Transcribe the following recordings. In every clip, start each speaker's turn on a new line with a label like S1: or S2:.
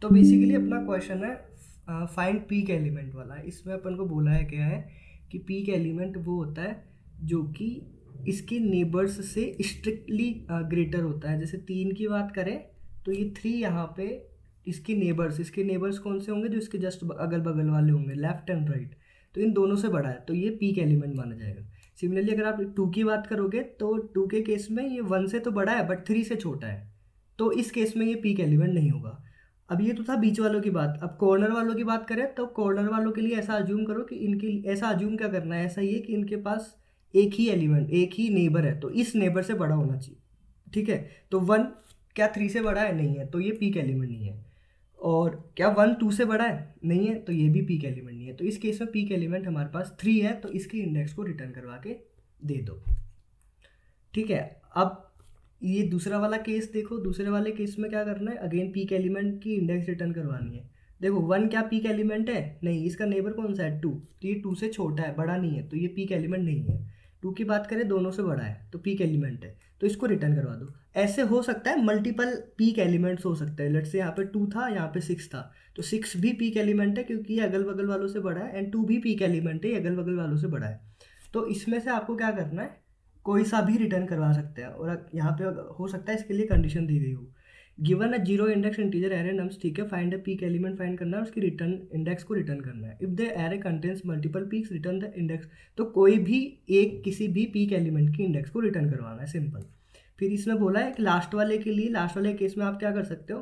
S1: तो बेसिकली अपना क्वेश्चन है फाइंड पीक एलिमेंट वाला। इसमें अपन को बोला है क्या है कि पीक एलिमेंट वो होता है जो कि इसके नेबर्स से स्ट्रिक्टली ग्रेटर होता है। जैसे 3 की बात करें तो ये 3 यहाँ पे इसके नेबर्स कौन से होंगे, जो इसके जस्ट अगल बगल वाले होंगे, लेफ्ट एंड राइट, तो इन दोनों से बड़ा है, तो ये पीक एलिमेंट माना जाएगा। सिमिलरली अगर आप 2 की बात करोगे तो 2 के केस में ये 1 से तो बड़ा है बट 3 से छोटा है, तो इस केस में ये पीक एलिमेंट नहीं होगा। अब ये तो था बीच वालों की बात। अब कॉर्नर वालों की बात करें तो कॉर्नर वालों के लिए ऐसा अज्यूम करो कि इनके, ऐसा अज्यूम क्या करना है, ऐसा ये कि इनके पास एक ही एलिमेंट, एक ही नेबर है, तो इस नेबर से बड़ा होना चाहिए। ठीक है, तो 1 क्या 3 से बड़ा है, नहीं है, तो ये पीक एलिमेंट नहीं है। और क्या 1 2 से बड़ा है, नहीं है, तो ये भी पीक एलिमेंट नहीं है। तो इस केस में पीक एलिमेंट हमारे पास 3 है, तो इसके इंडेक्स को रिटर्न करवा के दे दो। ठीक है, अब ये दूसरा वाला केस देखो। दूसरे वाले केस में क्या करना है, अगेन पीक एलिमेंट की इंडेक्स रिटर्न करवानी है। देखो 1 क्या पीक एलिमेंट है, नहीं, इसका नेबर कौन सा है 2, तो ये 2 से छोटा है, बड़ा नहीं है, तो ये पीक एलिमेंट नहीं है। 2 की बात करें दोनों से बड़ा है तो पीक एलिमेंट है, तो इसको रिटर्न करवा दो। ऐसे हो सकता है मल्टीपल पीक एलिमेंट्स हो सकते हैं। लेट्स से यहाँ पे 2 था, यहाँ पे 6 था, तो 6 भी पीक एलिमेंट है क्योंकि ये अगल बगल वालों से बड़ा है, एंड 2 भी पीक एलिमेंट है, ये अगल बगल वालों से बड़ा है। तो इसमें से आपको क्या करना है, कोई सा भी रिटर्न करवा सकते हैं। और यहाँ पे हो सकता है इसके लिए कंडीशन दी गई हो, given a zero index integer array nums, ठीक है, find a peak element find करना है, उसकी रिटर्न इंडेक्स को रिटर्न करना है। If the array contains multiple peaks return the index, तो कोई भी एक किसी भी पीक एलिमेंट की इंडेक्स को रिटर्न करवाना है, सिंपल। फिर इसमें बोला है कि लास्ट वाले के लिए, लास्ट वाले केस में आप क्या कर सकते हो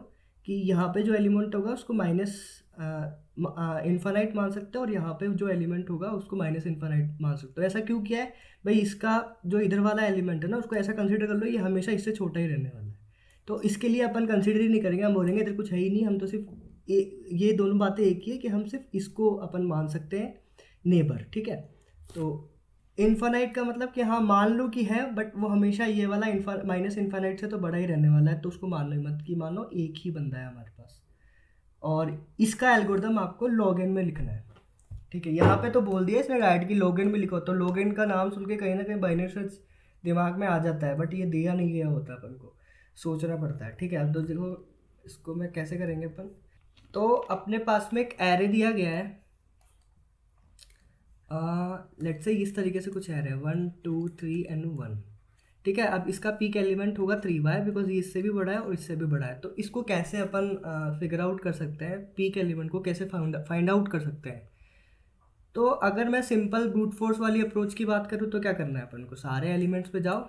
S1: कि यहाँ पे जो एलिमेंट होगा उसको माइनस इन्फानाइट मान सकते हो, और यहाँ पे जो एलिमेंट होगा उसको माइनस इन्फानाइट मान सकते हो। ऐसा क्यों किया है भाई, इसका जो इधर वाला एलिमेंट है ना उसको ऐसा कंसीडर कर लो ये हमेशा इससे छोटा ही रहने वाला है, तो इसके लिए अपन कंसीडर ही नहीं करेंगे। हम बोलेंगे इधर कुछ है ही नहीं, हम तो सिर्फ ये दोनों बातें एक ही है कि हम सिर्फ इसको अपन मान सकते हैं नेबर। ठीक है, तो इन्फानाइट का मतलब कि हाँ मान लो कि है, बट वो हमेशा ये वाला माइनस इन्फानाइट से तो बड़ा ही रहने वाला है, तो उसको मान लो ही मत कि मानो एक ही बंदा है हमारे पास। और इसका एल्गोरिदम आपको लॉग एन में लिखना है। ठीक है, यहाँ पे तो बोल दिया इसने गाइड की लॉग एन में लिखो, तो लॉग एन का नाम सुन के कहीं ना कहीं बाइनरी सर्च दिमाग में आ जाता है, बट ये दिया नहीं गया होता, अपन को सोचना पड़ता है। ठीक है, अब तो देखो इसको मैं कैसे करेंगे अपन। तो अपने पास में एक एरे दिया गया है, लेट्स से इस तरीके से कुछ एरे है 1 2 3 एंड 1। ठीक है, अब इसका पीक एलिमेंट होगा 3y, बिकॉज ये इससे भी बड़ा है और इससे भी बड़ा है। तो इसको कैसे अपन फिगर आउट कर सकते हैं, पीक एलिमेंट को कैसे फाइंड आउट कर सकते हैं। तो अगर मैं सिंपल ब्रूट फोर्स वाली अप्रोच की बात करूँ तो क्या करना है अपन को, सारे एलिमेंट्स पे जाओ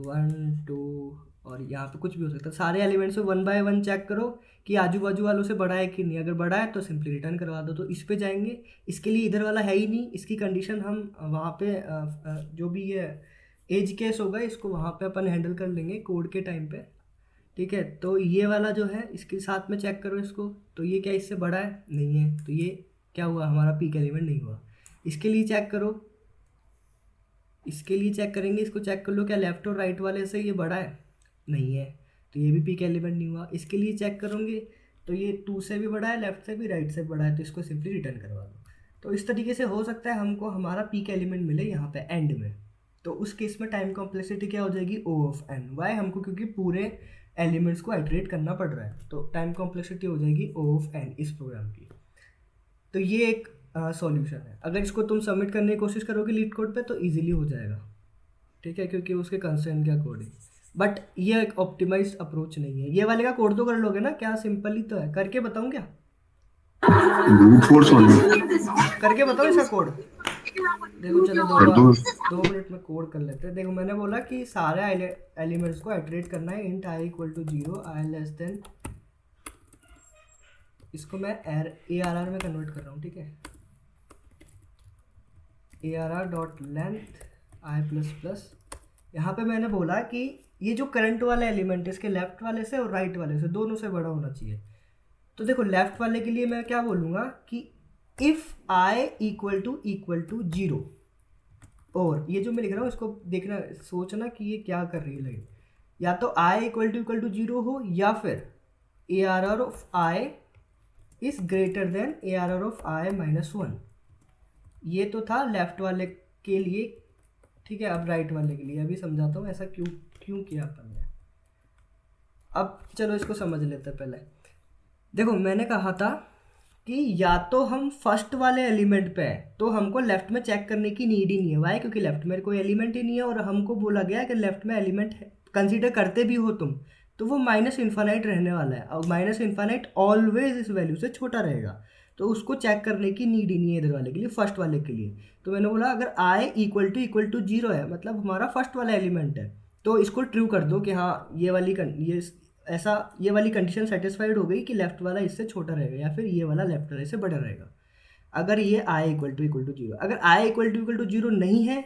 S1: 1 2, और यहाँ पे कुछ भी हो सकता है, सारे एलिमेंट्स पे 1 बाय 1 चेक करो कि आजू बाजू वालों से बड़ा है कि नहीं। अगर बड़ा है तो सिंपली रिटर्न करवा दो। तो इस पे जाएंगे, इसके लिए इधर वाला है ही नहीं, इसकी कंडीशन हम वहाँ पे जो भी ये एज केस होगा इसको वहाँ पे अपन हैंडल कर लेंगे कोड के टाइम पे। ठीक है, तो ये वाला जो है इसके साथ में चेक करो इसको, तो ये क्या इससे बड़ा है, नहीं है, तो ये क्या हुआ, हमारा पीक एलिमेंट नहीं हुआ। इसके लिए चेक करो, इसके लिए चेक करेंगे, इसको चेक कर लो क्या लेफ्ट और राइट वाले से ये बड़ा है, नहीं है, तो ये भी पीक एलिमेंट नहीं हुआ। इसके लिए चेक करोगे तो ये 2 से भी बड़ा है, लेफ्ट से भी राइट से बड़ा है, तो इसको सिंपली रिटर्न करवा दो। तो इस तरीके से हो सकता है हमको हमारा पीक एलिमेंट मिले यहाँ पे एंड में। तो उस केस में टाइम कॉम्प्लेक्सिटी क्या हो जाएगी, O ऑफ n। वाई हमको क्योंकि पूरे एलिमेंट्स को आइटरेट करना पड़ रहा है, तो टाइम कॉम्प्लेक्सिटी हो जाएगी O ऑफ n इस प्रोग्राम की। तो ये एक सॉल्यूशन है। अगर इसको तुम सबमिट करने की कोशिश करोगे लीड कोड पे तो इजीली हो जाएगा। ठीक है, क्योंकि उसके कंस्ट्रेंट के अकॉर्डिंग, बट ये एक ऑप्टिमाइज्ड अप्रोच नहीं है। ये वाले का कोड तो कर लोगे ना, क्या सिंपल ही तो है, करके बताऊं क्या,
S2: ब्रूट फोर्स वाली
S1: करके बताओ इसका कोड। देखो चलो
S2: कर दो।
S1: 2 मिनट में कोड कर लेते हैं। देखो मैंने बोला कि सारे एलिमेंट्स को आइटरेट करना है, int i equal to 0, i less than, इसको मैं ARR में कन्वर्ट कर रहा हूँ। ठीक है, ARR डॉट लेंथ आई प्लस प्लस। यहाँ पे मैंने बोला कि ये जो करंट वाला एलिमेंट है इसके लेफ्ट वाले से और राइट वाले से दोनों से बड़ा होना चाहिए। तो देखो लेफ्ट वाले के लिए मैं क्या बोलूँगा कि इफ़ आई इक्वल टू 0, और ये जो मैं लिख रहा हूँ इसको देखना, सोचना कि ये क्या कर रही है लाइन, या तो आई इक्वल टू 0 हो, या फिर ARR of I is greater then ARR of I minus 1। ये तो था लेफ्ट वाले के लिए। ठीक है, अब राइट वाले के लिए अभी समझाता हूँ ऐसा क्यों क्यों किया अपन ने। अब चलो इसको समझ लेते हैं पहले। देखो मैंने कहा था कि या तो हम फर्स्ट वाले एलिमेंट पे है तो हमको लेफ्ट में चेक करने की नीड ही नहीं है। वाई? क्योंकि लेफ्ट में कोई एलिमेंट ही नहीं है और हमको बोला गया है कि लेफ्ट में एलिमेंट कंसीडर करते भी हो तुम तो वो माइनस इन्फानाइट रहने वाला है और माइनस इन्फानाइट ऑलवेज इस वैल्यू से छोटा रहेगा, तो उसको चेक करने की नीड ही नहीं है इधर वाले के लिए, फर्स्ट वाले के लिए। तो मैंने बोला अगर आई इक्वल टू जीरो है मतलब हमारा फर्स्ट वाला एलिमेंट है, तो इसको ट्रू कर दो कि हाँ ये ऐसा ये वाली कंडीशन सेटिस्फाइड हो गई कि लेफ्ट वाला इससे छोटा रहेगा या फिर ये वाला लेफ्ट वाले से बड़ा रहेगा। अगर ये आई इक्वल टू जीरो, अगर आई इक्वल टू जीरो नहीं है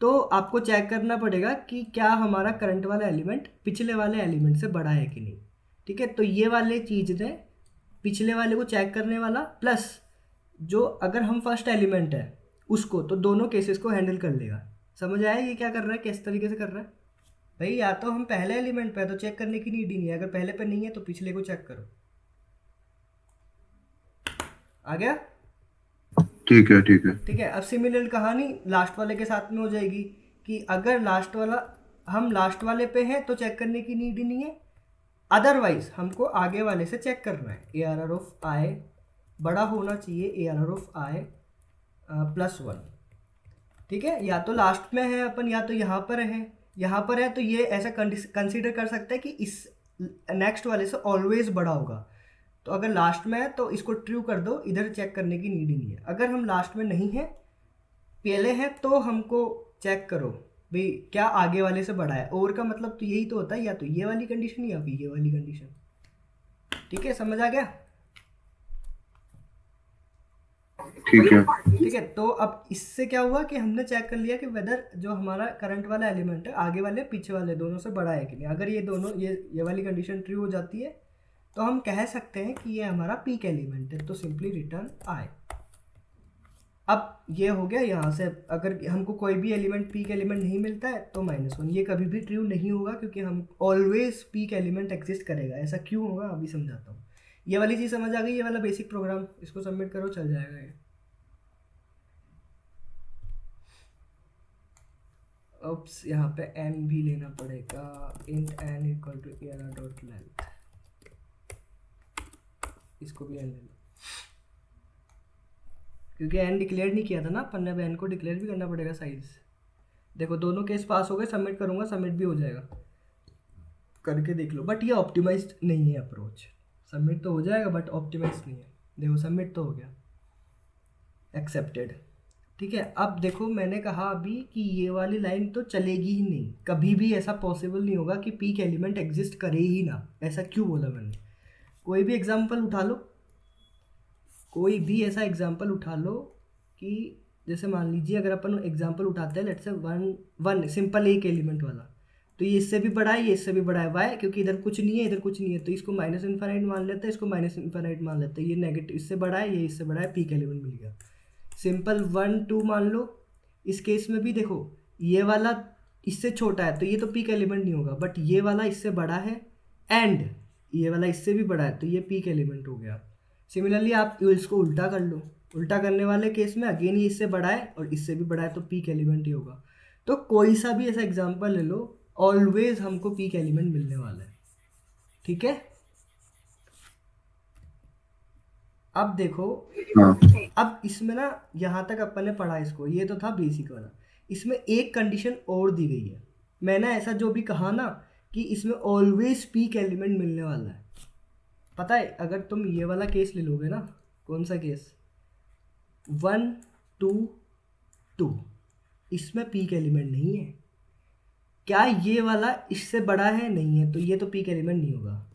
S1: तो आपको चेक करना पड़ेगा कि क्या हमारा करंट वाला एलिमेंट पिछले वाले एलिमेंट से बड़ा है कि नहीं। ठीक है, तो ये वाले चीज़ ने पिछले वाले को चेक करने वाला प्लस जो अगर हम फर्स्ट एलिमेंट है उसको, तो दोनों केसेस को हैंडल कर लेगा। समझ आया ये क्या कर रहा है, किस तरीके से कर रहा है? भाई या तो हम पहले एलिमेंट पे है तो चेक करने की नीड ही नहीं है, अगर पहले पे नहीं है तो पिछले को चेक करो। आ गया?
S2: ठीक है ठीक है।
S1: ठीक है, अब सिमिलर कहानी लास्ट वाले के साथ में हो जाएगी कि अगर लास्ट वाला हम लास्ट वाले पे हैं तो चेक करने की नीड ही नहीं है, अदरवाइज हमको आगे वाले से चेक करना है। A r r of i बड़ा होना चाहिए a r r of i plus one. ठीक है, या तो लास्ट में है अपन या तो यहाँ पर है। यहाँ पर है तो ये ऐसा कंसीडर कर सकता है कि इस नेक्स्ट वाले से ऑलवेज बड़ा होगा। तो अगर लास्ट में है तो इसको ट्रू कर दो, इधर चेक करने की नीड ही नहीं है। अगर हम लास्ट में नहीं है पहले है तो हमको चेक करो भाई क्या आगे वाले से बड़ा है। और का मतलब तो यही तो होता है, या तो ये वाली कंडीशन या फिर ये वाली कंडीशन। ठीक है, समझ आ गया?
S2: ठीक है
S1: ठीक है, तो अब इससे क्या हुआ कि हमने चेक कर लिया कि वेदर जो हमारा करंट वाला एलिमेंट है आगे वाले पीछे वाले दोनों से बड़ा है कि नहीं। अगर ये दोनों ये वाली कंडीशन ट्रू हो जाती है तो हम कह सकते हैं कि ये हमारा पीक एलिमेंट है, तो सिंपली रिटर्न आए। अब ये हो गया यहाँ से। अगर हमको कोई भी एलिमेंट पीक एलिमेंट नहीं मिलता है तो -1, ये कभी भी ट्रू नहीं होगा क्योंकि हम ऑलवेज पीक एलिमेंट एग्जिस्ट करेगा। ऐसा क्यों होगा अभी समझाता हूँ। ये वाली चीज़ समझ आ गई, ये वाला बेसिक प्रोग्राम, इसको सबमिट करो चल जाएगा ये। ओप्स, यहाँ पे n भी लेना पड़ेगा, int n equal to air dot length, इसको भी n ले लो क्योंकि n डिक्लेयर नहीं किया था ना अपन ने, अब n को डिक्लेयर भी करना पड़ेगा साइज। देखो दोनों केस पास हो गए, सबमिट करूँगा, सबमिट भी हो जाएगा, करके देख लो। बट ये ऑप्टिमाइज्ड नहीं है अप्रोच, सबमिट तो हो जाएगा बट ऑप्टिमाइज्ड नहीं है। देखो सबमिट तो हो गया, एक्सेप्टेड। ठीक है, अब देखो मैंने कहा अभी कि ये वाली लाइन तो चलेगी ही नहीं, कभी भी ऐसा पॉसिबल नहीं होगा कि पीक एलिमेंट एग्जिस्ट करे ही ना। ऐसा क्यों बोला मैंने? कोई भी एग्जांपल उठा लो, कोई भी ऐसा एग्जांपल उठा लो कि जैसे मान लीजिए अगर अपन एग्जांपल उठाते हैं लेट्स से वन सिंपल एक एलिमेंट वाला, तो ये इससे भी बड़ा है ये इससे भी बड़ा है। वाई? क्योंकि इधर कुछ नहीं है इधर कुछ नहीं है, तो इसको माइनस इन्फानाइट मान लेते हैं, इसको माइनस इन्फानाइट मान लेते हैं। ये नेगेटिव इससे बड़ा है ये इससे बड़ा है, पीक एलिमेंट मिल गया। सिंपल 1 2 मान लो। इस केस में भी देखो ये वाला इससे छोटा है तो ये तो पीक एलिमेंट नहीं होगा, बट ये वाला इससे बड़ा है एंड ये वाला इससे भी बड़ा है तो ये पीक एलिमेंट हो गया। सिमिलरली आप इसको उल्टा कर लो, उल्टा करने वाले केस में अगेन ये इससे बड़ा है और इससे भी बड़ा है तो पीक एलिमेंट ही होगा। तो कोई सा भी ऐसा एग्जांपल ले लो, ऑलवेज हमको पीक एलिमेंट मिलने वाला है। ठीक है, अब देखो
S2: हाँ
S1: अब इसमें ना यहाँ तक अपन ने पढ़ा इसको, ये तो था बेसिक वाला। इसमें एक कंडीशन और दी गई है। मैंने ऐसा जो भी कहा ना कि इसमें ऑलवेज पीक एलिमेंट मिलने वाला है, पता है अगर तुम ये वाला केस ले लोगे ना, कौन सा केस 1 2 2, इसमें पीक एलिमेंट नहीं है। क्या ये वाला इससे बड़ा है? नहीं है, तो ये तो पीक एलिमेंट नहीं होगा।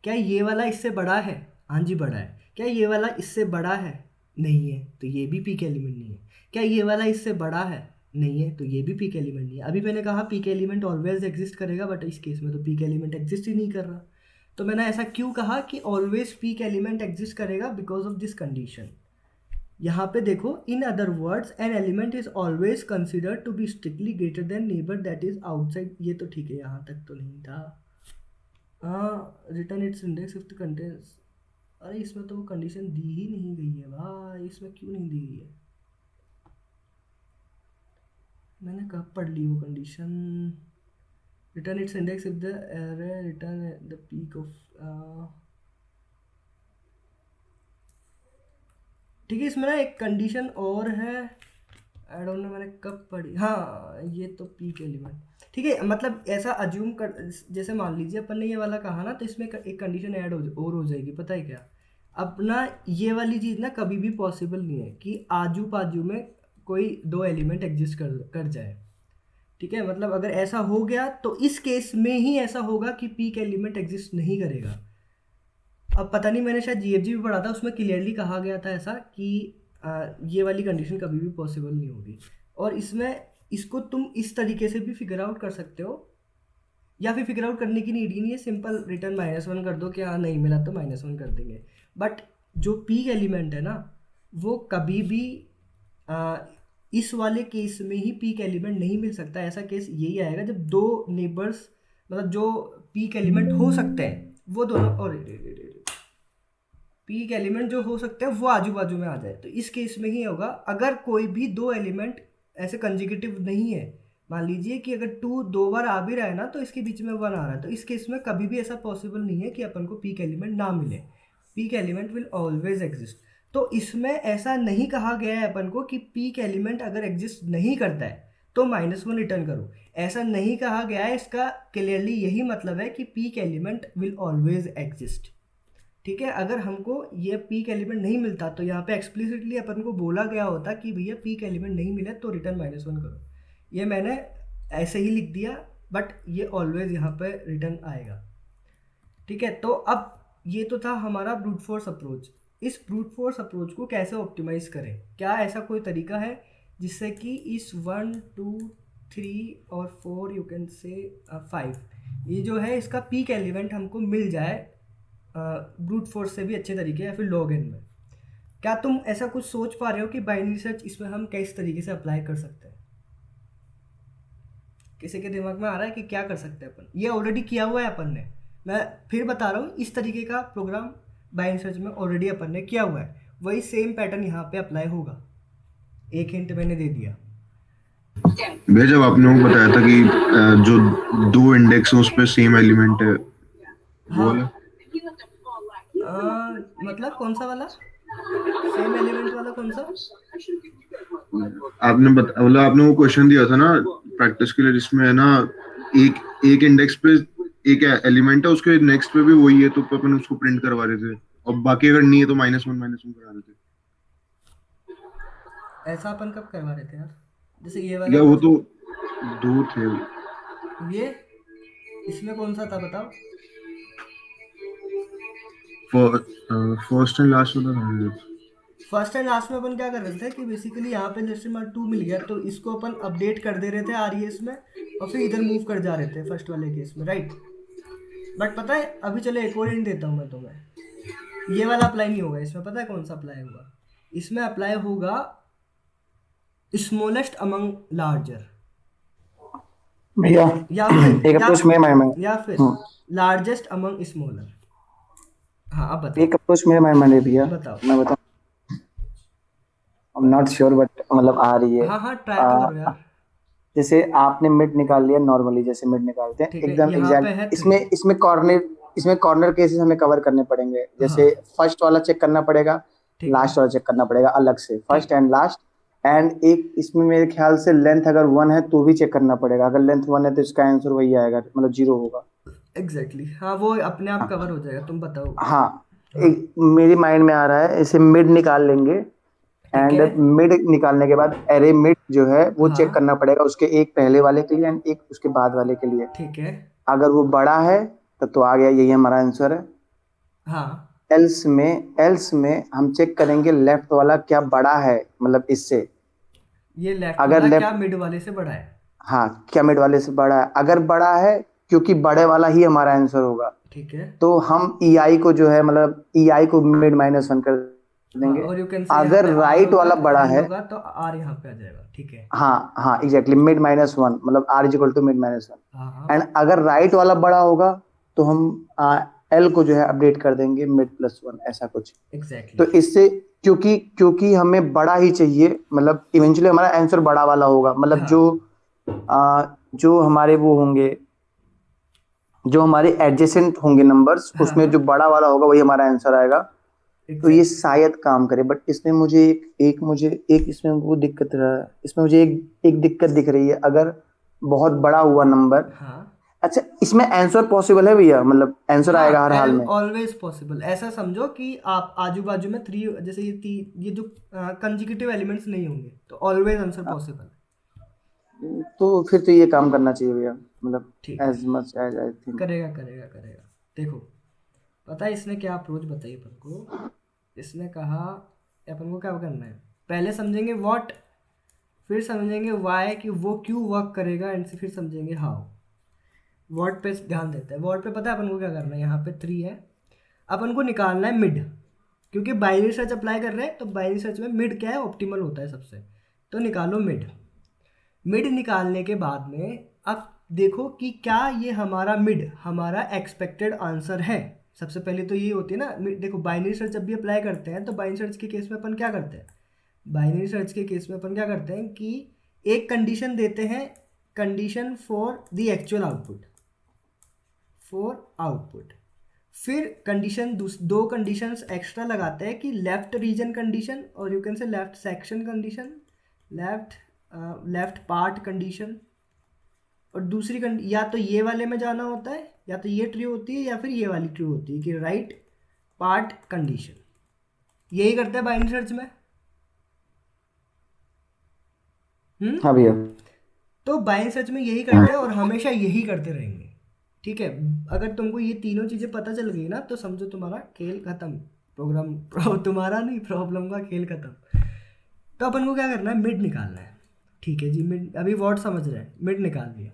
S1: क्या ये वाला इससे बड़ा है? हाँ जी बड़ा है। क्या ये वाला इससे बड़ा है? नहीं है, तो ये भी पीक एलिमेंट नहीं है। क्या ये वाला इससे बड़ा है? नहीं है, तो ये भी पीक एलिमेंट नहीं है। अभी मैंने कहा पीक एलिमेंट ऑलवेज एग्जिस्ट करेगा, बट इस केस में तो पीक एलिमेंट एग्जिस्ट ही नहीं कर रहा। तो मैंने ऐसा क्यों कहा कि ऑलवेज पीक एलिमेंट एग्जिस्ट करेगा? Because of this condition. यहाँ पे देखो, in other words an element is always considered to be strictly greater than neighbour that is outside. ये तो ठीक है, यहाँ तक तो नहीं था। हाँ, return it's index if the contents. अरे इसमें तो वो कंडीशन दी ही नहीं गई है भाई, इसमें क्यों नहीं दी गई है? मैंने कब पढ़ ली वो condition? Return it's index if the array return the peak of ठीक है, इसमें ना एक कंडीशन और है, आई डोंट नो मैंने कब पढ़ी, हाँ ये तो पीक एलिमेंट, ठीक है, मतलब ऐसा अज्यूम कर, जैसे मान लीजिए अपन ने ये वाला कहा ना, तो इसमें एक कंडीशन ऐड और हो जाएगी, पता है क्या, अपना ये वाली चीज़ ना कभी भी पॉसिबल नहीं है कि आजू बाजू में कोई दो एलिमेंट एग्जिस्ट कर जाए, ठीक है, मतलब अगर ऐसा हो गया तो इस केस में ही ऐसा होगा कि पीक एलिमेंट एग्जिस्ट नहीं करेगा। अब पता नहीं, मैंने शायद जीएफजी भी पढ़ा था, उसमें क्लियरली कहा गया था ऐसा कि ये वाली कंडीशन कभी भी पॉसिबल नहीं होगी। और इसमें इसको तुम इस तरीके से भी फिगर आउट कर सकते हो, या फिर फिगर आउट करने की नीड ही नहीं है, सिंपल रिटर्न -1 कर दो कि हाँ नहीं मिला तो -1 कर देंगे। बट जो पीक एलिमेंट है ना, वो कभी भी आ, इस वाले केस में ही पीक एलिमेंट नहीं मिल सकता। ऐसा केस यही आएगा जब दो नेबर्स, मतलब जो पीक एलिमेंट हो सकते हैं वो दोनों, और पीक एलिमेंट जो हो सकते हैं वो आजू बाजू में आ जाए, तो इस केस में ही होगा। अगर कोई भी दो एलिमेंट ऐसे कंजिक्यूटिव नहीं है, मान लीजिए कि अगर 2 दो बार आ भी रहा है ना, तो इसके बीच में 1 आ रहा है, तो इस केस में कभी भी ऐसा पॉसिबल नहीं है कि अपन को पीक एलिमेंट ना मिले। Peak element will always exist. तो इसमें ऐसा नहीं कहा गया है अपन को कि पीक एलिमेंट अगर एग्जिस्ट नहीं करता है तो -1 रिटर्न करो, ऐसा नहीं कहा गया है। इसका क्लियरली यही मतलब है कि peak element will always exist, ठीक है। अगर हमको ये पीक एलिमेंट नहीं मिलता तो यहाँ पे एक्सप्लिसिटली अपन को बोला गया होता कि भैया पीक एलिमेंट नहीं मिले तो रिटर्न -1 करो। ये मैंने ऐसे ही लिख दिया, बट ये ऑलवेज यहाँ पे रिटर्न आएगा, ठीक है। तो अब ये तो था हमारा ब्रूट फोर्स अप्रोच। इस ब्रूट फोर्स अप्रोच को कैसे ऑप्टिमाइज करें? क्या ऐसा कोई तरीका है जिससे कि इस 1 2 3 और 4 यू कैन से 5 ये जो है इसका पीक एलिमेंट हमको मिल जाए ब्रूट फोर्स से भी अच्छे तरीके, या फिर लॉग एन में? क्या तुम ऐसा कुछ सोच पा रहे हो कि बाइनरी सर्च इसमें हम किस तरीके से अप्लाई कर सकते हैं? किसी के दिमाग में आ रहा है कि क्या कर सकते हैं अपन? ये ऑलरेडी किया हुआ है अपन ने, मैं फिर बता रहा हूँ, इस तरीके का प्रोग्राम बाइनरी सर्च में ऑलरेडी अपन ने किया हुआ है, वही सेम पैटर्न यहाँ पे अप्लाई होगा। एक हिंट मैंने दे दिया
S2: भैया, जब आपने वो बताया था कि जो दो इंडेक्स हैं उस पे सेम एलिमेंट है, वो वाला?
S1: मतलब कौन सा वाला सेम एलिमेंट वाला? कौन सा?
S2: मतलब आपने वो क्वेश्चन दिया था ना प्रैक्टिस के लिए, जिसमें है ना एक एक इंडेक्स पे एक एलिमेंट है, उसके नेक्स्ट पे भी वही है, तो अपन उसको प्रिंट करवा रहे थे, और बाकी अगर नहीं है तो -1 करा रहे थे।
S1: ऐसा अपन कब करवा रहे थे यार? जैसे ये वाला
S2: या वो तो दो थे।
S1: ये इसमें कौन सा था बताओ?
S2: फर्स्ट एंड लास्ट वाला था।
S1: फर्स्ट एंड लास्ट में अपन क्या कर रहे थे कि बेसिकली यहाँ पे जैसे हमारा 2 मिल गया तो इसको अपन अपडेट कर दे रहे थे आरईएस में, और फिर इधर मूव कर जा रहे थे फर्स्ट वाले केस में, राइट। बट पता है, अभी चलो एक और हिंट देता हूँ मैं तुम्हें, ये वाला अप्लाई नहीं होगा इसमें। पता है कौन सा अप्लाई होगा? इसमें अप्लाई होगा स्मॉलेस्ट अमंग लार्जर,
S3: भैया
S1: या फिर
S3: एक अप्रोच मेरे माइंड में,
S1: या फिर लार्जेस्ट अमंग स्मॉलर। हाँ अब बताओ।
S3: एक अप्रोच मेरे माइंड में है भैया,
S1: बताओ।
S3: मैं बताऊं, I am not sure but मतलब आ रही है।
S1: हाँ हाँ ट्राई तो करो यार।
S3: जैसे आपने मिड निकाल लिया नॉर्मली, जैसे मिड निकालते हैं
S1: ठीक है,
S3: एकदम
S1: यहाँ पे है
S3: एग्जैक्ट,
S1: 3।
S3: इसमें कॉर्नर केसेस हमें कवर करने पड़ेंगे। जैसे फर्स्ट वाला चेक करना पड़ेगा,
S1: ठीक है।
S3: लास्ट वाला चेक करना पड़ेगा अलग से, फर्स्ट एंड लास्ट। एंड एक इसमें मेरे ख्याल से लेंथ अगर 1 है तो भी चेक करना पड़ेगा, अगर लेंथ 1 है तो इसका आंसर वही आएगा, मतलब 0 होगा।
S1: एग्जैक्टली हाँ, वो अपने आप कवर हो जाएगा, तुम बताओ।
S3: हाँ, एक मेरी माइंड में आ रहा है, इसे मिड निकाल लेंगे, एंड मिड निकालने के बाद एरे मिड जो है वो चेक करना पड़ेगा उसके एक पहले वाले के लिए एंड एक उसके बाद वाले के लिए।
S1: ठीक है।
S3: अगर वो बड़ा है तब तो आ गया, यही हमारा आंसर है।
S1: हाँ,
S3: एल्स में हम चेक करेंगे लेफ्ट वाला क्या बड़ा है, मतलब इससे,
S1: ये लेफ्ट
S3: अगर
S1: वाला
S3: लेफ्ट
S1: क्या मिड वाले से बड़ा है?
S3: हाँ, क्या मिड वाले से बड़ा है? अगर बड़ा है, क्योंकि बड़े वाला ही हमारा आंसर होगा,
S1: ठीक है,
S3: तो हम EI को जो है, मतलब EI को मिड -1 कर देंगे।
S1: और you can say
S3: अगर
S1: यहाँ पे
S3: राइट
S1: R
S3: वाला
S1: होगा,
S3: बड़ा
S1: L
S3: है
S1: होगा तो R यहाँ पे आ जाएगा, ठीक है।
S3: हाँ एग्जैक्टली, मिड -1, मतलब R इक्वल टू मिड -1।
S1: हाँ
S3: एंड अगर राइट वाला बड़ा होगा तो हम L को जो है अपडेट कर देंगे मिड +1, ऐसा कुछ।
S1: एग्जैक्टली।
S3: तो इससे क्योंकि हमें बड़ा ही चाहिए, मतलब इवेंचुअली हमारा आंसर बड़ा वाला होगा, मतलब जो हमारे वो होंगे, जो हमारे एडजेसेंट होंगे नंबर्स, उसमें जो बड़ा वाला होगा वही हमारा आंसर आएगा। तो ये
S1: एग्जैक्टली।
S3: शायद काम करे, बट इसमें मुझे एक इसमें वो दिक्कत रहा, इसमें मुझे एक दिक्कत दिख रही है। अगर बहुत बड़ा हुआ नंबर,
S1: हाँ
S3: अच्छा इसमें आंसर पॉसिबल है भैया, मतलब आंसर
S1: हाँ,
S3: आएगा हर हाल में?
S1: Always possible. ऐसा समझो कि आप आजू बाजू में थ्री, जैसे ये जो कंजिक्यूटिव एलिमेंट्स नहीं होंगे तो ऑलवेज आंसर पॉसिबल।
S3: तो फिर तो ये काम करना चाहिए भैया, मतलब
S1: ठीक है,
S3: as much as I think.
S1: करेगा करेगा करेगा। देखो, पता है इसने क्या अप्रोच बताई अपन को? इसने कहा अपन को क्या करना है, पहले समझेंगे व्हाट, फिर समझेंगे वाई कि वो क्यों वर्क करेगा, एंड फिर समझेंगे हाउ। व्हाट पे ध्यान देते हैं। व्हाट पे पता है अपन को क्या करना है, यहाँ पे 3 है, अपन को निकालना है मिड। क्योंकि बाइनरी सर्च अप्लाई कर रहे हैं तो बाइनरी सर्च में मिड क्या है, ऑप्टिमल होता है सबसे। तो निकालो मिड। मिड निकालने के बाद में अब देखो कि क्या ये हमारा मिड हमारा एक्सपेक्टेड आंसर है। सबसे पहले तो ये होती है ना, देखो बाइनरी सर्च जब भी अप्लाई करते हैं तो बाइनरी सर्च के केस में अपन क्या करते हैं, बाइनरी सर्च के केस में अपन क्या करते हैं कि एक कंडीशन देते हैं, condition for the actual output, for output. फिर कंडीशन दो कंडीशंस एक्स्ट्रा लगाते हैं कि लेफ्ट रीजन कंडीशन और यू कैन से left section condition, left left part condition. और दूसरी या तो ये वाले में जाना होता है, या तो ये ट्रू होती है या फिर ये वाली ट्रू होती है कि राइट पार्ट कंडीशन। यही करते हैं बाइनरी सर्च में। हम्म।
S3: हाँ भैया।
S1: तो बाइनरी सर्च में यही करते हैं और हमेशा यही करते रहेंगे। ठीक है, अगर तुमको ये तीनों चीज़ें पता चल गई ना तो समझो तुम्हारा खेल खत्म। तुम्हारा नहीं, प्रॉब्लम का खेल खत्म। तो अपन को क्या करना है, मिड निकालना है। ठीक है जी, मिड अभी वर्ड समझ रहे हैं, मिड निकाल लिया।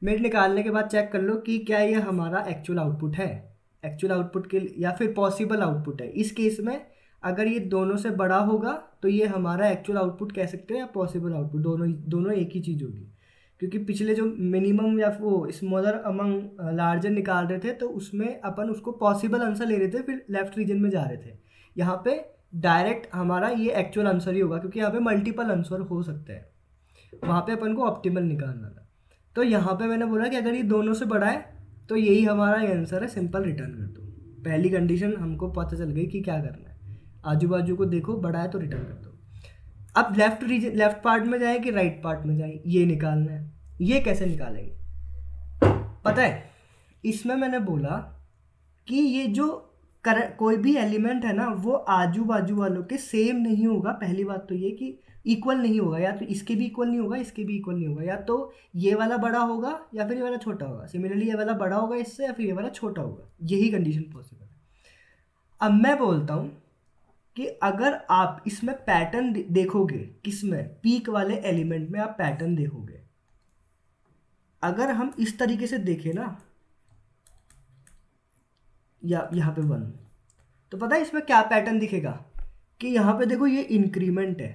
S1: मिड निकालने के बाद चेक कर लो कि क्या ये हमारा एक्चुअल आउटपुट है, एक्चुअल आउटपुट के या फिर पॉसिबल आउटपुट है। इस केस में अगर ये दोनों से बड़ा होगा तो ये हमारा एक्चुअल आउटपुट कह सकते हैं या पॉसिबल आउटपुट, दोनों दोनों एक ही चीज़ होगी। क्योंकि पिछले जो मिनिमम या वो स्मॉलर अमंग लार्जर निकाल रहे थे तो उसमें अपन उसको पॉसिबल आंसर ले रहे थे, फिर लेफ्ट रीजन में जा रहे थे। यहाँ पे डायरेक्ट हमारा ये एक्चुअल आंसर ही होगा, क्योंकि यहाँ पे मल्टीपल आंसर हो सकते हैं, वहाँ पे अपन को ऑप्टिमल निकालना था। तो यहाँ पे मैंने बोला कि अगर ये दोनों से बड़ा है तो यही हमारा आंसर है, सिंपल रिटर्न कर दो। पहली कंडीशन हमको पता चल गई कि क्या करना है, आजू बाजू को देखो, बड़ा है तो रिटर्न कर दो। अब लेफ्ट पार्ट में जाए कि राइट पार्ट में जाए, ये निकालना है। ये कैसे निकालेंगे पता है, इसमें मैंने बोला कि ये जो कोई भी एलिमेंट है ना वो आजू बाजू वालों के सेम नहीं होगा। पहली बात तो ये कि इक्वल नहीं होगा, या तो इसके भी इक्वल नहीं होगा, इसके भी इक्वल नहीं होगा, या तो ये वाला बड़ा होगा या फिर ये वाला छोटा होगा। सिमिलरली ये वाला बड़ा होगा इससे या फिर ये वाला छोटा होगा, यही कंडीशन पॉसिबल है। अब मैं बोलता हूँ कि अगर आप इसमें पैटर्न देखोगे, किसमें, पीक वाले एलिमेंट में आप पैटर्न देखोगे। अगर हम इस तरीके से देखें ना, या यहाँ पे 1, तो पता है इसमें क्या पैटर्न दिखेगा कि यहाँ पे देखो ये इंक्रीमेंट है,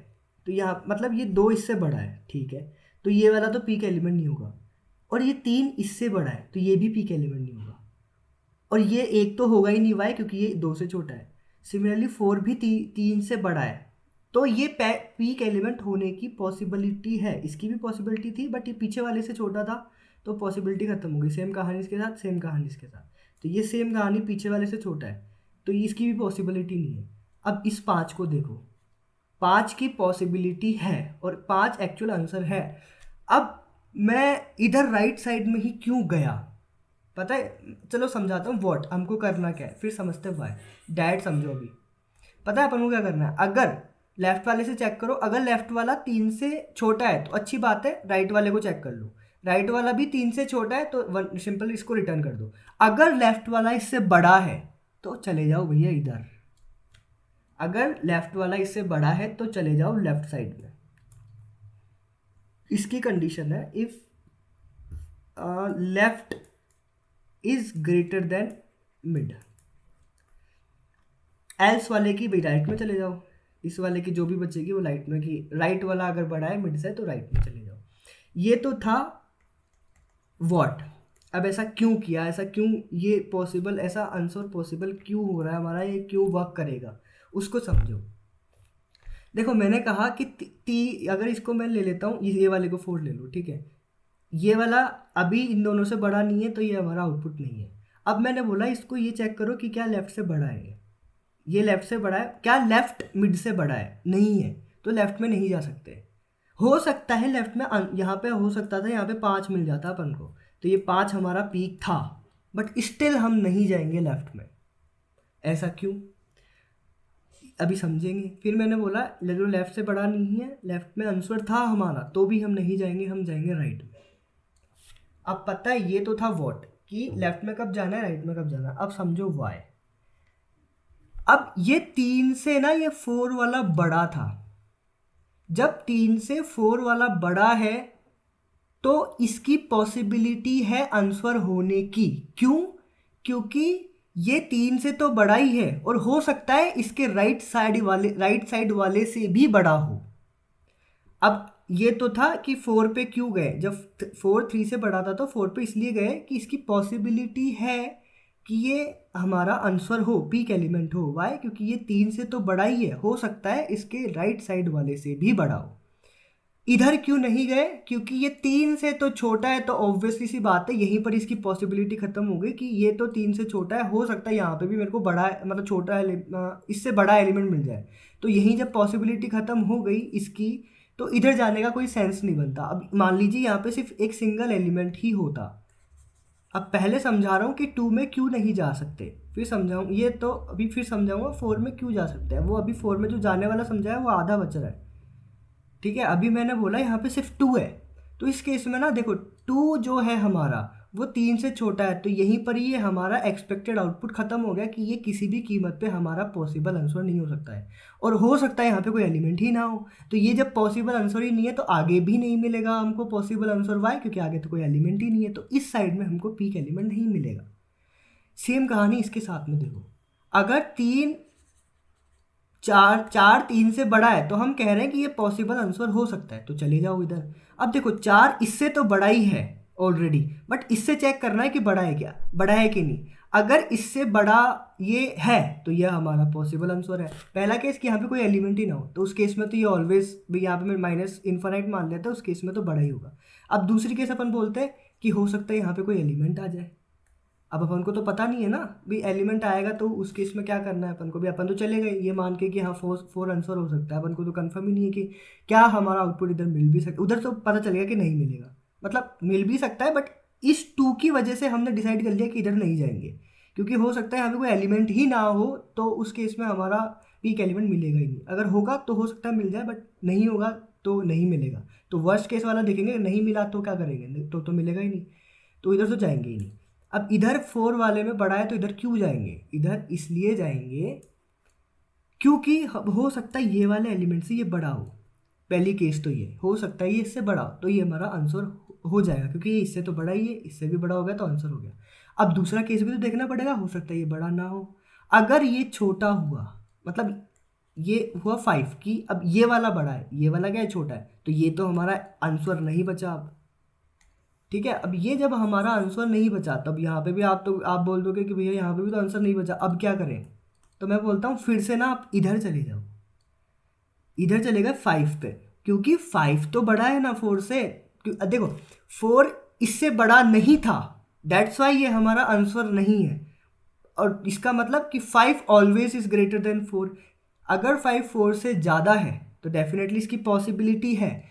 S1: तो यहाँ मतलब ये 2 इससे बड़ा है, ठीक है, तो ये वाला तो पीक एलिमेंट नहीं होगा। और ये 3 इससे बड़ा है तो ये भी पीक एलिमेंट नहीं होगा। और ये 1 तो होगा ही नहीं, वाई, क्योंकि ये 2 से छोटा है। सिमिलरली 4 भी 3 से बड़ा है, तो ये पीक एलिमेंट होने की पॉसिबिलिटी है। इसकी भी पॉसिबिलिटी थी बट ये पीछे वाले से छोटा था तो पॉसिबिलिटी खत्म हो गई। सेम कहानी इसके साथ, सेम कहानी इसके साथ, तो ये सेम कहानी पीछे वाले से छोटा है तो इसकी भी पॉसिबिलिटी नहीं है। अब इस 5 को देखो, 5 की पॉसिबिलिटी है और 5 एक्चुअल आंसर है। अब मैं इधर राइट साइड में ही क्यों गया पता है, चलो समझाता हूँ व्हाट हमको करना क्या है, फिर समझते हैं वाई। डायरेक्ट समझो अभी। पता है अपन को क्या करना है, अगर लेफ्ट वाले से चेक करो, अगर लेफ्ट वाला 3 से छोटा है तो अच्छी बात है, राइट वाले को चेक कर लो। राइट वाला भी 3 से छोटा है तो सिंपल इसको रिटर्न कर दो। अगर लेफ्ट वाला इससे बड़ा है तो चले जाओ भैया इधर। अगर लेफ्ट वाला इससे बड़ा है तो चले जाओ लेफ्ट साइड में। इसकी कंडीशन है if left is greater then mid. Else वाले की भी राइट में चले जाओ, इस वाले की जो भी बचेगी वो राइट में, कि राइट वाला अगर बड़ा है मिड से तो राइट में चले जाओ। ये तो था व्हाट। अब ऐसा क्यों किया, ऐसा क्यों ये पॉसिबल, ऐसा आंसर पॉसिबल क्यों हो रहा है हमारा, ये क्यों वर्क करेगा उसको समझो। देखो मैंने कहा कि अगर इसको मैं ले लेता हूँ, ये वाले को 4 ले लो, ठीक है, ये वाला अभी इन दोनों से बड़ा नहीं है तो ये हमारा आउटपुट नहीं है। अब मैंने बोला इसको ये चेक करो कि क्या लेफ्ट से बड़ा है, ये लेफ्ट से बड़ा है, क्या लेफ्ट मिड से बड़ा है? नहीं है, तो लेफ्ट में नहीं जा सकते। हो सकता है लेफ्ट में यहाँ पे हो सकता था, यहाँ पे 5 मिल जाता अपन को, तो ये 5 हमारा पीक था, बट स्टिल हम नहीं जाएंगे लेफ्ट में। ऐसा क्यों, अभी समझेंगे। फिर मैंने बोला जो लेफ्ट से बड़ा नहीं है, लेफ्ट में आंसर था हमारा, तो भी हम नहीं जाएंगे, हम जाएंगे राइट में। अब पता है ये तो था व्हाट, कि लेफ्ट में कब जाना है, राइट में कब जाना है। अब समझो वाई। अब ये 3 से ना ये 4 वाला बड़ा था, जब 3 से 4 वाला बड़ा है तो इसकी पॉसिबिलिटी है आंसर होने की। क्यों? क्योंकि ये 3 से तो बड़ा ही है, और हो सकता है इसके राइट साइड वाले से भी बड़ा हो। अब ये तो था कि 4 पे क्यों गए, जब 4 3 से बड़ा था तो 4 पे इसलिए गए कि इसकी पॉसिबिलिटी है कि ये हमारा आंसर हो, पीक एलिमेंट हो। वाई? क्योंकि ये 3 से तो बड़ा ही है, हो सकता है इसके राइट साइड वाले से भी बड़ा हो। इधर क्यों नहीं गए? क्योंकि ये 3 से तो छोटा है, तो ऑब्वियसली सी बात है यहीं पर इसकी पॉसिबिलिटी खत्म हो गई कि ये तो 3 से छोटा है, हो सकता है यहाँ पे भी मेरे को बड़ा मतलब छोटा इससे बड़ा एलिमेंट मिल जाए। तो यहीं जब पॉसिबिलिटी खत्म हो गई इसकी, तो इधर जाने का कोई सेंस नहीं बनता। अब मान लीजिए यहाँ पे सिर्फ एक सिंगल एलिमेंट ही होता। अब पहले समझा रहा हूँ कि 2 में क्यों नहीं जा सकते, फिर समझाऊँ, ये तो अभी फिर समझाऊँगा 4 में क्यों जा सकते हैं। वो अभी 4 में जो जाने वाला समझाया वो आधा बच रहा है, ठीक है। अभी मैंने बोला यहाँ पे सिर्फ 2 है, तो इस केस में ना देखो 2 जो है हमारा वो 3 से छोटा है, तो यहीं पर ये हमारा एक्सपेक्टेड आउटपुट खत्म हो गया कि ये किसी भी कीमत पे हमारा पॉसिबल आंसर नहीं हो सकता है, और हो सकता है यहाँ पे कोई एलिमेंट ही ना हो। तो ये जब पॉसिबल आंसर ही नहीं है तो आगे भी नहीं मिलेगा हमको पॉसिबल आंसर। वाई? क्योंकि आगे तो कोई एलिमेंट ही नहीं है, तो इस साइड में हमको पीक एलिमेंट नहीं मिलेगा। सेम कहानी इसके साथ में देखो, अगर 4 3 से बड़ा है तो हम कह रहे हैं कि ये पॉसिबल आंसर हो सकता है, तो चले जाओ इधर। अब देखो 4 इससे तो बड़ा ही है ऑलरेडी, बट इससे चेक करना है कि बड़ा है क्या, बड़ा है कि नहीं। अगर इससे बड़ा ये है तो यह हमारा पॉसिबल आंसर है। पहला केस कि यहाँ पे कोई एलिमेंट ही ना हो, तो उस केस में तो ये ऑलवेज भी यहाँ पे मैं माइनस इन्फाइनाइट मान लेता हूँ, उस केस में तो बड़ा ही होगा। अब दूसरी केस अपन बोलते हैं कि हो सकता है यहाँ पे कोई एलिमेंट आ जाए। अब अपन को तो पता नहीं है ना भी एलिमेंट आएगा, तो उस केस में क्या करना है अपन को भी, अपन तो चले गए ये मान के कि हाँ 4 आंसर हो सकता है। अपन को तो कंफर्म ही नहीं है कि क्या हमारा आउटपुट इधर मिल भी सकता, उधर तो पता चलेगा कि नहीं मिलेगा, मतलब मिल भी सकता है, बट इस 2 की वजह से हमने डिसाइड कर लिया कि इधर नहीं जाएंगे, क्योंकि हो सकता है यहाँ पे कोई एलिमेंट ही ना हो, तो उस केस में हमारा पीक एलिमेंट मिलेगा ही नहीं। अगर होगा तो हो सकता है मिल जाए, बट नहीं होगा तो नहीं मिलेगा। तो वर्स्ट केस वाला देखेंगे, नहीं मिला तो क्या करेंगे, तो मिलेगा ही नहीं, तो इधर तो जाएंगे ही नहीं। अब इधर 4 वाले में बड़ा है, तो इधर क्यों जाएंगे, इधर इसलिए जाएंगे क्योंकि हो सकता है ये वाले एलिमेंट से ये बड़ा हो। पहली केस तो ये हो सकता है ये इससे बड़ा हो, तो ये हमारा आंसर हो जाएगा, क्योंकि ये इससे तो बड़ा ही है, इससे भी बड़ा हो गया तो आंसर हो गया। अब दूसरा केस भी तो देखना पड़ेगा, हो सकता है ये बड़ा ना हो। अगर ये छोटा हुआ, मतलब ये हुआ 5 की, अब ये वाला बड़ा है, ये वाला क्या है, छोटा है, तो ये तो हमारा आंसर नहीं बचा अब, ठीक है। अब ये जब हमारा आंसर नहीं बचा, तब यहाँ पे भी आप बोल दोगे कि भैया यहाँ पे भी तो आंसर नहीं बचा, अब क्या करें। तो मैं बोलता हूँ फिर से ना आप इधर चले जाओ, इधर चले गए 5 पे, क्योंकि 5 तो बड़ा है ना 4 से। देखो 4 इससे बड़ा नहीं था, दैट्स वाई ये हमारा आंसर नहीं है। और इसका मतलब कि 5 ऑलवेज इज ग्रेटर देन 4। अगर 5 4 से ज़्यादा है तो डेफिनेटली इसकी पॉसिबिलिटी है,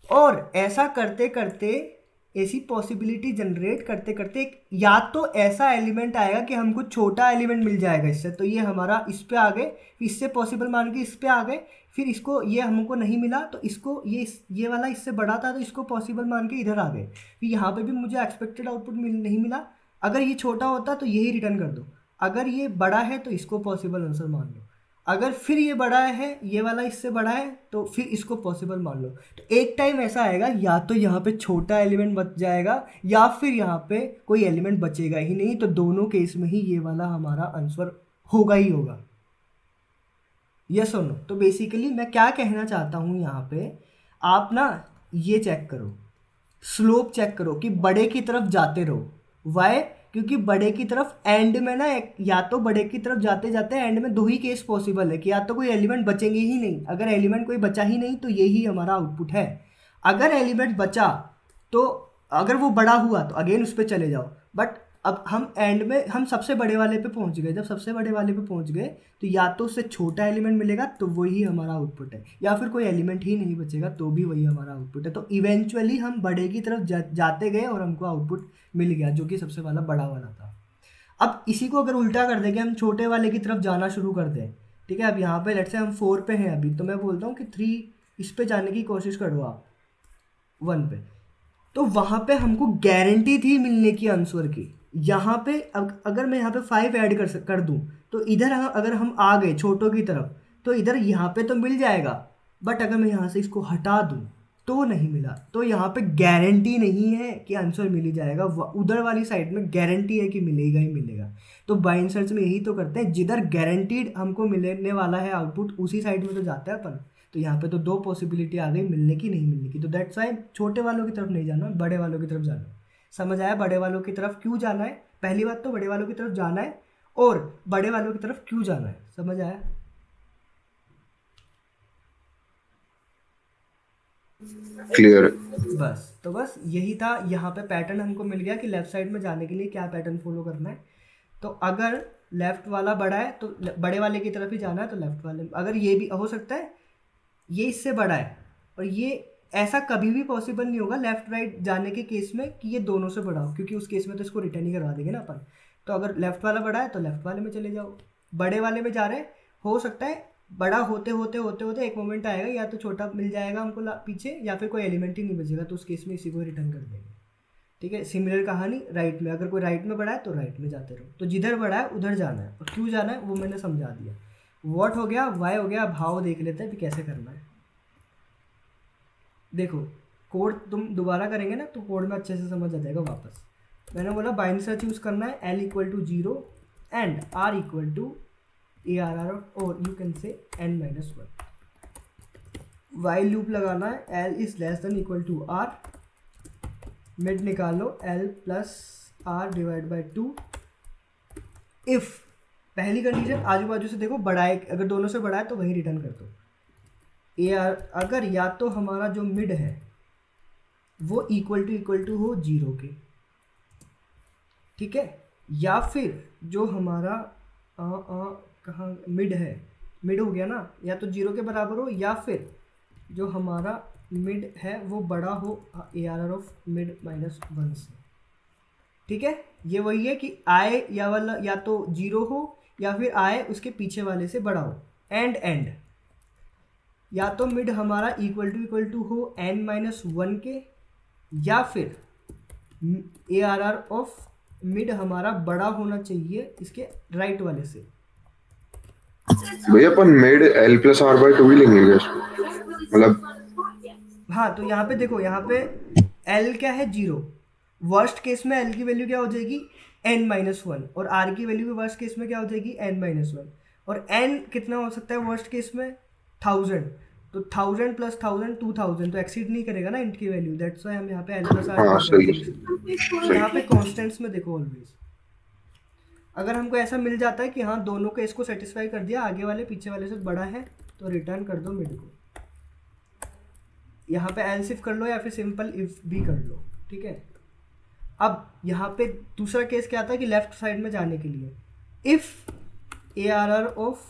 S1: और ऐसा करते करते ऐसी पॉसिबिलिटी जनरेट करते करते या तो ऐसा एलिमेंट आएगा कि हमको छोटा एलिमेंट मिल जाएगा इससे, तो ये हमारा इस पे आ गए, इससे पॉसिबल मान के इस पे आ गए, फिर इसको ये हमको नहीं मिला तो इसको ये वाला इससे बड़ा था तो इसको पॉसिबल मान के इधर आ गए, फिर यहाँ पे भी मुझे एक्सपेक्टेड आउटपुट नहीं मिला। अगर ये छोटा होता तो यही रिटर्न कर दो, अगर ये बड़ा है तो इसको पॉसिबल आंसर मान लो, अगर फिर ये बड़ा है, ये वाला इससे बड़ा है, तो फिर इसको पॉसिबल मान लो। तो एक टाइम ऐसा आएगा या तो यहाँ पे छोटा एलिमेंट बच जाएगा या फिर यहाँ पे कोई एलिमेंट बचेगा ही नहीं, तो दोनों केस में ही ये वाला हमारा आंसर होगा ही होगा। यस और नो। तो बेसिकली मैं क्या कहना चाहता हूँ यहाँ पे, आप ना ये चेक करो, स्लोप चेक करो कि बड़े की तरफ जाते रहो। वाई? क्योंकि बड़े की तरफ एंड में ना या तो बड़े की तरफ जाते जाते एंड में 2 ही केस पॉसिबल है कि या तो कोई एलिमेंट बचेंगे ही नहीं, अगर एलिमेंट कोई बचा ही नहीं तो यही हमारा आउटपुट है। अगर एलिमेंट बचा तो अगर वो बड़ा हुआ तो अगेन उस पर चले जाओ, बट अब हम एंड में हम सबसे बड़े वाले पे पहुंच गए। जब सबसे बड़े वाले पे पहुंच गए तो या तो उससे छोटा एलिमेंट मिलेगा तो वही हमारा आउटपुट है, या फिर कोई एलिमेंट ही नहीं बचेगा तो भी वही हमारा आउटपुट है। तो इवेंचुअली हम बड़े की तरफ जाते गए और हमको आउटपुट मिल गया जो कि सबसे वाला बड़ा वाला था। अब इसी को अगर उल्टा कर दें कि हम छोटे वाले की तरफ जाना शुरू कर दें, ठीक है। अब यहाँ पे लेट्स से हम 4 पे हैं अभी, तो मैं बोलता हूँ कि 3 इस पे जाने की कोशिश करो आप 1 पे, तो वहाँ पे हमको गारंटी थी मिलने की आंसर की। यहाँ पे अगर मैं यहाँ पे 5 ऐड कर दूँ तो इधर अगर हम आ गए छोटों की तरफ तो इधर यहाँ पे तो मिल जाएगा, बट अगर मैं यहाँ से इसको हटा दूँ तो नहीं मिला। तो यहाँ पे गारंटी नहीं है कि आंसर मिल ही जाएगा, उधर वाली साइड में गारंटी है कि मिलेगा ही मिलेगा। तो बाइंड सर्च में यही तो करते हैं, जिधर गारंटीड हमको मिलने वाला है आउटपुट उसी साइड में तो जाता है अपन। तो यहाँ पे तो 2 पॉसिबिलिटी आ गई, मिलने की नहीं मिलने की। तो दैट्स वाई छोटे वालों की तरफ नहीं जाना, बड़े वालों की तरफ जाना। समझ आया बड़े वालों की तरफ क्यों जाना है? पहली बात तो बड़े वालों की तरफ जाना है और बड़े वालों की तरफ क्यों जाना है, समझ आया?
S2: क्लियर।
S1: बस तो बस यही था। यहाँ पे पैटर्न हमको मिल गया कि लेफ्ट साइड में जाने के लिए क्या पैटर्न फॉलो करना है। तो अगर लेफ्ट वाला बड़ा है तो बड़े वाले की तरफ ही जाना है, तो लेफ्ट वाले। अगर ये भी हो सकता है ये इससे बड़ा है, और ये ऐसा कभी भी पॉसिबल नहीं होगा लेफ्ट राइट जाने के केस में कि ये दोनों से बड़ा हो, क्योंकि उस केस में तो इसको रिटर्न ही करवा देंगे ना अपन। तो अगर लेफ्ट वाला बड़ा है तो लेफ्ट वाले में चले जाओ, बड़े वाले में जा रहे हैं, हो सकता है बड़ा होते होते होते होते एक मोमेंट आएगा या तो छोटा मिल जाएगा हमको पीछे, या फिर कोई एलिमेंट ही नहीं बचेगा, तो उस केस में इसी को रिटर्न कर देंगे। ठीक है, सिमिलर कहानी राइट में। अगर कोई राइट में बड़ा है तो राइट में जाते रहो, तो जिधर बड़ा है उधर जाना है। और क्यों जाना है वो मैंने समझा दिया। व्हाट हो गया, वाई हो गया, भाव देख लेते हैं कि कैसे करना है। देखो कोड तुम दोबारा करेंगे ना तो कोड में अच्छे से समझ आ जाएगा वापस। मैंने बोला बाइंड सर्च यूज़ करना है, L = 0 एंड R = ARR, और यू कैन से n-1। वाइल लूप लगाना है, L <= R, मिड निकालो L + R/2। इफ़ पहली कंडीशन आजू बाजू से देखो बड़ा है, अगर दोनों से बड़ा है तो वही रिटर्न कर दो। AR अगर या तो हमारा जो मिड है वो इक्वल टू हो 0 के, ठीक है, या फिर जो हमारा कहाँ मिड है, मिड हो गया ना, या तो 0 के बराबर हो, या फिर जो हमारा मिड है वो बड़ा हो ARR ऑफ मिड -1 से। ठीक है, ये वही है कि I या तो 0 हो या फिर I उसके पीछे वाले से बड़ा हो। एंड या तो मिड हमारा इक्वल टू हो n-1 के, या फिर ARR ऑफ मिड हमारा बड़ा होना चाहिए इसके राइट वाले से।
S2: भैया अपन मिड L + R/2 ही लेंगे क्या मतलब?
S1: हाँ, तो यहाँ पे देखो, यहाँ पे L क्या है 0, वर्स्ट केस में L की वैल्यू क्या हो जाएगी n-1, और R की वैल्यू भी वर्स्ट केस में क्या हो जाएगी n-1, और n कितना हो सकता है वर्स्ट केस में 1000, तो 1000 + 1000 2000, तो एक्सीड नहीं करेगा ना इंट की वैल्यू। दैट्स व्हाई हम यहाँ पे L + R। यहाँ पे कॉन्स्टेंट्स में देखो ऑलवेज, अगर हमको ऐसा मिल जाता है कि हाँ दोनों केस को सेटिस्फाई कर दिया, आगे वाले पीछे वाले से बड़ा है, तो रिटर्न कर दो मिड को। यहाँ पे एल्स इफ कर लो या फिर सिंपल इफ भी कर लो, ठीक है। अब यहाँ पे दूसरा केस क्या आता है कि लेफ्ट साइड में जाने के लिए if ARR of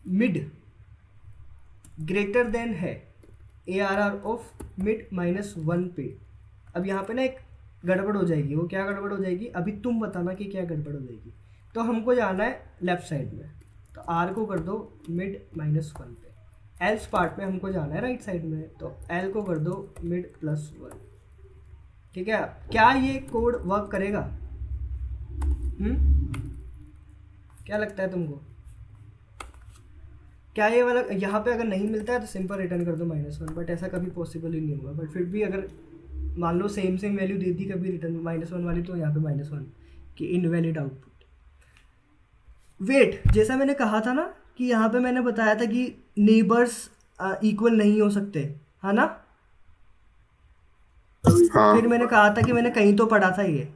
S1: mid greater than है ARR ऑफ मिड -1 पे। अब यहाँ पे ना एक गड़बड़ हो जाएगी, वो क्या गड़बड़ हो जाएगी अभी तुम बताना कि क्या गड़बड़ हो जाएगी। तो हमको जाना है लेफ्ट साइड में, तो R को कर दो मिड -1 पे। एल्स पार्ट में हमको जाना है राइट साइड में, तो L को कर दो मिड +1। ठीक है, क्या ये कोड वर्क करेगा? क्या लगता है तुमको? क्या ये वाला यहाँ पे अगर नहीं मिलता है तो सिंपल रिटर्न कर दो -1, बट ऐसा कभी पॉसिबल ही नहीं होगा। बट फिर भी अगर मान लो सेम वैल्यू दे दी कभी रिटर्न -1 वाली, तो यहाँ पे -1 कि इनवैलिड आउटपुट। वेट, जैसा मैंने कहा था ना कि यहाँ पे मैंने बताया था कि नेबर्स इक्वल नहीं हो सकते, है ना?
S2: हाँ।
S1: फिर मैंने कहा था कि मैंने कहीं तो पढ़ा था, ये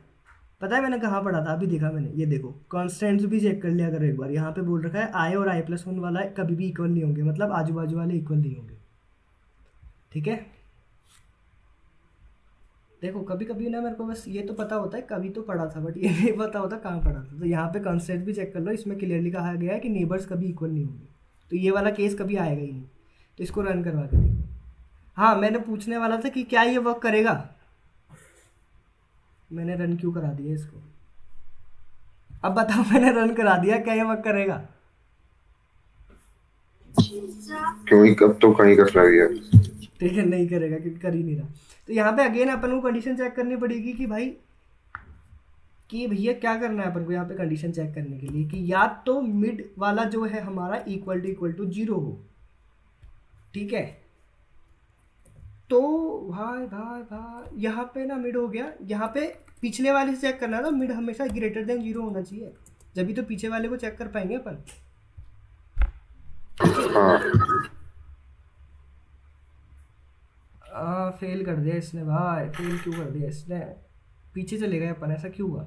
S1: पता है मैंने कहाँ पढ़ा था? अभी देखा मैंने, ये देखो कॉन्स्टेंट्स भी चेक कर लिया करो एक बार। यहाँ पे बोल रखा है I और I+1 वाला कभी भी इक्वल नहीं होंगे, मतलब आजू बाजू वाले इक्वल नहीं होंगे। ठीक है, देखो कभी कभी ना मेरे को बस ये तो पता होता है कभी तो पढ़ा था, बट ये नहीं पता होता कहाँ पढ़ा था। तो यहाँ पे कंस्ट्रेंट भी चेक कर लो, इसमें क्लियरली कहा गया है कि नेबर्स कभी इक्वल नहीं होंगे, तो ये वाला केस कभी आएगा ही नहीं। तो इसको रन करवा के देखो। हाँ मैंने पूछने वाला था कि क्या ये वर्क करेगा, मैंने रन क्यों करा दिया इसको, अब बताओ मैंने रन करा दिया, क्या ये वर्क करेगा?
S2: क्यों कब तो कहीं कर रहा है।
S1: ठीक है नहीं करेगा क्योंकि कर ही नहीं रहा। तो यहाँ पे अगेन अपन को कंडीशन चेक करनी पड़ेगी कि भाई कि भैया क्या करना है अपन को यहाँ पे कंडीशन चेक करने के लिए कि या तो मिड वाला जो है हमारा इक्वल टू 0 हो, ठीक है। तो भाई यहाँ पे ना मिड हो गया, यहाँ पे पिछले वाले से चेक करना है तो मिड हमेशा ग्रेटर देन 0 होना चाहिए, जब तो पीछे वाले को चेक कर पाएंगे अपन। फेल कर दिया इसने भाई, फेल क्यों कर दिया इसने, पीछे चले गए अपन, ऐसा क्यों हुआ?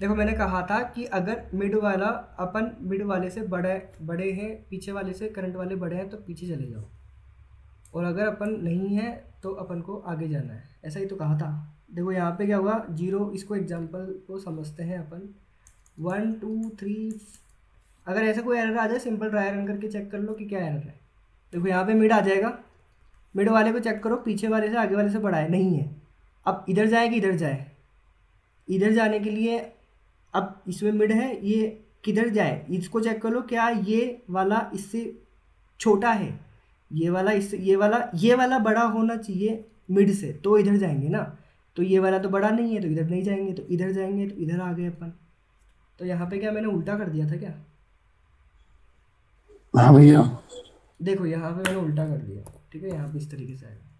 S1: देखो मैंने कहा था कि अगर मिड वाला अपन मिड वाले से बड़े हैं, पीछे वाले से करंट वाले बड़े हैं तो पीछे चले जाओ, और अगर अपन नहीं है तो अपन को आगे जाना है, ऐसा ही तो कहा था। देखो यहाँ पे क्या हुआ 0, इसको एग्जांपल को समझते हैं अपन 1 2 3। अगर ऐसा कोई एरर आ जाए सिंपल ट्राई रन करके चेक कर लो कि क्या एरर है। देखो यहाँ पे मिड आ जाएगा, मिड वाले को चेक करो, पीछे वाले से आगे वाले से बड़ा है नहीं है, अब इधर जाए कि इधर जाए, इधर जाने के लिए अब इसमें मिड है, ये किधर जाए इसको चेक कर लो, क्या ये वाला इससे छोटा है, ये वाला इससे ये वाला बड़ा होना चाहिए मिड से, तो इधर जाएंगे ना, तो ये वाला तो बड़ा नहीं है तो इधर नहीं जाएंगे, तो इधर जाएंगे तो इधर आ गए अपन। तो यहाँ पे क्या मैंने उल्टा कर दिया था क्या?
S3: हाँ भैया
S1: देखो यहाँ पे मैंने उल्टा कर दिया, ठीक है। यहाँ पे इस तरीके से आएगा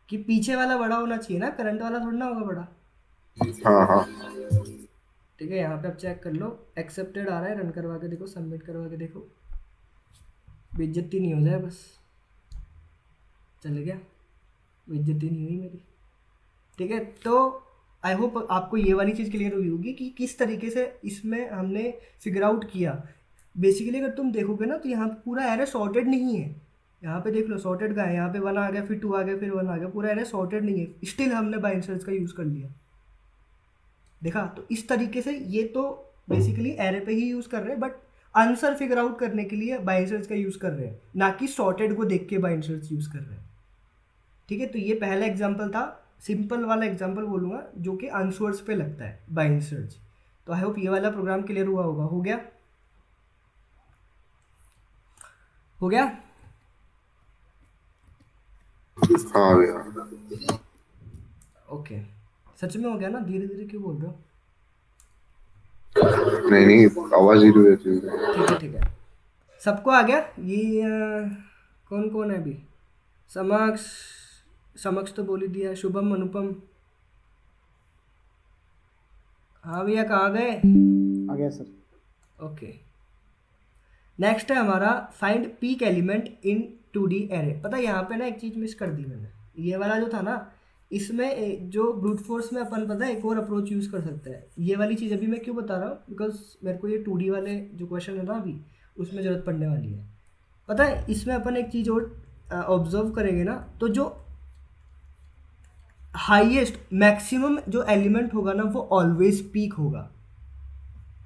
S1: कि पीछे वाला बड़ा होना चाहिए ना, करंट वाला थोड़ा ना होगा बड़ा।
S2: हाँ
S1: ठीक है यहाँ पे आप चेक कर लो, एक्सेप्टेड आ रहा है, रन करवा के देखो, सबमिट करवा के देखो, बेइज्जती नहीं हो जाए बस। चल गया, बेइज्जती नहीं हुई मेरी, ठीक है। तो आई होप आपको ये वाली चीज़ क्लियर हुई होगी कि किस तरीके से इसमें हमने फिगर आउट किया। बेसिकली अगर तुम देखोगे ना तो यहाँ पे पूरा एरे सॉर्टेड नहीं है, यहाँ पे देख लो सॉर्टेड का है, यहाँ पे 1 आ गया फिर 2 आ गया फिर 1 आ गया, पूरा एरे सॉर्टेड नहीं है, स्टिल हमने बाय इंसर्ट्स का यूज़ कर लिया। देखा, तो इस तरीके से ये तो बेसिकली एरे पे ही यूज़ कर रहे हैं, बट आंसर फिगर आउट करने के लिए बाय इंसर्ट्स का यूज़ कर रहे हैं, ना कि सॉर्टेड को देख के बाय इंसर्ट्स यूज़ कर रहे हैं, ठीक है। तो ये पहला एग्जाम्पल था, सिंपल वाला एग्जाम्पल बोलूँगा जो कि आंसर्स पे लगता है बाय इंसर्ट्स। तो आई होप ये वाला प्रोग्राम क्लियर हुआ होगा। हो गया? हो गया?
S2: हाँ भैया।
S1: ओके, सच में हो गया ना? धीरे धीरे क्यों बोल रहे हो?
S2: नहीं आवाज ही रहती है।
S1: ठीक है ठीक है, सबको आ गया ये? कौन कौन है अभी? समक्ष तो बोल ही दिया, शुभम अनुपम। हाँ भैया कहाँ गए?
S3: आ गया सर।
S1: ओके, नेक्स्ट है हमारा फाइंड पीक एलिमेंट इन 2D एरे। पता है यहाँ पे ना एक चीज़ मिस कर दी मैंने, ये वाला जो था ना, इसमें जो ब्रूट फोर्स में अपन पता है एक और अप्रोच यूज़ कर सकते हैं। ये वाली चीज़ अभी मैं क्यों बता रहा हूँ, बिकॉज मेरे को ये 2D वाले जो क्वेश्चन है ना अभी उसमें ज़रूरत पड़ने वाली है। पता है इसमें अपन एक चीज़ और ऑब्जर्व करेंगे ना, तो जो हाईएस्ट मैक्सिमम जो एलिमेंट होगा ना वो ऑलवेज पीक होगा।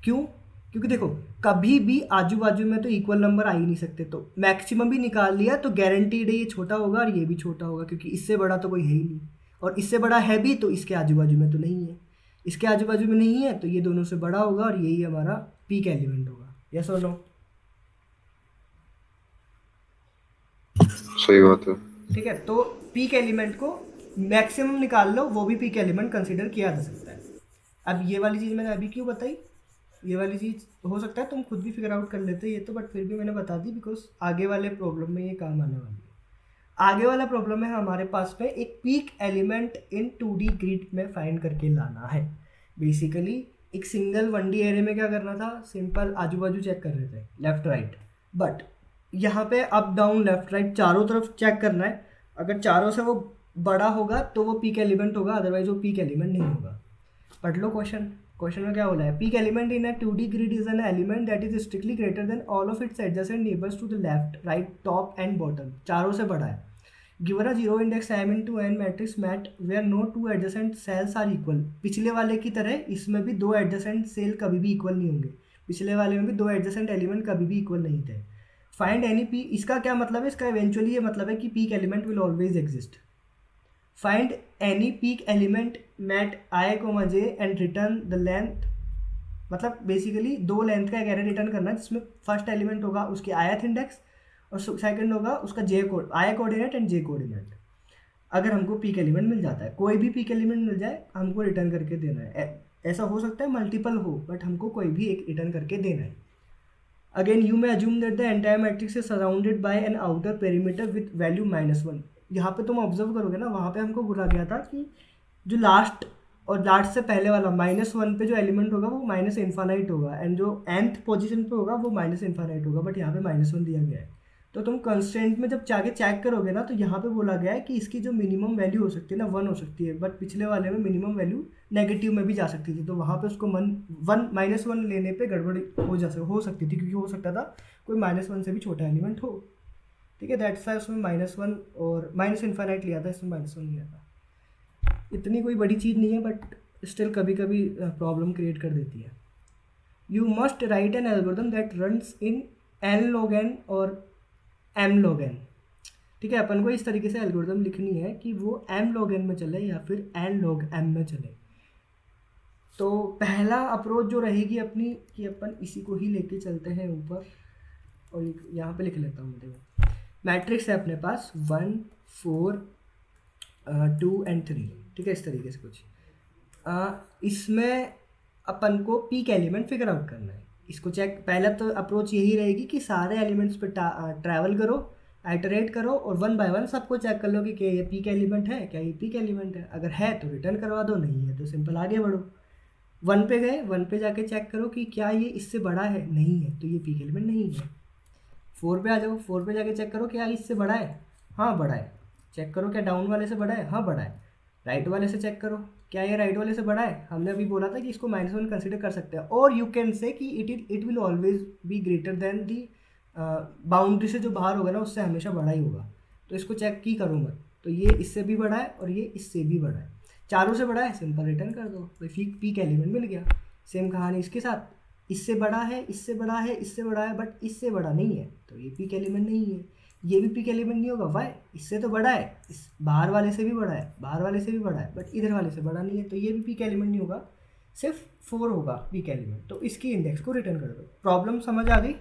S1: क्यों? क्योंकि देखो कभी भी आजू बाजू में तो इक्वल नंबर आ ही नहीं सकते, तो मैक्सिमम भी निकाल लिया तो गारंटीड है ये छोटा होगा और ये भी छोटा होगा, क्योंकि इससे बड़ा तो कोई है ही नहीं, और इससे बड़ा है भी तो इसके आजू बाजू में तो नहीं है, इसके आजू बाजू में नहीं है तो ये दोनों से बड़ा होगा और यही हमारा पीक एलिमेंट होगा। यस और नो?
S2: सही बात है।
S1: ठीक है, तो पीक एलिमेंट को मैक्सिमम निकाल लो, वो भी पीक एलिमेंट कंसिडर किया जा सकता है। अब ये वाली चीज़ मैंने अभी क्यों बताई, ये वाली चीज़ हो सकता है तुम खुद भी फिगर आउट कर लेते ये तो, बट फिर भी मैंने बता दी बिकॉज आगे वाले प्रॉब्लम में ये काम आने वाली है। आगे वाला प्रॉब्लम है हमारे पास में एक पीक एलिमेंट इन 2D ग्रिड में फाइंड करके लाना है। बेसिकली एक सिंगल 1D एरे में क्या करना था, सिंपल आजू बाजू चेक कर रहे थे लेफ्ट राइट, बट यहाँ पे अप डाउन लेफ्ट राइट चारों तरफ चेक करना है। अगर चारों से वो बड़ा होगा तो वो पीक एलिमेंट होगा, अदरवाइज वो पीक एलिमेंट नहीं होगा। पढ़ लो क्वेश्चन में क्या बोला है, peak element in a 2D grid is an element that is strictly greater than all of its adjacent neighbours to the left right top and bottom. चारों से बड़ा है, given a zero index m into n matrix mat where no two adjacent cells are equal. पिछले वाले की तरह इसमें भी दो एडजेसेंट सेल कभी भी इक्वल नहीं होंगे, पिछले वाले में भी दो एडजेसेंट एलिमेंट कभी भी इक्वल नहीं थे। फाइंड एनी पी, इसका क्या मतलब है, इसका इवेंचुअली ये मतलब है कि peak element will always exist. Find any peak element mat i comma j and return the length, मतलब बेसिकली दो लेंथ का एक एरे रिटर्न करना है जिसमें फर्स्ट एलिमेंट होगा उसके ith इंडेक्स और सेकंड होगा उसका j code, i coordinate and j coordinate. अगर हमको पीक एलिमेंट मिल जाता है, कोई भी पीक एलिमेंट मिल जाए हमको रिटर्न करके देना है। ऐसा हो सकता है मल्टीपल हो, बट हमको कोई भी एक रिटर्न करके देना है। Again you may assume that the entire matrix is surrounded by an outer perimeter with value -1। यहाँ पे तुम ऑब्जर्व करोगे ना, वहाँ पे हमको बोला गया था कि जो लास्ट और लास्ट से पहले वाला -1 पे जो एलिमेंट होगा वो माइनस इन्फानाइट होगा, एंड जो nth पोजीशन पे होगा वो माइनस इन्फानाइट होगा, बट यहाँ पे -1 दिया गया है। तो तुम कंस्टेंट में जब जाके चेक करोगे ना, तो यहाँ पे बोला गया है कि इसकी जो मिनिमम वैल्यू हो सकती है ना 1 हो सकती है, बट पिछले वाले में मिनिमम वैल्यू नेगेटिव में भी जा सकती थी, तो वहाँ पे उसको -1 लेने पे गड़बड़ हो सकती थी, क्योंकि हो सकता था कोई -1 से भी छोटा एलिमेंट हो। ठीक है, दैट्स वाई उसमें -1 और माइनस इन्फानाइट लिया था, इसमें -1 लिया था। इतनी कोई बड़ी चीज़ नहीं है, बट स्टिल कभी कभी प्रॉब्लम क्रिएट कर देती है। You must write an algorithm that runs in n log n और m log n। ठीक है, अपन को इस तरीके से एल्गोरिथम लिखनी है कि वो m log n में चले या फिर n log m में चले। तो पहला अप्रोच जो रहेगी अपनी कि अपन इसी को ही लेके चलते हैं ऊपर, और यहाँ पे लिख लेता हूँ। देखो मैट्रिक्स है अपने पास 1 4 2 एंड 3। ठीक है, इस तरीके से कुछ इसमें अपन को पीक एलिमेंट फिगर आउट करना है। इसको चेक, पहला तो अप्रोच यही रहेगी कि सारे एलिमेंट्स पे ट्रैवल करो, आइटरेट करो और 1 बाय 1 सबको चेक कर लो कि क्या ये पीक एलिमेंट है, क्या ये पीक एलिमेंट है। अगर है तो रिटर्न करवा दो, नहीं है तो सिंपल आगे बढ़ो। 1 पे गए, 1 पे जाके चेक करो कि क्या ये इससे बड़ा है, नहीं है तो ये पीक एलिमेंट नहीं है। 4 पे आ जाओ, 4 पे जाके चेक करो क्या इससे बड़ा है, हाँ बड़ा है। चेक करो क्या डाउन वाले से बड़ा है, हाँ बड़ा है। राइट वाले से चेक करो क्या ये राइट वाले से बड़ा है, हमने अभी बोला था कि इसको -1 कंसिडर कर सकते हैं। और यू कैन से कि it will always be greater than the boundary से जो बाहर होगा ना उससे हमेशा बड़ा ही होगा, तो इसको चेक की करो मत। तो ये इससे भी बड़ा है और ये इससे भी बड़ा है, चारों से बड़ा है, सिंपल रिटर्न कर दो, भाई पीक एलिमेंट मिल गया। सेम कहानी इसके साथ, इससे बड़ा है, इससे बड़ा है, इससे बड़ा है, बट इससे बड़ा नहीं है तो ये पीक एलिमेंट नहीं है। ये भी पीक एलिमेंट नहीं होगा, वाई, इससे तो बड़ा है, इस बाहर वाले से भी बड़ा है, बाहर वाले से भी बड़ा है, बट इधर वाले से बड़ा नहीं है, तो ये भी पीक एलिमेंट नहीं होगा, सिर्फ 4 होगा पीक एलिमेंट। तो इसकी इंडेक्स को रिटर्न कर दो। प्रॉब्लम समझ आ गई?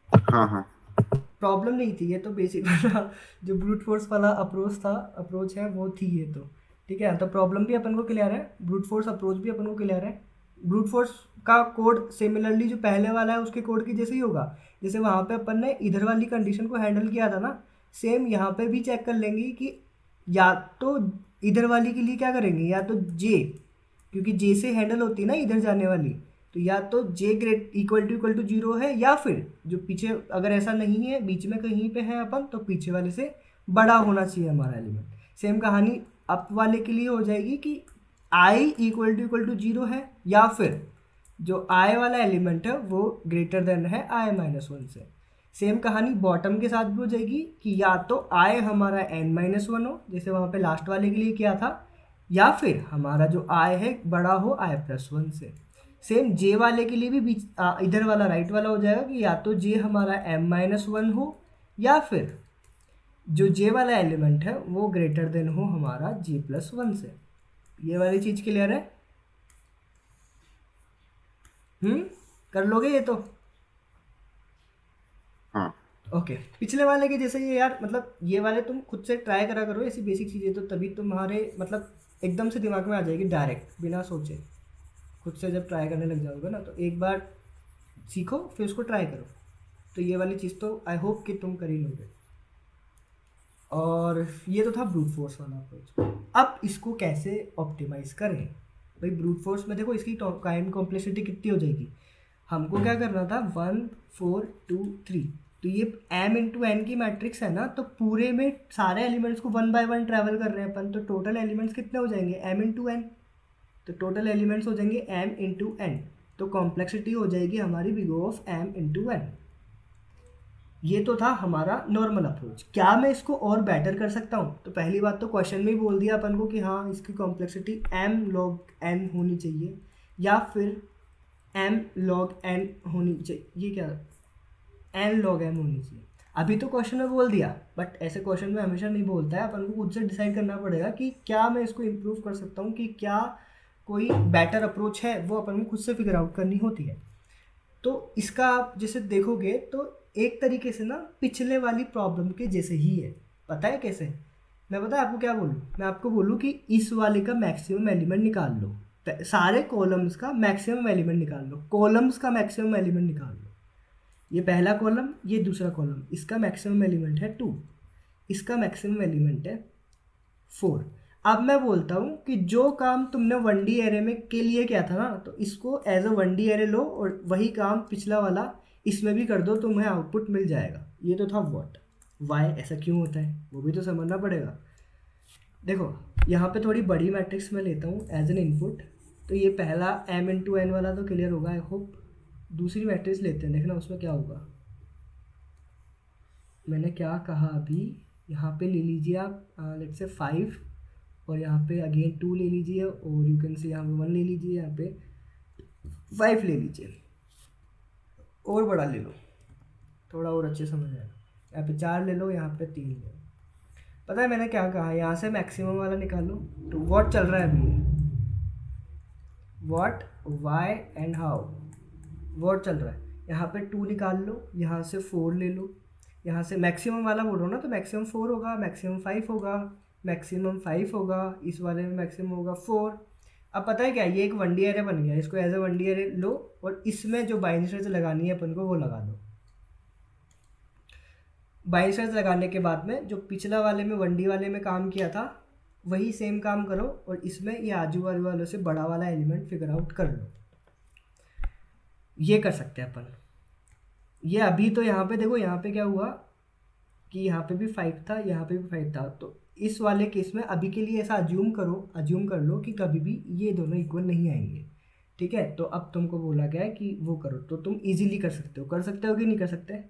S2: हाँ हाँ,
S1: प्रॉब्लम नहीं थी ये, तो बेसिक वाला जो ब्रूट फोर्स वाला अप्रोच है वो थी ये तो। ठीक है, तो प्रॉब्लम भी अपन को क्लियर है, ब्रूट फोर्स अप्रोच भी अपन को क्लियर है। ब्रूट फोर्स का कोड सिमिलरली जो पहले वाला है उसके कोड की जैसे ही होगा, जैसे वहाँ पे अपन ने इधर वाली कंडीशन को हैंडल किया था ना, सेम यहाँ पे भी चेक कर लेंगे कि या तो इधर वाली के लिए क्या करेंगे, या तो जे, क्योंकि जे से हैंडल होती है ना इधर जाने वाली, तो या तो जे ग्रेट इक्वल टू 0 है, या फिर जो पीछे अगर ऐसा नहीं है बीच में कहीं पे है अपन, तो पीछे वाले से बड़ा होना चाहिए हमारा एलिमेंट। सेम कहानी अप वाले के लिए हो जाएगी कि i इक्वल टू 0 है, या फिर जो i वाला एलिमेंट है वो ग्रेटर देन है i-1 से। सेम कहानी बॉटम के साथ भी हो जाएगी कि या तो i हमारा n-1 हो, जैसे वहाँ पे लास्ट वाले के लिए किया था, या फिर हमारा जो i है बड़ा हो i+1 से। सेम j वाले के लिए भी बीच इधर वाला राइट वाला हो जाएगा कि या तो j हमारा m-1 हो, या फिर जो j वाला एलिमेंट है वो ग्रेटर देन हो हमारा j+1 से। ये वाली चीज़ क्लियर है? कर लोगे ये तो?
S2: हाँ।
S1: ओके, पिछले वाले के जैसे ये यार, मतलब ये वाले तुम खुद से ट्राई करा करो ऐसी बेसिक चीज़ें, तो तभी तुम्हारे मतलब एकदम से दिमाग में आ जाएगी डायरेक्ट बिना सोचे। खुद से जब ट्राई करने लग जाओगे ना, तो एक बार सीखो फिर उसको ट्राई करो, तो ये वाली चीज़ तो आई होप कि तुम कर ही लोगे। और ये तो था ब्रूट फोर्स वाला अप्रोच। अब इसको कैसे ऑप्टिमाइज करें भाई? ब्रूट फोर्स में देखो इसकी टाइम कॉम्प्लेक्सिटी कितनी हो जाएगी। हमको क्या करना था 1 4 2 3, तो ये m इंटू n की मैट्रिक्स है ना, तो पूरे में सारे एलिमेंट्स को 1 बाय 1 ट्रैवल कर रहे हैं अपन, तो टोटल एलिमेंट्स कितने हो जाएंगे m इंटू n, तो टोटल एलिमेंट्स हो जाएंगे m इंटू n, तो कॉम्प्लेक्सिटी हो जाएगी हमारी big O of m into n। ये तो था हमारा नॉर्मल अप्रोच। क्या मैं इसको और बेटर कर सकता हूँ? तो पहली बात तो क्वेश्चन में ही बोल दिया अपन को कि हाँ इसकी कॉम्प्लेक्सिटी m log n होनी चाहिए या फिर m log n होनी चाहिए। ये क्या n log m होनी चाहिए। अभी तो क्वेश्चन में बोल दिया, बट ऐसे क्वेश्चन में हमेशा नहीं बोलता है। अपन को खुद से डिसाइड करना पड़ेगा कि क्या मैं इसको इम्प्रूव कर सकता हूँ, कि क्या कोई बेटर अप्रोच है, वो अपन को खुद से फिगर आउट करनी होती है। तो इसका आप जैसे देखोगे तो एक तरीके से ना पिछले वाली प्रॉब्लम के जैसे ही है। पता है कैसे? मैं पता है आपको क्या बोलूँ? मैं आपको बोलूँ कि इस वाले का मैक्सिमम एलिमेंट निकाल लो, सारे कॉलम्स का मैक्सिमम एलिमेंट निकाल लो, कॉलम्स का मैक्सिमम एलिमेंट निकाल लो। ये पहला कॉलम, ये दूसरा कॉलम, इसका मैक्सिमम एलिमेंट है 2, इसका मैक्सिमम एलिमेंट है 4। अब मैं बोलता हूँ कि जो काम तुमने 1D एरे में के लिए किया था ना, तो इसको एज अ 1D एरे लो और वही काम पिछला वाला इसमें भी कर दो, तुम्हें आउटपुट मिल जाएगा। ये तो था व्हाट, वाई, ऐसा क्यों होता है वो भी तो समझना पड़ेगा। देखो यहाँ पे थोड़ी बड़ी मैट्रिक्स में लेता हूँ एज एन इनपुट, तो ये पहला m×n वाला तो क्लियर होगा आई होप। दूसरी मैट्रिक्स लेते हैं, देखना उसमें क्या होगा। मैंने क्या कहा अभी, यहाँ पे ले लीजिए आप लेट्स से 5 और यहाँ पे अगेन 2 ले लीजिए और यू कैन से यहाँ पे 1 ले लीजिए, यहाँ पे 5 ले लीजिए और बड़ा ले लो, थोड़ा और अच्छे समझ आएगा। यहाँ पे 4 ले लो, यहाँ पे 3 ले लो। पता है मैंने क्या कहा? यहाँ से मैक्सिमम वाला निकालो। तो व्हाट चल रहा है अभी, what, why and how, what चल रहा है। यहाँ पे 2 निकाल लो, यहाँ से 4 ले लो, यहाँ से मैक्सिमम वाला बोल रहा हूँ ना, तो मैक्सिमम 4 होगा, मैक्सिमम 5 होगा, मैक्सिमम 5 होगा, इस वाले में मैक्सिमम होगा 4। अब पता है क्या, ये एक 1D एरे बन गया, इसको एज ए 1D एरे लो और इसमें जो बाइनरी सर्च लगानी है अपन को वो लगा दो। बाइनरी सर्च लगाने के बाद में जो पिछला वाले में 1D वाले में काम किया था वही सेम काम करो और इसमें ये आजू बाजू वालों से बड़ा वाला एलिमेंट फिगर आउट कर लो। ये कर सकते हैं अपन। ये अभी तो यहाँ पे देखो, यहाँ पे क्या हुआ कि यहाँ पे भी 5 था, यहाँ पे भी 5 था। तो इस वाले केस में अभी के लिए ऐसा अज्यूम कर लो कि कभी भी ये दोनों इक्वल नहीं आएंगे, ठीक है। तो अब तुमको बोला गया है कि वो करो, तो तुम इजीली कर सकते हो कि नहीं कर सकते?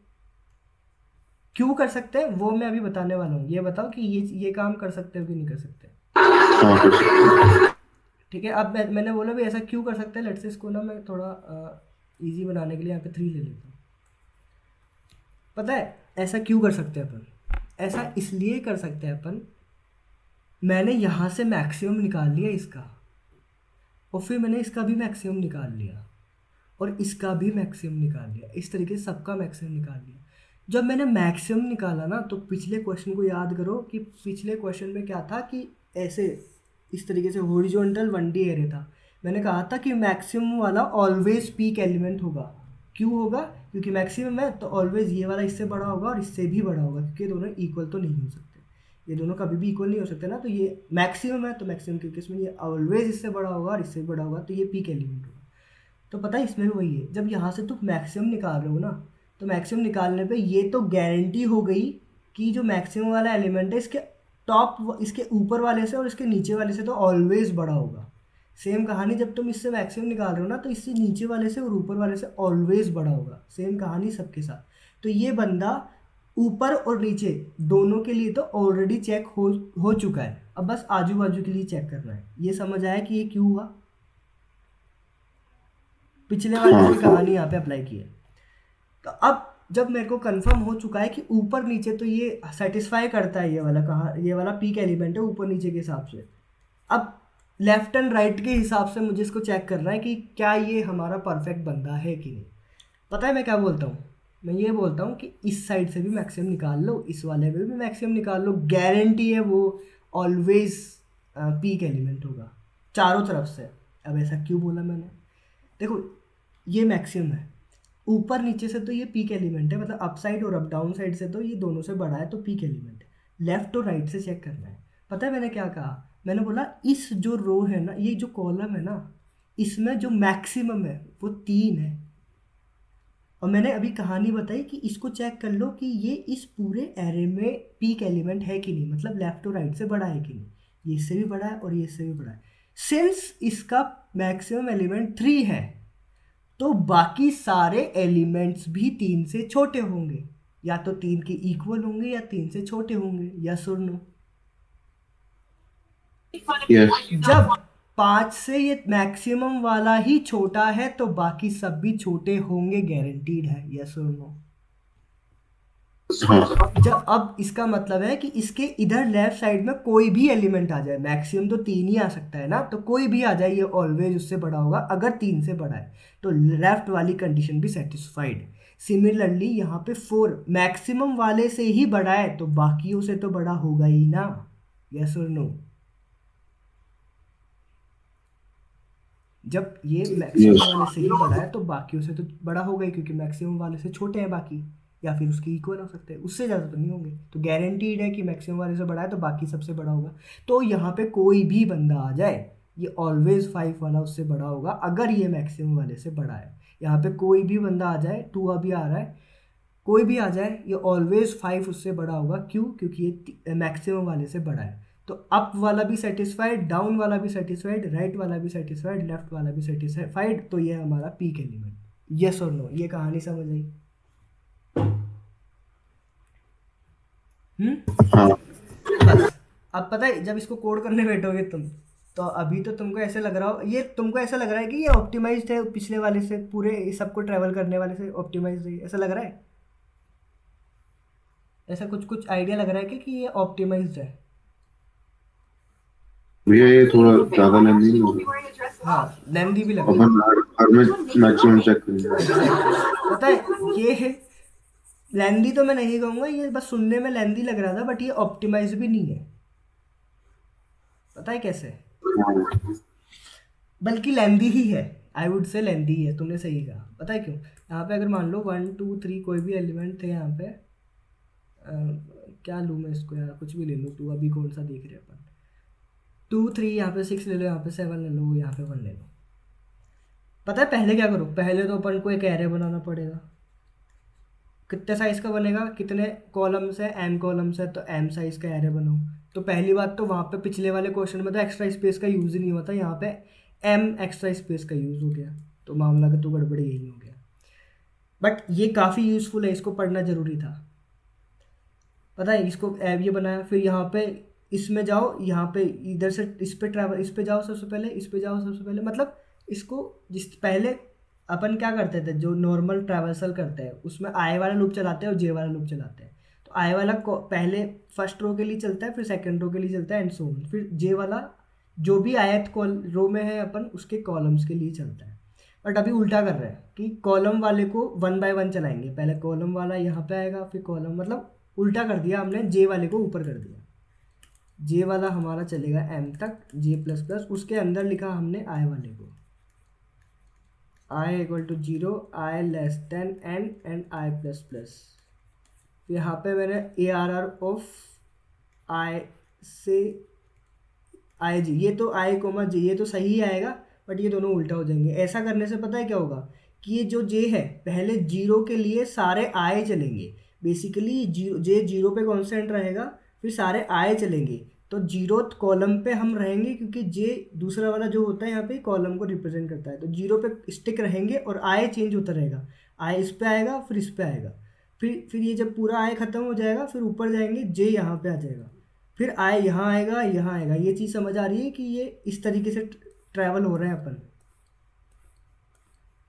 S1: क्यों कर सकते हैं वो मैं अभी बताने वाला हूँ। ये बताओ कि ये काम कर सकते हो कि नहीं कर सकते? ठीक है। अब मैंने बोला भी ऐसा क्यों कर सकते हैं। लेट्स से इसको ना मैं थोड़ा इजी बनाने के लिए यहाँ पे 3 ले लेता हूँ। पता है ऐसा क्यों कर सकते हैं अपन? ऐसा इसलिए कर सकते हैं अपन, मैंने यहाँ से मैक्सिमम निकाल लिया इसका, और फिर मैंने इसका भी मैक्सिमम निकाल लिया और इसका भी मैक्सिमम निकाल लिया, इस तरीके से सबका मैक्सिमम निकाल लिया। जब मैंने मैक्सिमम निकाला ना, तो पिछले क्वेश्चन को याद करो कि पिछले क्वेश्चन में क्या था कि ऐसे इस तरीके से हॉरिजॉन्टल 1D एरे था। मैंने कहा था कि मैक्सिमम वाला ऑलवेज पीक एलिमेंट होगा। क्यों होगा? क्योंकि मैक्सिमम है तो ऑलवेज ये वाला इससे बड़ा होगा और इससे भी बड़ा होगा, क्योंकि दोनों इक्वल तो नहीं हो सकते, ये दोनों कभी भी इक्वल नहीं हो सकते ना। तो ये मैक्सिमम है तो मैक्सिमम के केस में ये ऑलवेज इससे बड़ा होगा और इससे भी बड़ा होगा, तो ये पीक एलिमेंट होगा। तो पता है इसमें भी वही है, जब यहाँ से तुम मैक्सिमम निकाल रहे हो ना, तो मैक्सिमम निकालने पे ये तो गारंटी हो गई कि जो मैक्सिमम वाला एलिमेंट है इसके टॉप, इसके ऊपर वाले से और इसके नीचे वाले से तो ऑलवेज बड़ा होगा। सेम कहानी जब तुम इससे मैक्सिमम निकाल रहे हो ना, तो इससे नीचे वाले से और ऊपर वाले से ऑलवेज बड़ा होगा। सेम कहानी सबके साथ। तो ये बंदा ऊपर और नीचे दोनों के लिए तो ऑलरेडी चेक हो चुका है, अब बस आजू बाजू के लिए चेक करना है। ये समझ आया कि ये क्यों हुआ? पिछले वाले की कहानी यहाँ पे अप्लाई की है। तो अब जब मेरे को कंफर्म हो चुका है कि ऊपर नीचे तो ये सेटिस्फाई करता है, ये वाला पीक एलिमेंट है ऊपर नीचे के हिसाब से, अब लेफ्ट एंड राइट के हिसाब से मुझे इसको चेक करना है कि क्या ये हमारा परफेक्ट बंदा है कि नहीं। पता है मैं क्या बोलता हूँ? मैं ये बोलता हूँ कि इस साइड से भी मैक्सिमम निकाल लो, इस वाले में भी मैक्सिमम निकाल लो, गारंटी है वो ऑलवेज पीक एलिमेंट होगा चारों तरफ से। अब ऐसा क्यों बोला मैंने? देखो ये मैक्सिमम है, ऊपर नीचे से तो ये पीक एलिमेंट है, मतलब अप साइड और अप डाउन साइड से तो ये दोनों से बड़ा है, तो पीक एलिमेंट है। लेफ्ट और राइट से चेक करना है। पता है मैंने क्या कहा? मैंने बोला इस जो रो है ना, ये जो कॉलम है ना, इसमें जो मैक्सिमम है वो 3 है। और मैंने अभी कहानी बताई कि इसको चेक कर लो कि ये इस पूरे एरे में पीक एलिमेंट है कि नहीं, मतलब लेफ्ट और राइट से बड़ा है कि नहीं। ये इससे भी बड़ा है और ये इससे भी बड़ा है। सिंस इसका मैक्सिमम एलिमेंट 3 है, तो बाकी सारे एलिमेंट्स भी 3 से छोटे होंगे। या तो 3 के इक्वल होंगे या 3 से छोटे होंगे, यस और नो।
S2: यस।
S1: जब 5 से ये मैक्सिमम वाला ही छोटा है तो बाकी सब भी छोटे होंगे, गारंटीड है, यस और नो।
S2: हाँ
S1: जब अब इसका मतलब है कि इसके इधर लेफ्ट साइड में कोई भी एलिमेंट आ जाए, मैक्सिमम तो 3 ही आ सकता है ना, तो कोई भी आ जाए ये ऑलवेज उससे बड़ा होगा अगर 3 से बड़ा है, तो लेफ्ट वाली कंडीशन भी सेटिस्फाइड। सिमिलरली यहाँ पे 4 मैक्सिमम वाले से ही बड़ा है तो बाकियों से तो बड़ा होगा ही ना, यस और नो। जब ये मैक्सिमम
S2: यस।
S1: वाले से ही बड़ा है तो बाकियों से तो बड़ा होगा ही, क्योंकि मैक्सिमम वाले से छोटे हैं बाकी, या फिर उसके इक्वल हो सकते हैं, उससे ज़्यादा तो नहीं होंगे। तो गारंटीड है कि मैक्सिमम वाले से बड़ा है तो बाकी सबसे बड़ा होगा। तो यहाँ पे कोई भी बंदा आ जाए ये ऑलवेज 5 वाला उससे बड़ा होगा अगर ये मैक्सिमम वाले से बड़ा है। यहाँ पे कोई भी बंदा आ जाए, 2 अभी आ रहा है, कोई भी आ जाए ये ऑलवेज 5 उससे बड़ा होगा। क्यों? क्योंकि ये मैक्सिमम वाले से बड़ा है। तो अप वाला भी सेटिस्फाइड, डाउन वाला भी सेटिस्फाइड, राइट वाला भी सेटिस्फाइड, लेफ्ट वाला भी सेटिस्फाइड, तो ये हमारा पीक एलिमेंट। यस और नो, ये कहानी समझ आई?
S2: हाँ
S1: बस अब पता है जब इसको कोड करने बैठोगे तुम, तो अभी तो तुमको ऐसे लग रहा हो, ये तुमको ऐसा लग रहा है कि ये ऑप्टिमाइज्ड है पिछले वाले से, पूरे सबको ट्रैवल करने वाले से ऑप्टिमाइज्ड है, ऐसा लग रहा है? ऐसा कुछ कुछ आइडिया लग रहा है कि ये ऑप्टिमाइज्ड है?
S2: भैया ये थोड़ा ज्यादा लेंदी नहीं होगा।
S1: हाँ, लेंदी भी लग रहा
S2: अपन हर में मैक्सिमम चेक करेंगे।
S1: है। एग्जैक्टली, पता है ये लेंदी तो मैं नहीं कहूँगा, ये बस सुनने में लेंदी लग रहा था, बट ये ऑप्टिमाइज भी नहीं है। पता है कैसे?
S2: हाँ
S1: बल्कि लेंदी ही है, आई वुड से लेंदी है, तुमने सही कहा। पता है क्यों? यहाँ पे अगर मान लो 1 2 3 कोई भी एलिमेंट थे यहाँ पे, क्या लूँ मैं इसको यार, कुछ भी ले लूँ, तू अभी कौन सा देख रहे अपन, 2 3, यहाँ पे 6 ले लो, यहाँ पे 7 ले लो, यहाँ पे 1 ले लो। पता है पहले क्या करो? पहले तो अपन को एक एरे बनाना पड़ेगा। कितने साइज का बनेगा? कितने कॉलम्स है? m कॉलम्स है, तो m साइज का एरे बनाओ। तो पहली बात तो वहाँ पे पिछले वाले क्वेश्चन में तो एक्स्ट्रा स्पेस का यूज़ ही नहीं होता, यहाँ पे m एक्स्ट्रा स्पेस का यूज़ हो गया, तो मामला का तो गड़बड़ यही हो गया। बट ये काफ़ी यूज़फुल है, इसको पढ़ना ज़रूरी था। पता है इसको ये बनाया, फिर यहाँ पे इसमें जाओ, यहाँ पे इधर से इस पे ट्रैवल, इस पे जाओ सबसे पहले, इस पे जाओ सबसे पहले, मतलब इसको जिस पहले अपन क्या करते थे, जो नॉर्मल ट्रैवर्सल करते हैं उसमें आई वाला लूप चलाते हैं और जे वाला लूप चलाते हैं। तो आई वाला पहले फर्स्ट रो के लिए चलता है, फिर सेकंड रो के लिए चलता है एंड सो ऑन, फिर जे वाला जो भी आयत रो में है अपन उसके कॉलम्स के लिए चलता है। बट अभी उल्टा कर रहे हैं कि कॉलम वाले को 1 बाय 1 चलाएंगे, पहले कॉलम वाला यहाँ पे आएगा, फिर कॉलम, मतलब उल्टा कर दिया हमने, जे वाले को ऊपर कर दिया। जे वाला हमारा चलेगा m तक, जे प्लस प्लस, उसके अंदर लिखा हमने आई वाले को, i equal to 0, i less than n and i plus plus. यहाँ पे मैंने ARR ऑफ i से i j, ये तो i कोमा j, ये तो सही आएगा, बट ये दोनों उल्टा हो जाएंगे। ऐसा करने से पता है क्या होगा कि ये जो j है पहले 0 के लिए सारे i चलेंगे, बेसिकली j 0 पे कॉन्स्टेंट रहेगा, फिर सारे i चलेंगे, तो 0th कॉलम पे हम रहेंगे, क्योंकि जे दूसरा वाला जो होता है यहाँ पे कॉलम को रिप्रेजेंट करता है, तो 0 पे स्टिक रहेंगे और आई चेंज होता रहेगा, आई इस पे आएगा फिर इस पे आएगा, फिर ये जब पूरा आई ख़त्म हो जाएगा फिर ऊपर जाएंगे, जे यहाँ पे आ जाएगा, फिर आई यहाँ आएगा, यहाँ आएगा। ये चीज़ समझ आ रही है कि ये इस तरीके से ट्रैवल हो रहे हैं अपन?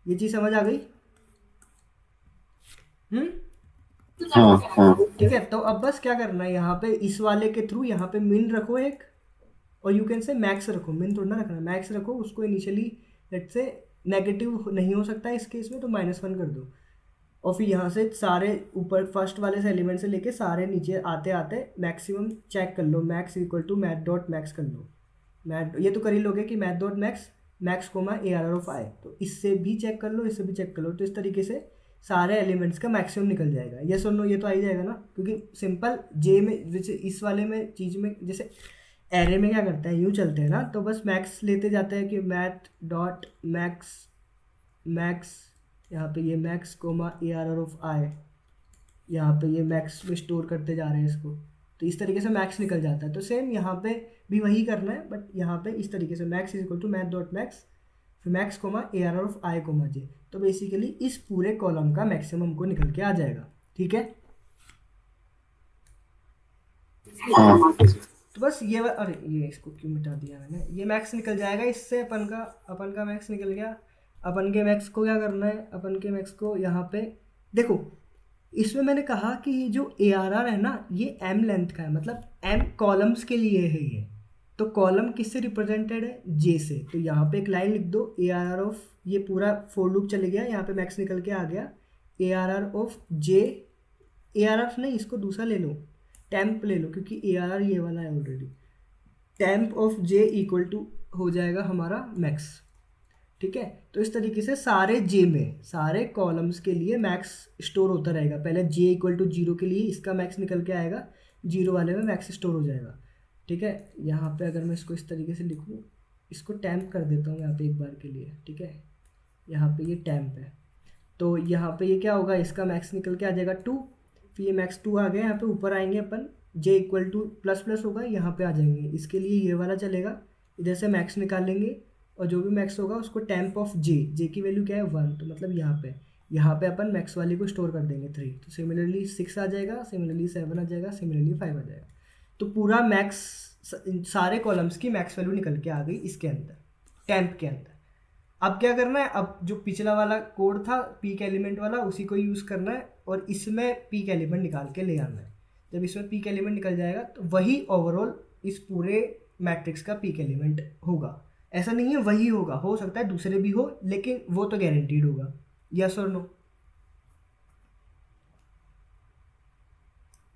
S1: ये चीज़ समझ आ गई?
S2: हाँ हाँ
S1: ठीक है, तो अब बस क्या करना है, यहाँ पे इस वाले के थ्रू यहाँ पे मिन रखो एक, और यू कैन से मैक्स रखो, मिन थोड़ा ना रखना, मैक्स रखो, उसको इनिशियली लेट से नेगेटिव नहीं हो सकता है इस केस में, तो -1 कर दो, और फिर यहाँ से सारे ऊपर फर्स्ट वाले से एलिमेंट से लेके सारे नीचे आते आते मैक्सिमम चेक कर लो, max equal to math dot max कर लो, मैथ ये तो कर ही लोगे कि math dot max max comma ARR of i, तो इससे भी चेक कर लो, इससे भी चेक कर लो, तो इस तरीके से सारे एलिमेंट्स का मैक्सिमम निकल जाएगा। यस और नो, ये तो आ ही जाएगा ना, क्योंकि सिंपल जे में जैसे इस वाले में चीज़ में जैसे एरे में क्या करते हैं, यूँ चलते हैं ना, तो बस मैक्स लेते जाते हैं कि मैथ डॉट मैक्स मैक्स, यहाँ पे ये मैक्स कोमा ARR ऑफ आई, यहाँ पे ये मैक्स में स्टोर करते जा रहे हैं इसको, तो इस तरीके से मैक्स निकल जाता है। तो सेम यहाँ पे भी वही करना है, बट यहाँ पे इस तरीके से max is equal to math dot max, फिर max comma ARR of i comma j, तो बेसिकली इस पूरे कॉलम का मैक्सिमम को निकल के आ जाएगा। ठीक है,
S2: हाँ
S1: तो बस अरे ये इसको क्यों मिटा दिया मैंने, ये मैक्स निकल जाएगा इससे, अपन का मैक्स निकल गया। अपन के मैक्स को क्या करना है, अपन के मैक्स को यहाँ पे देखो, इसमें मैंने कहा कि ये जो ए आर आर है ना, ये एम लेंथ का है, मतलब एम कॉलम्स के लिए है ये। तो कॉलम किससे रिप्रेजेंटेड है, जे से। तो यहाँ पे एक लाइन लिख दो, ए आर आर ऑफ, ये पूरा फोर लूप चले गया, यहाँ पे मैक्स निकल के आ गया, a r r of j, a r r नहीं, इसको दूसरा ले लो, टेम्प ले लो, क्योंकि ए आर आर ये वाला है already. Temp of j equal to हो जाएगा हमारा मैक्स, ठीक है। तो इस तरीके से सारे जे में, सारे कॉलम्स के लिए मैक्स स्टोर होता रहेगा। पहले जे इक्वल टू 0 के लिए इसका मैक्स निकल के आएगा, 0 वाले में मैक्स स्टोर हो जाएगा, ठीक है। यहाँ पे अगर मैं इसको इस तरीके से लिखूँ, इसको टैम्प कर देता हूँ यहाँ पे एक बार के लिए, ठीक है। यहाँ पे ये टैम्प है, तो यहाँ पे ये क्या होगा, इसका मैक्स निकल के आ जाएगा 2, फिर ये मैक्स 2 आ गया। यहाँ पे ऊपर आएंगे अपन, जे इक्वल टू प्लस प्लस होगा, यहाँ पे आ जाएंगे, इसके लिए ये वाला चलेगा, इधर से मैक्स निकाल लेंगे, और जो भी मैक्स होगा उसको टेम्प ऑफ जे, जे की वैल्यू क्या है 1, तो मतलब यहाँ पे अपन मैक्स वाली को स्टोर कर देंगे 3, तो सिमिलरली 6 आ जाएगा, सिमिलरली 7 आ जाएगा, सिमिलरली 5 आ जाएगा। तो पूरा मैक्स, सारे कॉलम्स की मैक्स वैल्यू निकल के आ गई इसके अंदर, टेम्प के अंदर। अब क्या करना है, अब जो पिछला वाला कोड था पीक एलिमेंट वाला, उसी को यूज़ करना है, और इसमें पीक एलिमेंट निकाल के ले आना है। जब इसमें पीक एलिमेंट निकल जाएगा तो वही ओवरऑल इस पूरे मैट्रिक्स का पीक एलिमेंट होगा। ऐसा नहीं है वही होगा, हो सकता है दूसरे भी हो, लेकिन वो तो गारंटीड होगा। यस और नो,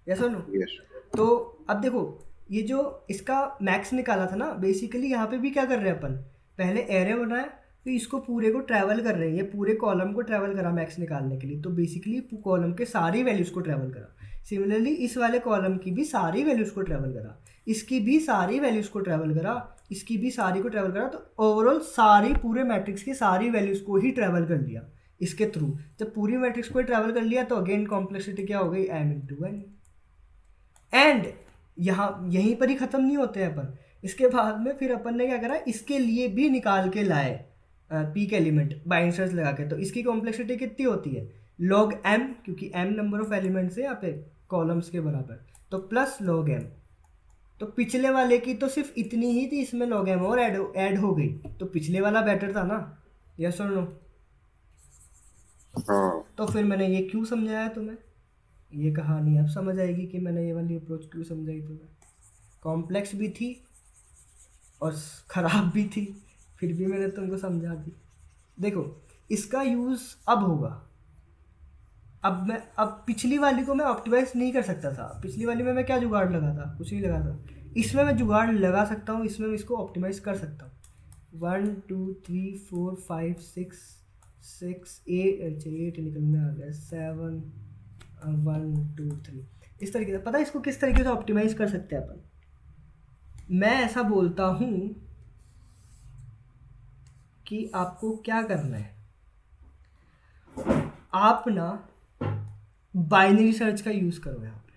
S1: यस और नो।
S2: यस
S1: तो अब देखो, ये जो इसका मैक्स निकाला था ना, बेसिकली यहाँ पे भी क्या कर रहे हैं अपन, पहले एरे बनाया, फिर इसको पूरे को ट्रैवल कर रहे हैं, ये पूरे कॉलम को ट्रैवल करा मैक्स निकालने के लिए। तो बेसिकली कॉलम के सारी वैल्यूज़ को ट्रैवल करा। सिमिलरली इस वाले कॉलम की भी सारी वैल्यूज़ को ट्रैवल करा, इसकी भी सारी वैल्यूज़ को ट्रैवल करा, इसकी भी सारी को ट्रैवल करा। तो ओवरऑल सारी पूरे मैट्रिक्स की सारी वैल्यूज़ को ही ट्रैवल कर लिया इसके थ्रू। जब पूरी मैट्रिक्स को ही ट्रैवल कर लिया तो अगेन कॉम्प्लेक्सिटी क्या हो गई, m इंटू एन। एंड यहाँ यहीं पर ही ख़त्म नहीं होते हैं अपन, इसके बाद में फिर अपन ने क्या करा, इसके लिए भी निकाल के लाए पीक एलिमेंट बाइंड सर्च लगा के। तो इसकी कॉम्प्लेक्सिटी कितनी होती है, log m, क्योंकि m नंबर ऑफ एलिमेंट्स है यहाँ पे कॉलम्स के बराबर, तो प्लस log m। तो पिछले वाले की तो सिर्फ इतनी ही थी, इसमें log m और ऐड हो गई, तो पिछले वाला बेटर था ना, यस और नो।
S2: हाँ
S1: तो फिर मैंने ये क्यों समझाया तुम्हें, ये कहानी अब समझ आएगी कि मैंने ये वाली अप्रोच क्यों समझाई तुम्हें। कॉम्प्लेक्स भी थी और ख़राब भी थी, फिर भी मैंने तुमको समझा दी। देखो इसका यूज़ अब होगा, अब पिछली वाली को मैं ऑप्टिमाइज नहीं कर सकता था। पिछली वाली में मैं क्या जुगाड़ लगा था, कुछ नहीं लगा था। इसमें मैं जुगाड़ लगा सकता हूँ, इसमें मैं इसको ऑप्टिमाइज कर सकता हूँ। 1 2 3 4 5 6 6 8 निकल में आ गया, 7 1 2 3, इस तरीके से। पता है इसको किस तरीके से ऑप्टिमाइज कर सकते हैं अपन, मैं ऐसा बोलता हूँ कि आपको क्या करना है, आप ना बाइनरी सर्च का यूज़ करो यहाँ पे।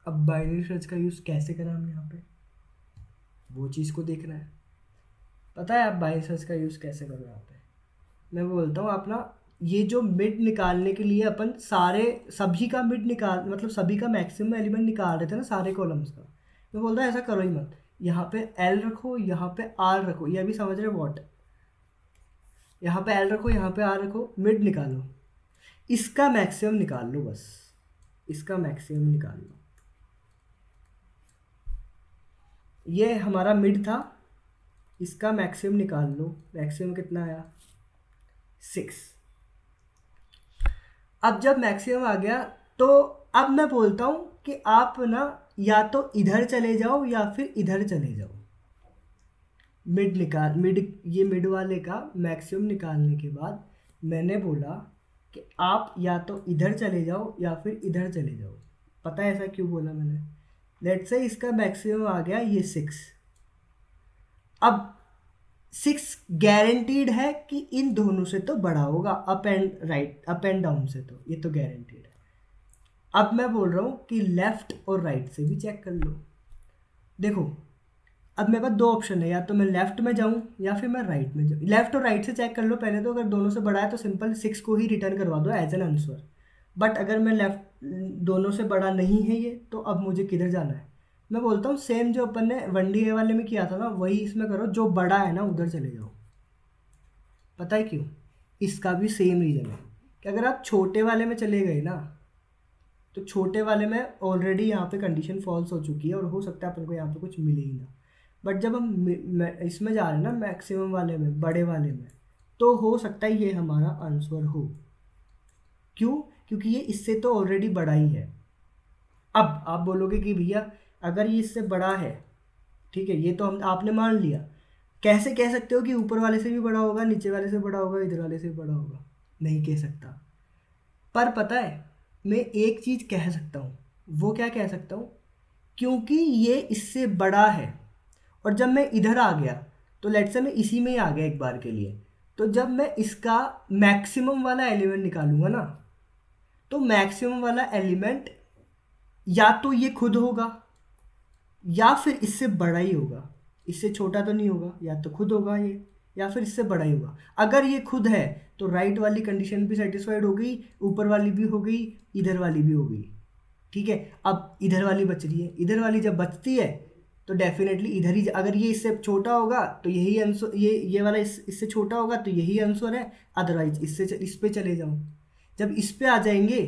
S1: अब बाइनरी सर्च का यूज़ कैसे करें हम यहाँ पे, वो चीज़ को देखना है। पता है आप बाइनरी सर्च का यूज़ कैसे करो यहाँ पे, मैं बोलता हूँ आप ना, ये जो मिड निकालने के लिए अपन सभी का मिड निकाल, मतलब सभी का मैक्सिमम एलिमेंट निकाल रहे थे ना सारे कॉलम्स का, मैं बोलता हूँ ऐसा करो ही मत। यहाँ पे एल रखो, यहाँ पे आर रखो, ये अभी समझ रहे वॉट, यहाँ पे एल रखो, यहाँ पे आर रखो, मिड निकालो, इसका मैक्सिमम निकाल लो, बस इसका मैक्सिमम निकाल लो। ये हमारा मिड था, इसका मैक्सिमम निकाल लो। मैक्सिमम कितना आया, 6। अब जब मैक्सिमम आ गया तो अब मैं बोलता हूँ कि आप ना या तो इधर चले जाओ या फिर इधर चले जाओ। ये मिड वाले का मैक्सिमम निकालने के बाद मैंने बोला कि आप या तो इधर चले जाओ या फिर इधर चले जाओ। पता है ऐसा क्यों बोला मैंने, लेट्स से इसका मैक्सिमम आ गया ये 6। अब 6 गारंटीड है कि इन दोनों से तो बड़ा होगा, अप एंड डाउन से, तो ये तो गारंटीड है। अब मैं बोल रहा हूँ कि लेफ़्ट और राइट से भी चेक कर लो। देखो अब मेरे पास 2 ऑप्शन है, या तो मैं लेफ़्ट में जाऊँ या फिर मैं राइट में जाऊँ। लेफ़्ट और राइट से चेक कर लो पहले तो, अगर दोनों से बड़ा है तो सिंपल 6 को ही रिटर्न करवा दो एज एन आंसर। बट अगर मैं दोनों से बड़ा नहीं है ये, तो अब मुझे किधर जाना है, मैं बोलता हूँ सेम जो अपन ने 1D वाले में किया था ना, वही इसमें करो, जो बड़ा है ना उधर चले जाओ। पता है क्यों? इसका भी सेम रीज़न है कि अगर आप छोटे वाले में चले गए ना, तो छोटे वाले में ऑलरेडी यहाँ पे कंडीशन फॉल्स हो चुकी है और हो सकता है अपन को यहाँ पे कुछ मिले ही ना। बट जब हम इसमें जा रहे हैं ना मैक्सिमम वाले में, बड़े वाले में, तो हो सकता है ये हमारा आंसर हो। क्यों? क्योंकि ये इससे तो ऑलरेडी बड़ा ही है। अब आप बोलोगे कि भैया अगर ये इससे बड़ा है, ठीक है, ये तो हम आपने मान लिया, कैसे कह सकते हो कि ऊपर वाले से भी बड़ा होगा, नीचे वाले से बड़ा होगा, इधर वाले से बड़ा होगा? नहीं कह सकता। पर पता है, मैं एक चीज़ कह सकता हूँ। वो क्या कह सकता हूँ? क्योंकि ये इससे बड़ा है और जब मैं इधर आ गया, तो लेट्स से मैं इसी में ही आ गया एक बार के लिए, तो जब मैं इसका मैक्सिमम वाला एलिमेंट निकालूंगा ना, तो मैक्सिमम वाला एलिमेंट या तो ये खुद होगा या फिर इससे बड़ा ही होगा। इससे छोटा तो नहीं होगा, या तो खुद होगा ये या फिर इससे बड़ा ही होगा। अगर ये खुद है तो राइट वाली कंडीशन भी सेटिस्फाइड हो गई, ऊपर वाली भी हो गई, इधर वाली भी हो गई। ठीक है, अब इधर वाली बच रही है। इधर वाली जब बचती है तो डेफिनेटली इधर ही, अगर ये इससे छोटा होगा तो यही आंसर, ये वाला इससे छोटा होगा तो यही आंसर है, अदरवाइज इस पे चले जाओ। जब इस पे आ जाएंगे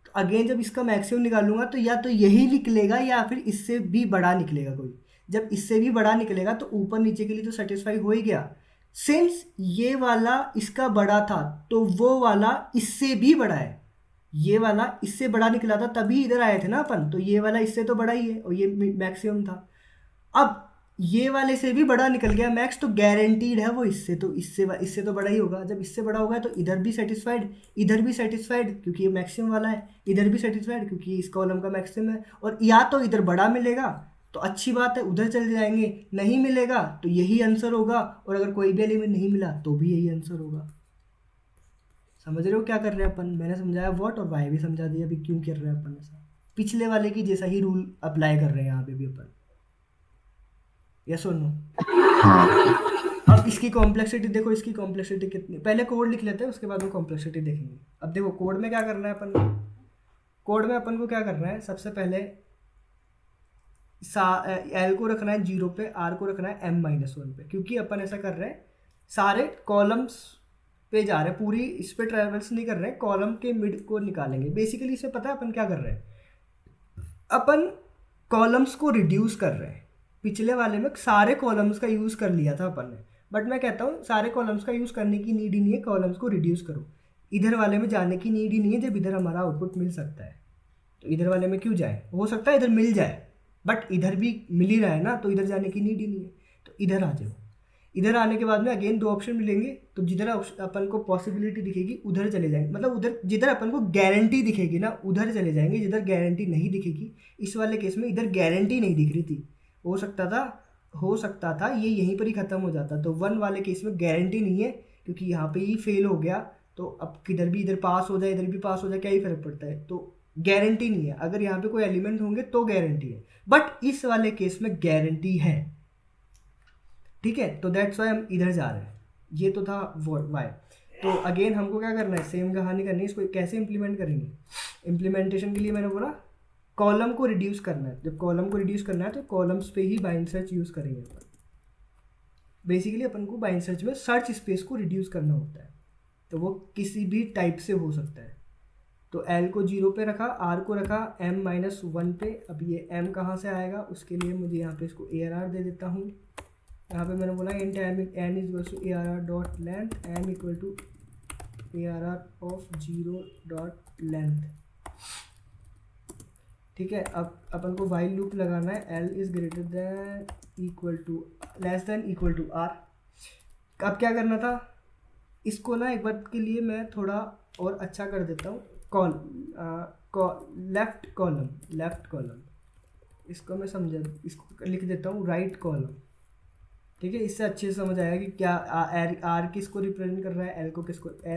S1: तो अगेन जब इसका मैक्सिमम निकालूंगा तो या तो यही निकलेगा या फिर इससे भी बड़ा निकलेगा कोई। जब इससे भी बड़ा निकलेगा तो ऊपर नीचे के लिए तो सेटिस्फाई हो ही गया। सिंस ये वाला इसका बड़ा था तो वो वाला इससे भी बड़ा है। ये वाला इससे बड़ा निकला था तभी इधर आए थे ना अपन, तो ये वाला इससे तो बड़ा ही है और ये मैक्सिमम था। अब ये वाले से भी बड़ा निकल गया मैक्स, तो गारंटीड है वो इससे तो बड़ा ही होगा। जब इससे बड़ा होगा तो इधर भी सेटिस्फाइड, इधर भी सेटिस्फाइड क्योंकि ये मैक्सिमम वाला है, इधर भी सेटिस्फाइड क्योंकि इस कॉलम का मैक्सिमम है। और या तो इधर बड़ा मिलेगा तो अच्छी बात है, उधर चले जाएंगे, नहीं मिलेगा तो यही आंसर होगा, और अगर कोई भी एलिमेंट नहीं मिला तो भी यही आंसर होगा। समझ रहे हो क्या कर रहे हैं अपन? मैंने समझाया व्हाट और वाई भी समझा दिया अभी क्यों कर रहे हैं अपन ऐसा। पिछले वाले की जैसा ही रूल अप्लाई कर रहे हैं यहाँ पे भी अपन। यस और नो?
S2: हाँ
S1: अब इसकी कॉम्प्लेक्सिटी देखो, इसकी कॉम्प्लेक्सिटी कितनी, पहले कोड लिख लेते हैं उसके बाद में कॉम्प्लेक्सिटी देखेंगे। अब देखो कोड में क्या करना है अपन को। कोड में अपन को क्या करना है, सबसे पहले एल को रखना है 0 पे, आर को रखना है m-1 पे, क्योंकि अपन ऐसा कर रहे हैं सारे कॉलम्स पे जा रहे हैं, पूरी इस पे ट्रेवल्स नहीं कर रहे हैं, कॉलम के मिड को निकालेंगे। बेसिकली इसे पता है अपन क्या कर रहे हैं, अपन कॉलम्स को रिड्यूस कर रहे हैं। पिछले वाले में सारे कॉलम्स का यूज़ कर लिया था अपन ने, बट मैं कहता हूँ सारे कॉलम्स का यूज़ करने की नीड ही नहीं है, कॉलम्स को रिड्यूस करो। इधर वाले में जाने की नीड ही नहीं है, जब इधर हमारा आउटपुट मिल सकता है तो इधर वाले में क्यों जाए? हो सकता है इधर मिल जाए बट इधर भी मिल ही रहा है ना, तो इधर जाने की नीड ही नहीं है। तो इधर आ जाओ। इधर आने के बाद में अगेन 2 ऑप्शन मिलेंगे, तो जिधर अपन को पॉसिबिलिटी दिखेगी उधर चले जाएंगे, मतलब उधर जिधर अपन को गारंटी दिखेगी ना उधर चले जाएंगे, जिधर गारंटी नहीं दिखेगी। इस वाले केस में इधर गारंटी नहीं दिख रही थी, हो सकता था ये यहीं पर ही ख़त्म हो जाता। तो 1 वाले केस में गारंटी नहीं है क्योंकि यहाँ पे ही फेल हो गया, तो अब किधर भी इधर पास हो जाए इधर भी पास हो जाए क्या ही फ़र्क पड़ता है। तो गारंटी नहीं है, अगर यहाँ पे कोई एलिमेंट होंगे तो गारंटी है, बट इस वाले केस में गारंटी है। ठीक है, तो दैट्स वाई हम इधर जा रहे हैं। ये तो था वाई। तो अगेन हमको क्या करना है, सेम कहानी करनी है। इसको कैसे इंप्लीमेंट करेंगे? इम्प्लीमेंटेशन के लिए मैंने बोला कॉलम को रिड्यूस करना है। जब कॉलम को रिड्यूस करना है तो कॉलम्स पे ही बाइंड सर्च यूज़ करेंगे अपन। बेसिकली अपन को बाइंड सर्च में सर्च स्पेस को रिड्यूस करना होता है, तो वो किसी भी टाइप से हो सकता है। तो एल को 0 पे रखा, आर को रखा m-1 पे। अब ये m कहाँ से आएगा, उसके लिए मुझे यहाँ पे इसको ARR दे देता हूँ। यहाँ पे मैंने बोला int n equal to ARR dot length, m equal to ARR of 0 dot length. ठीक है, अब अपन को वाइल लूप लगाना है, l is greater than equal to less than equal to r। अब क्या करना था, इसको ना एक बार के लिए मैं थोड़ा और अच्छा कर देता हूँ। लेफ्ट कॉलम इसको मैं इसको लिख देता हूँ राइट कॉलम। ठीक है, इससे अच्छे से समझ आएगा कि क्या आर किसको रिप्रेजेंट कर रहा है, एल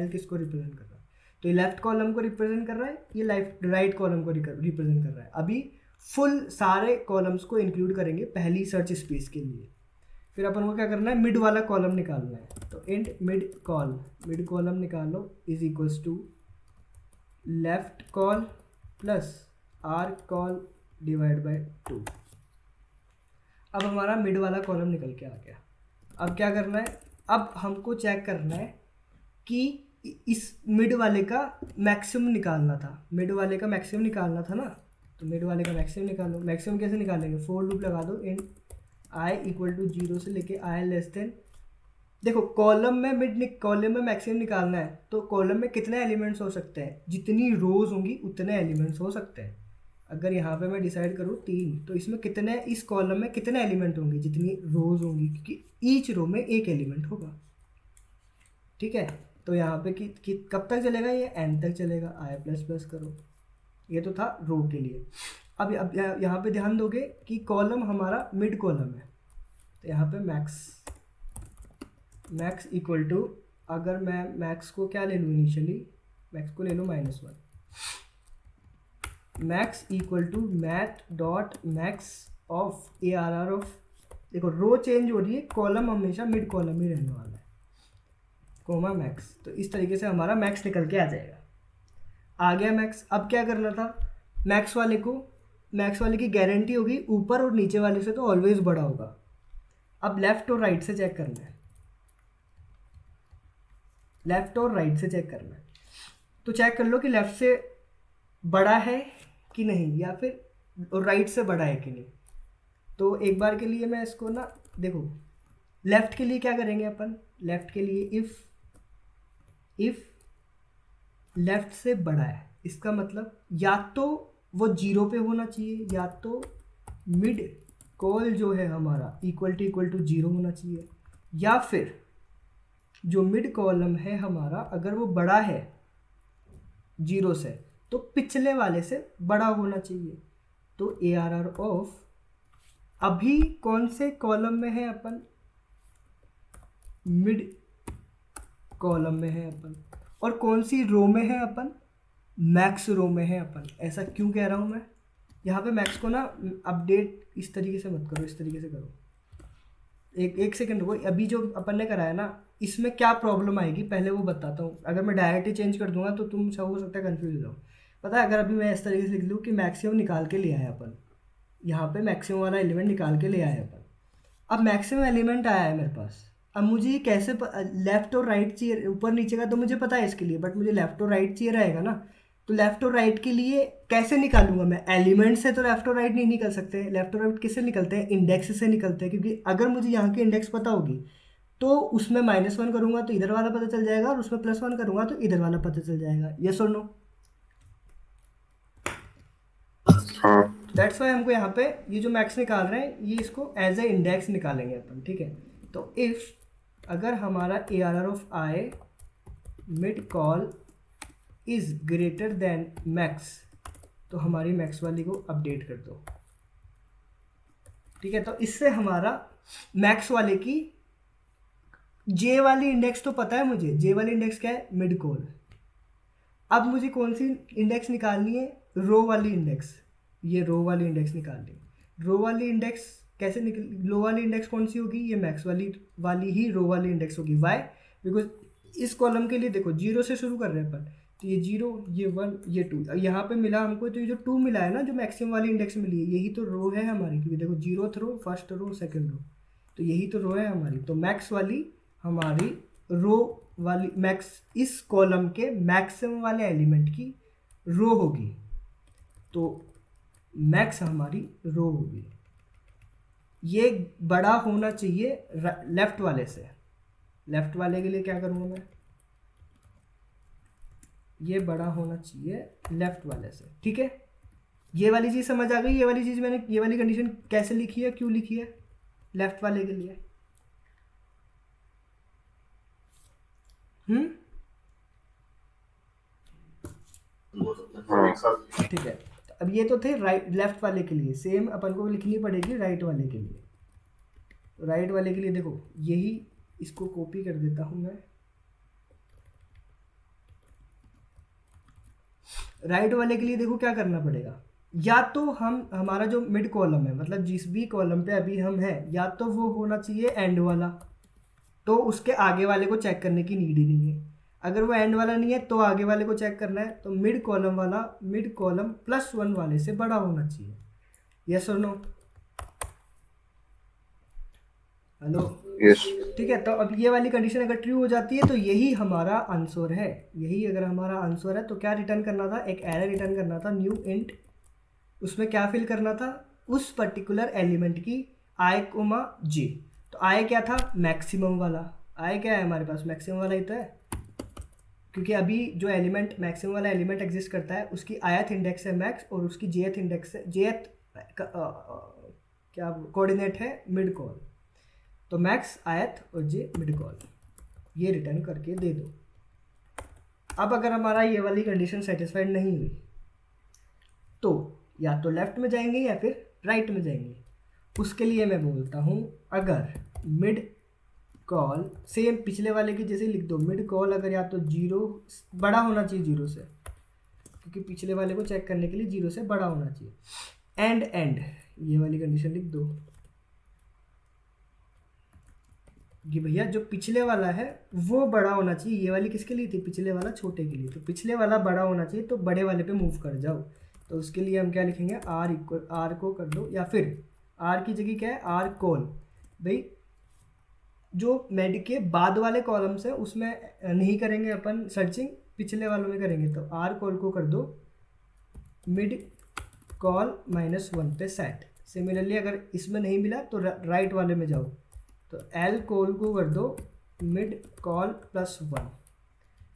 S1: किसको रिप्रेजेंट कर रहा है। तो ये लेफ्ट कॉलम को रिप्रेजेंट कर रहा है, ये राइट कॉलम को रिप्रेजेंट कर रहा है। अभी फुल सारे कॉलम्स को इंक्लूड करेंगे पहली सर्च स्पेस के लिए। फिर अपन को क्या करना है, मिड वाला कॉलम निकालना है। तो इंट मिड कॉलम निकालो is equals to left col plus r col divide by 2। अब हमारा मिड वाला कॉलम निकल के आ गया। अब क्या करना है, अब हमको चेक करना है कि इस मिड वाले का मैक्सिमम निकालना था, मिड वाले का मैक्सिमम निकालना था ना, तो मिड वाले का मैक्सिमम निकालो। मैक्सिमम कैसे निकालेंगे, फोर लूप लगा दो इन आई इक्वल टू 0 से लेके आई लेस देन, देखो कॉलम में कॉलम में मैक्सिमम निकालना है तो कॉलम में कितने एलिमेंट्स हो सकते हैं, जितनी रोज होंगी उतने एलिमेंट्स हो सकते हैं। अगर यहाँ पे मैं डिसाइड करूँ 3, तो इसमें कितने, इस कॉलम में कितने एलिमेंट होंगे, जितनी रोज होंगी, क्योंकि ईच रो में एक एलिमेंट होगा। ठीक है, तो यहाँ पे कब तक चलेगा, ये n तक चलेगा, i प्लस प्लस करो। ये तो था रो के लिए। अब यहाँ पे ध्यान दोगे कि कॉलम हमारा मिड कॉलम है, तो यहाँ पे मैक्स इक्वल टू, अगर मैं मैक्स को क्या ले लूँ इनिशियली, मैक्स को ले लूँ -1, max equal to math dot max of ARR of, देखो रो चेंज हो रही है, कॉलम हमेशा मिड कॉलम ही रहने वाला है, कोमा मैक्स। तो इस तरीके से हमारा मैक्स निकल के आ जाएगा। आ गया मैक्स। अब क्या करना था, मैक्स वाले की गारंटी होगी ऊपर और नीचे वाले से तो ऑलवेज बड़ा होगा। अब लेफ्ट और राइट से चेक करना है, लेफ्ट और राइट से चेक करना है। तो चेक कर लो कि लेफ्ट से बड़ा है कि नहीं, या फिर राइट से बड़ा है कि नहीं। तो एक बार के लिए मैं इसको ना, देखो लेफ्ट के लिए क्या करेंगे अपन, लेफ्ट के लिए इफ लेफ्ट से बड़ा है, इसका मतलब या तो वो 0 पे होना चाहिए, या तो मिड कॉल जो है हमारा इक्वल टू 0 होना चाहिए, या फिर जो मिड कॉलम है हमारा अगर वो बड़ा है 0 से तो पिछले वाले से बड़ा होना चाहिए। तो ARR ऑफ, अभी कौन से कॉलम में है अपन, मिड कॉलम में है अपन, और कौन सी रो में है अपन, मैक्स रो में है अपन। ऐसा क्यों कह रहा हूँ मैं, यहाँ पे मैक्स को ना अपडेट इस तरीके से मत करो, इस तरीके से करो। एक सेकंड रुको, अभी जो अपन ने कराया ना इसमें क्या प्रॉब्लम आएगी पहले वो बताता हूँ। अगर मैं डायरेक्ट ही चेंज कर दूंगा तो तुम सब हो सकता है कंफ्यूज हो जाओ। पता है, अगर अभी मैं इस तरीके से लिख लूँ कि मैक्सिमम निकाल के ले आए अपन, यहाँ पे मैक्सिमम वाला एलिमेंट निकाल के ले आए अपन। अब मैक्सिमम एलिमेंट आया है मेरे पास, अब मुझे ये कैसे लेफ्ट और राइट चाहिए, ऊपर नीचे का तो मुझे पता है इसके लिए, बट मुझे लेफ्ट और राइट चाहिए रहेगा ना। तो लेफ्ट और राइट के लिए कैसे निकालूंगा मैं, एलिमेंट से तो लेफ्ट और राइट नहीं निकल सकते। लेफ्ट और राइट किससे निकलते हैं, इंडेक्स से निकलते हैं, क्योंकि अगर मुझे यहाँ की इंडेक्स पता होगी तो उसमें -1 करूंगा तो इधर वाला पता चल जाएगा, और उसमें +1 करूंगा तो इधर वाला पता चल जाएगा। यस और नो? दैट्स वाई हमको यहाँ पे ये जो मैक्स निकाल रहे हैं ये इसको एज ए इंडेक्स निकालेंगे अपन। ठीक है, तो इफ अगर हमारा ARR of I mid call is greater then max, तो हमारी मैक्स वाली को अपडेट कर दो। ठीक है, तो इससे हमारा मैक्स वाले की जे वाली इंडेक्स तो पता है मुझे, जे वाली इंडेक्स क्या है, मिड कॉल। अब मुझे कौन सी इंडेक्स निकालनी है, रो वाली इंडेक्स। ये रो वाली इंडेक्स निकालनी, रो वाली इंडेक्स कैसे निकल, लो वाली इंडेक्स कौन सी होगी, ये मैक्स वाली ही रो वाली इंडेक्स होगी। वाई, बिकॉज इस कॉलम के लिए देखो 0 से शुरू कर रहे हैं अपन, तो ये 0, ये 1, ये 2, यहाँ पे मिला हमको, तो ये जो 2 मिला है ना, जो मैक्सिमम वाली इंडेक्स मिली है, यही तो रो है हमारी, क्योंकि देखो 0th रो, फर्स्ट रो, सेकंड रो, तो यही तो रो है हमारी। तो मैक्स वाली हमारी रो वाली, मैक्स इस कॉलम के मैक्सिमम वाले एलिमेंट की रो होगी, तो मैक्स हमारी रो होगी। ये बड़ा होना चाहिए लेफ्ट वाले से। लेफ्ट वाले के लिए क्या करूँगा मैं, ये बड़ा होना चाहिए लेफ्ट वाले से। ठीक है, ये वाली चीज़ समझ आ गई। ये वाली चीज़ मैंने, ये वाली कंडीशन कैसे लिखी है, क्यों लिखी है लेफ्ट वाले के लिए। ठीक है, अब ये तो थे राइट लेफ्ट वाले के लिए, सेम अपन को लिखनी पड़ेगी राइट वाले के लिए। राइट वाले के लिए देखो यही, इसको कॉपी कर देता हूं मैं। राइट वाले के लिए देखो क्या करना पड़ेगा, या तो हमारा जो मिड कॉलम है, मतलब जिस भी कॉलम पे अभी हम हैं, या तो वो होना चाहिए एंड वाला, तो उसके आगे वाले को चेक करने की नीड ही नहीं है। अगर वो एंड वाला नहीं है तो आगे वाले को चेक करना है, तो मिड कॉलम वाला मिड कॉलम +1 वाले से बड़ा होना चाहिए। यस और नो? हेलो।
S2: यस।
S1: ठीक है, तो अब ये वाली कंडीशन अगर ट्रू हो जाती है तो यही हमारा आंसर है। यही अगर हमारा आंसर है तो क्या रिटर्न करना था, एक एरे रिटर्न करना था न्यू इंट। उसमें क्या फिल करना था, उस पर्टिकुलर एलिमेंट की आई कोमा जे। तो आई क्या था, मैक्सिमम वाला। आई क्या है हमारे पास, मैक्सिमम वाला ही तो है, क्योंकि अभी जो एलिमेंट मैक्सिमम वाला एलिमेंट एग्जिस्ट करता है उसकी आयथ इंडेक्स है मैक्स, और उसकी जेथ इंडेक्स है जेथ क्या कोऑर्डिनेट है मिड कॉल। तो मैक्स आयथ और जे मिड कॉल, ये रिटर्न करके दे दो। अब अगर हमारा ये वाली कंडीशन सेटिस्फाइड नहीं हुई तो या तो लेफ्ट में जाएंगे या फिर राइट में जाएंगे। उसके लिए मैं बोलता हूँ अगर मिड कॉल सेम पिछले वाले की जैसे लिख दो, मिड कॉल अगर या तो जीरो बड़ा होना चाहिए जीरो से, क्योंकि पिछले वाले को चेक करने के लिए जीरो से बड़ा होना चाहिए। एंड ये वाली कंडीशन लिख दो कि भैया जो पिछले वाला है वो बड़ा होना चाहिए। ये वाली किसके लिए थी, पिछले वाला छोटे के लिए, तो पिछले वाला बड़ा होना चाहिए तो बड़े वाले पे मूव कर जाओ। तो उसके लिए हम क्या लिखेंगे, आर इक्वल आर को कर दो, या फिर आर की जगह क्या है आर कॉल। भाई जो मेड के बाद वाले कॉलम्स है उसमें नहीं करेंगे अपन सर्चिंग, पिछले वालों में करेंगे। तो आर कॉल को कर दो मिड कॉल -1 पे सेट। सिमिलरली अगर इसमें नहीं मिला तो राइट वाले में जाओ, तो एल कॉल को कर दो मिड कॉल +1।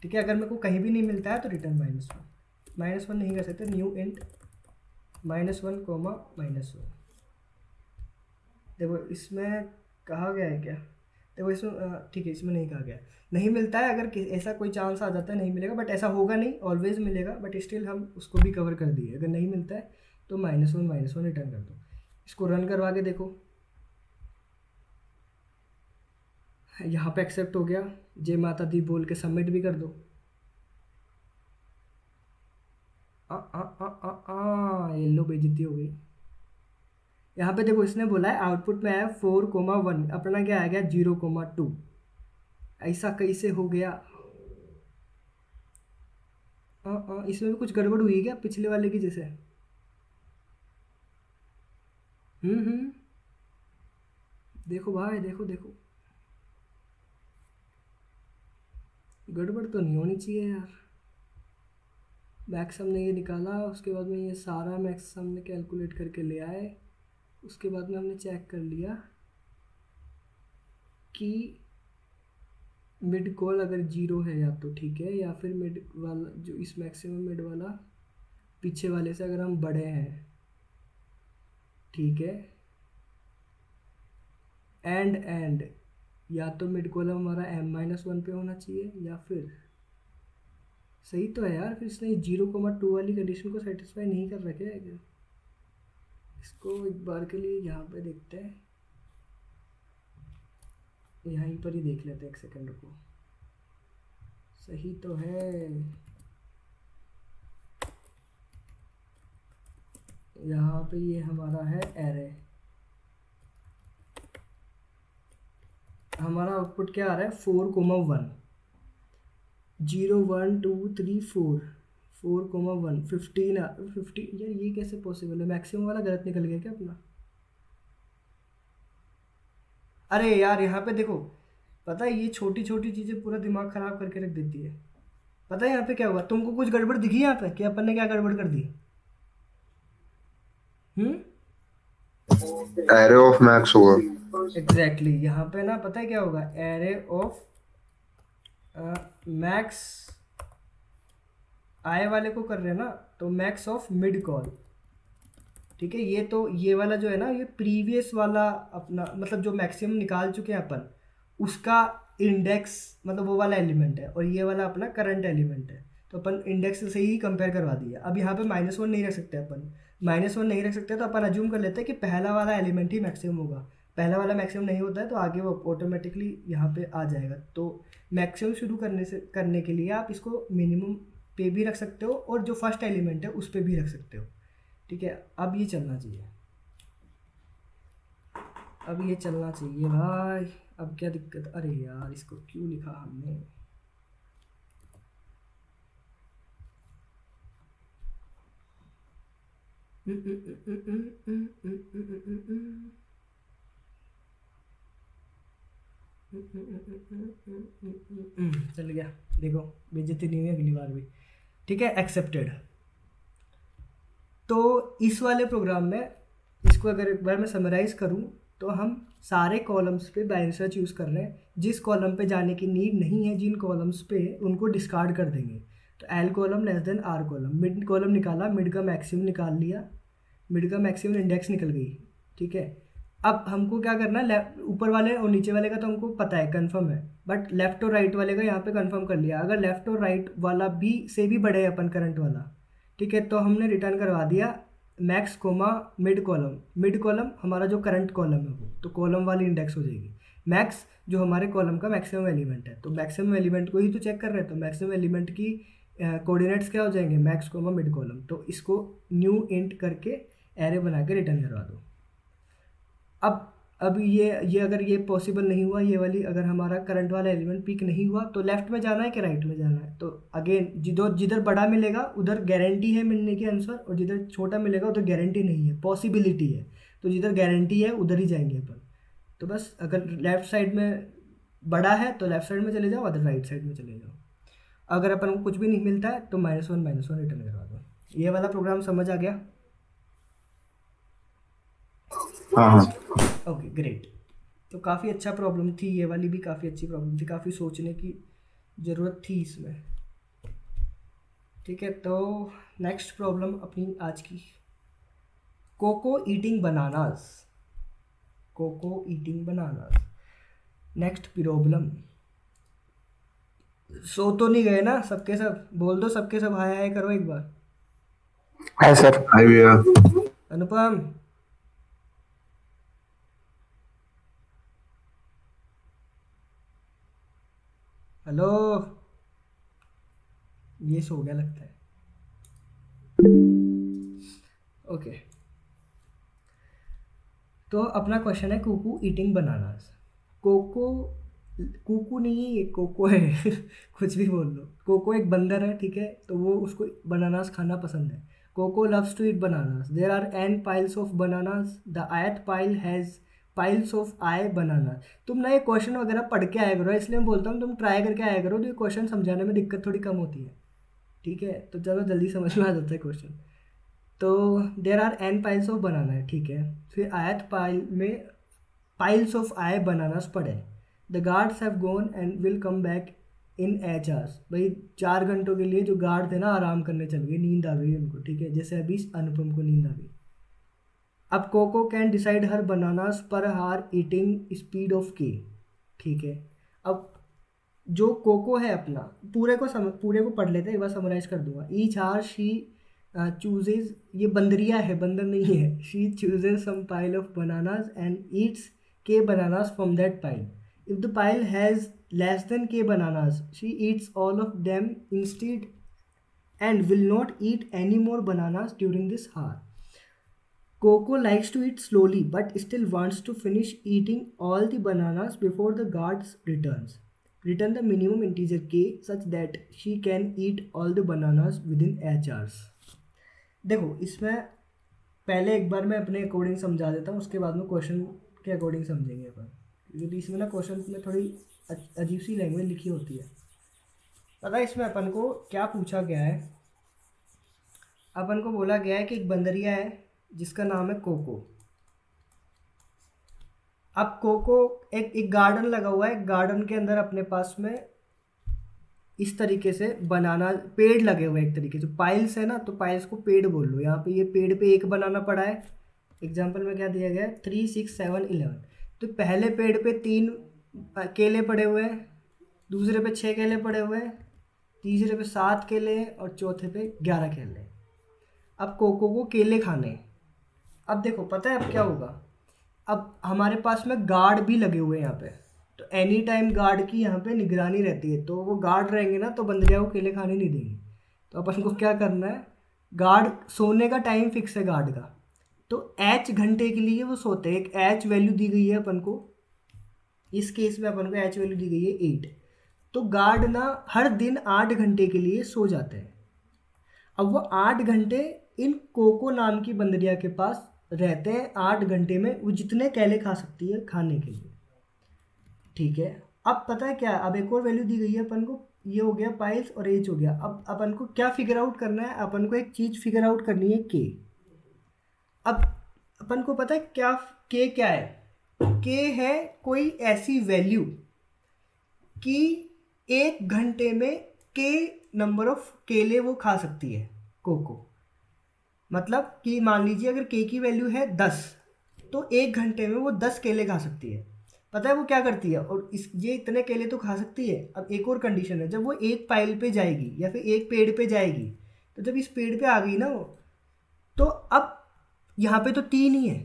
S1: ठीक है, अगर मेरे को कहीं भी नहीं मिलता है तो रिटर्न -1 नहीं कर सकते, न्यू इंट -1 कोमा -1। देखो इसमें कहा गया है क्या, देखो इसमें ठीक है इसमें नहीं कहा गया, नहीं मिलता है। अगर ऐसा कोई चांस आ जाता है नहीं मिलेगा, बट ऐसा होगा नहीं, ऑलवेज मिलेगा, बट स्टिल हम उसको भी कवर कर दिए। अगर नहीं मिलता है तो -1 रिटर्न कर दो। इसको रन करवा के देखो, यहाँ पे एक्सेप्ट हो गया, जय माता दी बोल के सबमिट भी कर दो। ये लो बेइज्जती हो गई। यहाँ पे देखो इसने बोला है आउटपुट में आया 4,1, अपना क्या आ गया 0,2। ऐसा कैसे हो गया, इसमें भी कुछ गड़बड़ हुई है क्या पिछले वाले की जैसे। देखो भाई देखो देखो, गड़बड़ तो नहीं होनी चाहिए यार। मैक्स हमने ये निकाला, उसके बाद में ये सारा मैक्स हमने कैलकुलेट करके ले आए, उसके बाद में हमने चेक कर लिया कि मिड कॉल अगर जीरो है या तो ठीक है, या फिर मिड वाला जो इस मैक्सिमम मिड वाला पीछे वाले से अगर हम बड़े हैं, ठीक है। एंड या तो मिड कॉलम हमारा m-1 पे होना चाहिए, या फिर सही तो है यार, फिर इसने 0,2 वाली कंडीशन को सेटिस्फाई नहीं कर रखे है क्या। इसको एक बार के लिए यहाँ पे देखते हैं, यहीं पर ही देख लेते हैं, एक सेकंड रुको। सही तो है, यहाँ पे ये हमारा है एरे। हमारा आउटपुट क्या आ रहा है 4,1, 0 1 2 3 4, 4,1 15 यार ये कैसे पॉसिबल है, मैक्सिमम वाला गलत निकल गया क्या अपना। अरे यार यहाँ पे देखो, पता है ये छोटी छोटी चीज़ें पूरा दिमाग ख़राब करके रख देती है। पता है यहाँ पे क्या हुआ, तुमको कुछ गड़बड़ दिखी यहाँ पे कि अपन ने क्या गड़बड़ कर दी।
S2: एरे ऑफ मैक्स होगा।
S1: एग्जैक्टली यहाँ पे ना पता है क्या होगा, एरे ऑफ मैक्स आए वाले को कर रहे हैं ना, तो मैक्स ऑफ मिड कॉल। ठीक है, ये तो ये वाला जो है ना, ये प्रीवियस वाला अपना मतलब जो मैक्सिमम निकाल चुके हैं अपन, उसका इंडेक्स मतलब वो वाला एलिमेंट है, और ये वाला अपना करंट एलिमेंट है। तो अपन इंडेक्स से ही कंपेयर करवा दिया। अब यहाँ पे -1 नहीं रख सकते अपन, -1 नहीं रख सकते तो अपन अज्यूम कर लेते हैं कि पहला वाला एलिमेंट ही मैक्सिमम होगा। पहला वाला मैक्सिमम नहीं होता है तो आगे वो ऑटोमेटिकली यहाँ पे आ जाएगा। तो मैक्सिमम शुरू करने के लिए आप इसको मिनिमम पे भी रख सकते हो, और जो फर्स्ट एलिमेंट है उस पर भी रख सकते हो। ठीक है, अब ये चलना चाहिए, अब ये चलना चाहिए भाई। अब क्या दिक्कत, अरे यार इसको क्यों लिखा हमने। चल गया, देखो बेइज्जती नहीं हुई अगली बार भी। ठीक है, एक्सेप्टेड। तो इस वाले प्रोग्राम में इसको अगर एक बार मैं समराइज़ करूँ तो हम सारे कॉलम्स पे बाइनरी सर्च यूज़ कर रहे हैं। जिस कॉलम पे जाने की नीड नहीं है, जिन कॉलम्स पे, उनको डिस्कार्ड कर देंगे। तो l column less than r column, mid column निकाला, मिड का मैक्सिमम निकाल लिया, मिड का मैक्सिमम इंडेक्स निकल गई। ठीक है, अब हमको क्या करना है, लेफ्ट ऊपर वाले और नीचे वाले का तो हमको पता है, कंफर्म है, बट लेफ्ट और राइट वाले का यहाँ पे कंफर्म कर लिया। अगर लेफ्ट और राइट वाला भी से भी बड़े है अपन करंट वाला, ठीक है, तो हमने रिटर्न करवा दिया max comma mid column. Mid column हमारा जो करंट कॉलम है वो, तो कॉलम वाली इंडेक्स हो जाएगी। मैक्स जो हमारे कॉलम का मैक्सिमम एलिमेंट है, तो मैक्सिमम एलिमेंट को ही तो चेक कर रहे हैं, तो मैक्सिमम एलिमेंट की कोऑर्डिनेट्स क्या हो जाएंगे, मैक्स कोमा मिड कॉलम। तो इसको न्यू इंट करके एरे बना के रिटर्न करवा दो। अब ये अगर ये पॉसिबल नहीं हुआ, ये वाली अगर हमारा करंट वाला एलिमेंट पिक नहीं हुआ, तो लेफ्ट में जाना है कि राइट में जाना है। तो अगेन जिधर बड़ा मिलेगा उधर गारंटी है मिलने की आंसर, और जिधर छोटा मिलेगा उधर गारंटी नहीं है, पॉसिबिलिटी है। तो जिधर गारंटी है उधर ही जाएंगे अपन। तो बस अगर लेफ्ट साइड में बड़ा है तो लेफ्ट साइड में चले जाओ, अदर राइट साइड में चले जाओ। अगर अपन को कुछ भी नहीं मिलता है तो -1 रिटर्न करवा दो। ये वाला प्रोग्राम समझ आ गया?
S2: हाँ हाँ।
S1: Okay great. तो काफ़ी अच्छा प्रॉब्लम थी, ये वाली भी काफ़ी अच्छी प्रॉब्लम थी, काफ़ी सोचने की ज़रूरत थी इसमें। ठीक है, तो नेक्स्ट प्रॉब्लम अपनी आज की, Koko eating bananas. Koko eating bananas. Next problem. सो तो नहीं गए ना सबके सब? बोल दो सबके सब, हाय हाय करो एक बार।
S3: है सर।
S2: हाय भैया।
S1: अनुपम, हेलो। ये सो गया लगता है। ओके, तो अपना क्वेश्चन है kuku eating bananas. Koko, kuku नहीं है ये, कोको है कुछ भी बोल लो। कोको एक बंदर है, ठीक है, तो वो उसको बनानास खाना पसंद है। Koko loves to eat bananas. There are n piles of bananas. The ith pile has piles of i banana. तुम ना ये क्वेश्चन वगैरह पढ़ के आया करो, इसलिए मैं बोलता हूँ तुम ट्राई करके आया करो, तो ये क्वेश्चन समझाने में दिक्कत थोड़ी कम होती है। ठीक है, तो ज़्यादा जल्दी समझ में आ जाता है क्वेश्चन। तो there are n piles of banana है, ठीक है, फिर आयत पाइल में पाइल्स ऑफ आय बनानास पड़े। The guards have gone and will come back in h hours. भाई 4 घंटों के लिए जो गार्ड थे ना आराम करने चल गए, नींद आ गई उनको, ठीक है, जैसे अभी अनुपम को नींद आ गई। अब Koko can decide her bananas per hour eating speed of के। ठीक है, अब जो कोको है अपना, पूरे को पढ़ लेते हैं, एक बार समराइज कर दूंगा। ईच आर शी चूजेज, ये बंदरिया है, बंदर नहीं है। She chooses some pile of bananas and eats k bananas from that pile. If the pile has less than k bananas, she eats all of them instead and will not eat any more bananas during this hour. Coco likes to eat slowly but still wants to finish eating all the bananas before the guards returns. Return the minimum integer k such that she can eat all the bananas within h hours. देखो इसमें पहले एक बार मैं अपने according समझा देता हूँ, उसके बाद में क्वेश्चन के अकॉर्डिंग समझेंगे अपन, क्योंकि इसमें ना क्वेश्चन में थोड़ी अजीब सी लैंग्वेज लिखी होती है। पता है इसमें अपन को क्या पूछा गया है? अपन को बोला गया है कि एक बंदरिया है जिसका नाम है कोको। अब कोको एक गार्डन लगा हुआ है, गार्डन के अंदर अपने पास में इस तरीके से बनाना पेड़ लगे हुए हैं, एक तरीके से पाइल्स है ना, तो पाइल्स को पेड़ बोल लो। यहाँ पे ये पेड़ पे एक बनाना पड़ा है, एग्जाम्पल में क्या दिया गया है 3, 6, 7, 11। तो पहले पेड़ पे 3 केले पड़े हुए हैं, दूसरे पे 6 केले पड़े हुए हैं, तीसरे पे 7 केले हैं और चौथे पे 11 केले। अब कोको को केले खाने हैं। अब देखो पता है अब क्या होगा, अब हमारे पास में गार्ड भी लगे हुए हैं यहाँ पे, तो एनी टाइम गार्ड की यहाँ पे निगरानी रहती है, तो वो गार्ड रहेंगे ना तो बंदरिया को केले खाने नहीं देंगे। तो अपन को क्या करना है, गार्ड सोने का टाइम फिक्स है गार्ड का, तो h घंटे के लिए वो सोते हैं। एक h वैल्यू दी गई है अपन को, इस केस में अपन को h वैल्यू दी गई है 8। तो गार्ड ना हर दिन 8 घंटे के लिए सो जाते हैं। अब वो 8 घंटे इन कोको नाम की बंदरिया के पास रहते हैं। 8 घंटे में वो जितने केले खा सकती है खाने के लिए, ठीक है। अब पता है क्या, अब एक और वैल्यू दी गई है अपन को, ये हो गया पाइल्स और एज हो गया। अब अपन को क्या फिगर आउट करना है, अपन को एक चीज़ फिगर आउट करनी है के। अब अपन को पता है क्या के क्या है, के है कोई ऐसी वैल्यू कि 1 घंटे में के नंबर ऑफ केले वो खा सकती है कोको। मतलब कि मान लीजिए अगर के की वैल्यू है 10, तो 1 घंटे में वो 10 केले खा सकती है। पता है वो क्या करती है, और ये इतने केले तो खा सकती है। अब एक और कंडीशन है, जब वो एक पाइल पे जाएगी या फिर एक पेड़ पे जाएगी, तो जब इस पेड़ पे आ गई ना वो, तो अब यहाँ पे तो 3 ही है,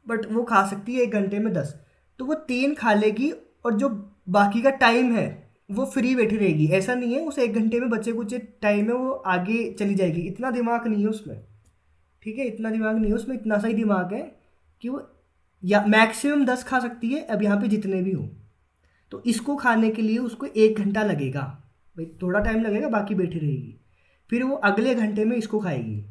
S1: बट वो खा सकती है 1 घंटे में 10, तो वो 3 खा लेगी और जो बाकी का टाइम है वो फ्री बैठी रहेगी। ऐसा नहीं है उस 1 घंटे में बचे कुछ टाइम है वो आगे चली जाएगी, इतना दिमाग नहीं है उसमें। ठीक है, इतना दिमाग नहीं है उसमें, इतना सा ही दिमाग है कि वो या मैक्सिमम 10 खा सकती है। अब यहाँ पे जितने भी हो, तो इसको खाने के लिए उसको 1 घंटा लगेगा, भाई थोड़ा टाइम लगेगा, बाकी बैठी रहेगी। फिर वो अगले घंटे में इसको खाएगी,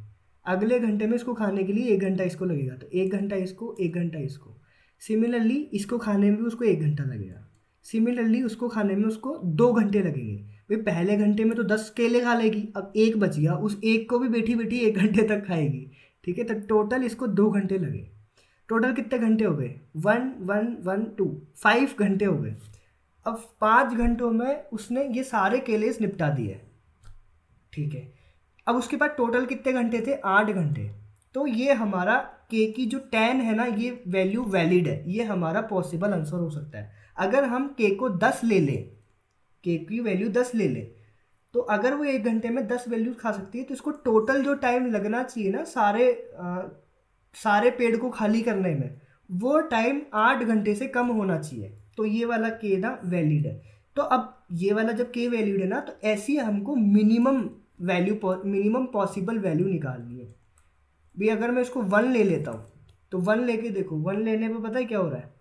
S1: अगले घंटे में इसको खाने के लिए 1 घंटा इसको लगेगा, तो 1 घंटा इसको, 1 घंटा इसको। सिमिलरली इसको खाने में भी उसको 1 घंटा लगेगा, सिमिलरली उसको खाने में उसको 2 घंटे लगेंगे। भाई पहले घंटे में तो 10 केले खा लेगी, अब एक बच गया, उस एक को भी बैठी बैठी 1 घंटे तक खाएगी। ठीक है, तो टोटल इसको 2 घंटे लगे। टोटल कितने घंटे हो गए, 1 1 1 2, 5 घंटे हो गए। अब 5 घंटों में उसने ये सारे केले निपटा दिए। ठीक है, अब उसके बाद टोटल कितने घंटे थे, 8 घंटे। तो ये हमारा के की जो 10 है ना, ये वैल्यू वैलिड है, ये हमारा पॉसिबल आंसर हो सकता है। अगर हम के को 10 ले लें, के की वैल्यू 10 ले लें, तो अगर वो 1 घंटे में 10 वैल्यूज खा सकती है, तो इसको टोटल जो टाइम लगना चाहिए ना सारे पेड़ को खाली करने में, वो टाइम 8 घंटे से कम होना चाहिए। तो ये वाला के ना वैलिड है। तो अब ये वाला जब के वैलिड है ना, तो ऐसी हमको मिनिमम मिनिमम पॉसिबल वैल्यू निकालनी है। भी अगर मैं इसको 1 ले लेता हूँ, तो 1 लेके देखो, 1 लेने पे पता है क्या हो रहा है,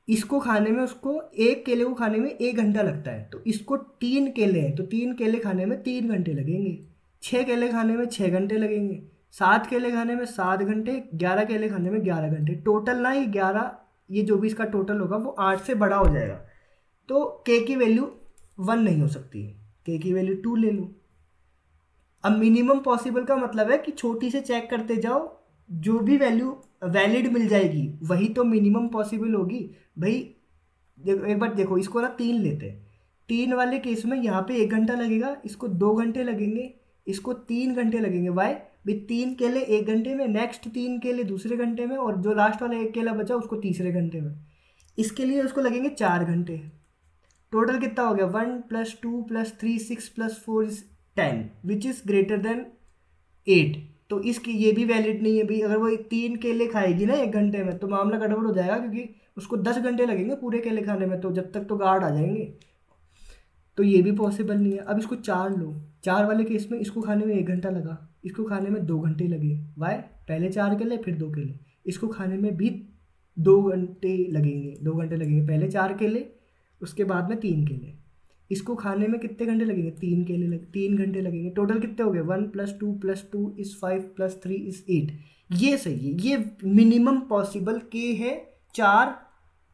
S1: इसको खाने में, उसको एक केले को खाने में 1 घंटा लगता है, तो इसको 3 केले हैं, तो 3 केले खाने में 3 घंटे लगेंगे। 6 केले खाने में 6 घंटे लगेंगे। 7 केले खाने में 7 घंटे। 11 केले खाने में 11 घंटे। टोटल ना ये 11, ये जो भी इसका टोटल होगा वो 8 से बड़ा हो जाएगा। तो के की वैल्यू 1 नहीं हो सकती, के की वैल्यू 2 ले लो। अब मिनिमम पॉसिबल का मतलब है कि छोटी से चेक करते जाओ, जो भी वैल्यू वैलिड मिल जाएगी वही तो मिनिमम पॉसिबल होगी। भाई देखो, एक बार देखो, इसको ना 3 लेते हैं। 3 वाले केस में यहाँ पे 1 घंटा लगेगा, इसको 2 घंटे लगेंगे, इसको 3 घंटे लगेंगे। वाई भाई 3 केले 1 घंटे में, नेक्स्ट 3 केले दूसरे घंटे में, और जो लास्ट वाला 1 केला बचा उसको तीसरे घंटे में। इसके लिए उसको लगेंगे 4 घंटे। टोटल कितना हो गया, 1 + 2 + 3 6 + 4 is 10 which is greater than 8। तो इसकी ये भी वैलिड नहीं है भाई। अगर वो 3 केले खाएगी ना 1 घंटे में, तो मामला गड़बड़ हो जाएगा, क्योंकि उसको 10 घंटे लगेंगे पूरे केले खाने में, तो जब तक तो गार्ड आ जाएंगे, तो ये भी पॉसिबल नहीं है। अब इसको 4 लो, 4 वाले केस में इसको खाने में 1 घंटा लगा, इसको खाने में 2 घंटे लगे। वाई पहले 4 केले फिर 2 केले, इसको खाने में भी 2 घंटे लगेंगे, 2 घंटे लगेंगे। पहले 4 केले, उसके बाद में 3 केले, इसको खाने में कितने घंटे लगेंगे, 3 घंटे लगेंगे। टोटल कितने हो गए, 1 + 2 + 2 is 5 + 3 is 8। ये सही है, ये मिनिमम पॉसिबल के है 4,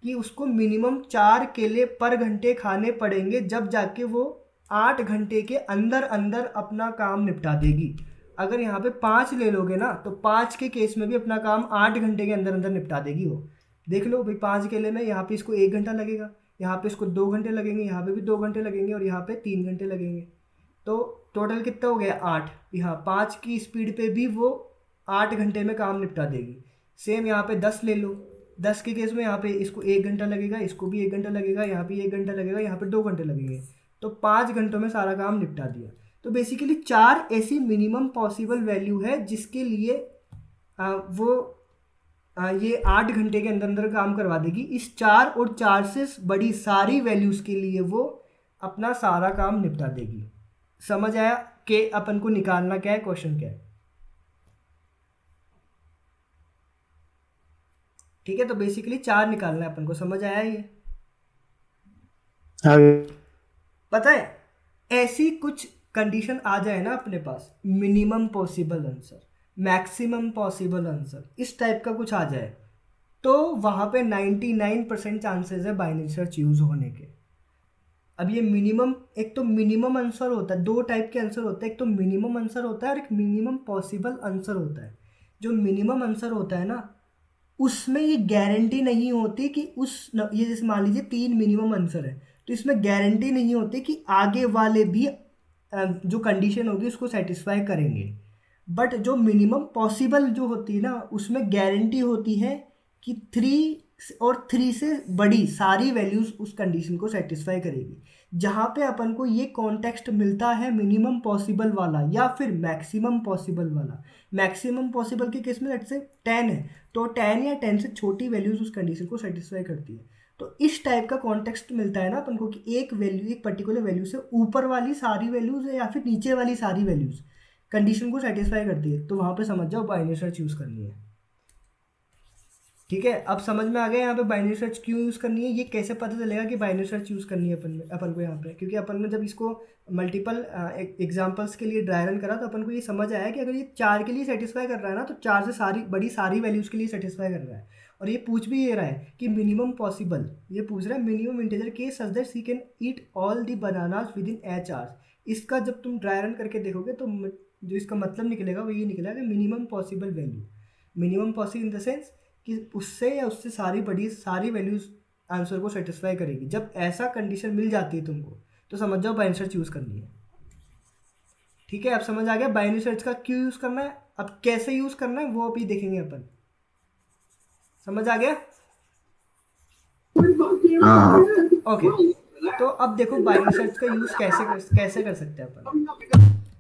S1: कि उसको मिनिमम 4 केले पर घंटे खाने पड़ेंगे, जब जाके वो 8 घंटे के अंदर अंदर अपना काम निपटा देगी। अगर यहाँ पे 5 ले लोगे ना, तो 5 के केस में भी अपना काम 8 घंटे के अंदर अंदर निपटा देगी वो। देख लो भाई, 5 केले में यहाँ पे इसको 1 घंटा लगेगा, यहाँ पे इसको 2 घंटे लगेंगे, यहाँ पे भी 2 घंटे लगेंगे, और यहाँ पे 3 घंटे लगेंगे। तो टोटल कितना हो गया, 8। यहाँ 5 की स्पीड पे भी वो 8 घंटे में काम निपटा देगी। सेम यहाँ पे 10 ले लो, 10 के केस में यहाँ पे इसको 1 घंटा लगेगा, इसको भी 1 घंटा लगेगा, यहाँ पे 1 घंटा लगेगा, यहाँ पे 2 घंटे लगेंगे, तो 5 घंटों में सारा काम निपटा दिया। तो बेसिकली 4 ऐसी मिनिमम पॉसिबल वैल्यू है जिसके लिए ये 8 घंटे के अंदर अंदर काम करवा देगी। इस 4 और 4 से बड़ी सारी वैल्यूज़ के लिए वो अपना सारा काम निपटा देगी। समझ आया कि अपन को निकालना क्या है, क्वेश्चन क्या है। ठीक है, तो बेसिकली 4 निकालना है अपन को, समझ आया ये। पता है, ऐसी कुछ कंडीशन आ जाए ना अपने पास, minimum possible answer, maximum possible answer, इस टाइप का कुछ आ जाए, तो वहाँ पे 99% चांसेस है बाइनरी सर्च यूज़ होने के। अब ये मिनिमम, एक तो मिनिमम आंसर होता है, दो टाइप के आंसर होता है, एक तो मिनिमम आंसर होता है और एक मिनिमम पॉसिबल आंसर होता है। जो मिनिमम आंसर होता है ना, उसमें ये गारंटी नहीं होती कि ये जैसे मान लीजिए 3 मिनिमम आंसर है, तो इसमें गारंटी नहीं होती कि आगे वाले भी जो कंडीशन होगी उसको सेटिस्फाई करेंगे। बट जो मिनिमम पॉसिबल जो होती है ना, उसमें गारंटी होती है कि 3 से बड़ी सारी वैल्यूज उस कंडीशन को सेटिस्फाई करेगी। जहाँ पे अपन को ये कॉन्टेक्स्ट मिलता है मिनिमम पॉसिबल वाला या फिर मैक्सिमम पॉसिबल वाला। मैक्सिमम पॉसिबल के केस में लेट्स से 10 है, तो 10 या 10 से छोटी वैल्यूज उस कंडीशन को सेटिस्फाई करती है। तो इस टाइप का कॉन्टेक्स्ट मिलता है ना अपन को कि एक वैल्यू, एक पर्टिकुलर वैल्यू से ऊपर वाली सारी वैल्यूज है या फिर नीचे वाली सारी वैल्यूज कंडीशन को सेटिस्फाई करती है, तो वहाँ पे समझ जाओ बाइनरी सर्च यूज़ करनी है। ठीक है, अब समझ में आ गया यहाँ पे बाइनरी सर्च क्यों यूज़ करनी है, ये कैसे पता चलेगा कि बाइनरी सर्च यूज़ करनी है अपन को यहाँ पे, क्योंकि अपन ने जब इसको मल्टीपल एग्जांपल्स के लिए ड्राई रन करा तो अपन को ये समझ आया कि अगर ये 4 के लिए सेटिस्फाई कर रहा है ना, तो 4 से सारी वैल्यूज़ के लिए सेटिस्फाई कर रहा है। और ये पूछ भी ये रहा है कि मिनिमम पॉसिबल, ये पूछ रहा है minimum integer case such that he can eat all the bananas with in h hours. इसका जब तुम ड्राई रन करके देखोगे तो जो इसका मतलब निकलेगा वो ये निकलेगा कि minimum possible value, minimum possible in the sense कि उससे या उससे सारी वैल्यूज आंसर को सेटिस्फाई करेगी। जब ऐसा कंडीशन मिल जाती है तुमको, तो समझ जाओ बाइनरी सर्च यूज़ करनी है। ठीक है, अब समझ आ गया बाइनरी सर्च का क्यों यूज़ करना है। अब कैसे यूज़ करना है वो अभी देखेंगे अपन। समझ आ गया?
S2: हाँ।
S1: ओके, तो अब देखो बाइनरी सर्च का यूज़ कैसे कर सकते हैं अपन।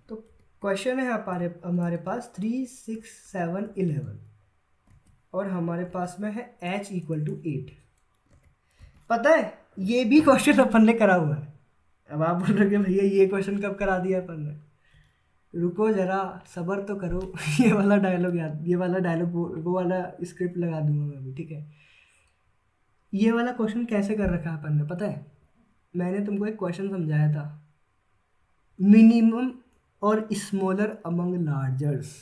S1: तो क्वेश्चन है हमारे पास 3, 6, 7, 11 और हमारे पास में है h = 8। पता है ये भी क्वेश्चन अपन ने करा हुआ है। अब आप बोल रहे हो भैया ये क्वेश्चन कब करा दिया अपन ने, रुको जरा सब्र तो करो। ये वाला डायलॉग वो वाला स्क्रिप्ट लगा दूंगा मैं अभी। ठीक है, ये वाला क्वेश्चन कैसे कर रखा है अपन ने पता है। मैंने तुमको एक क्वेश्चन समझाया था, मिनिमम और स्मॉलर अमंग लार्जर्स।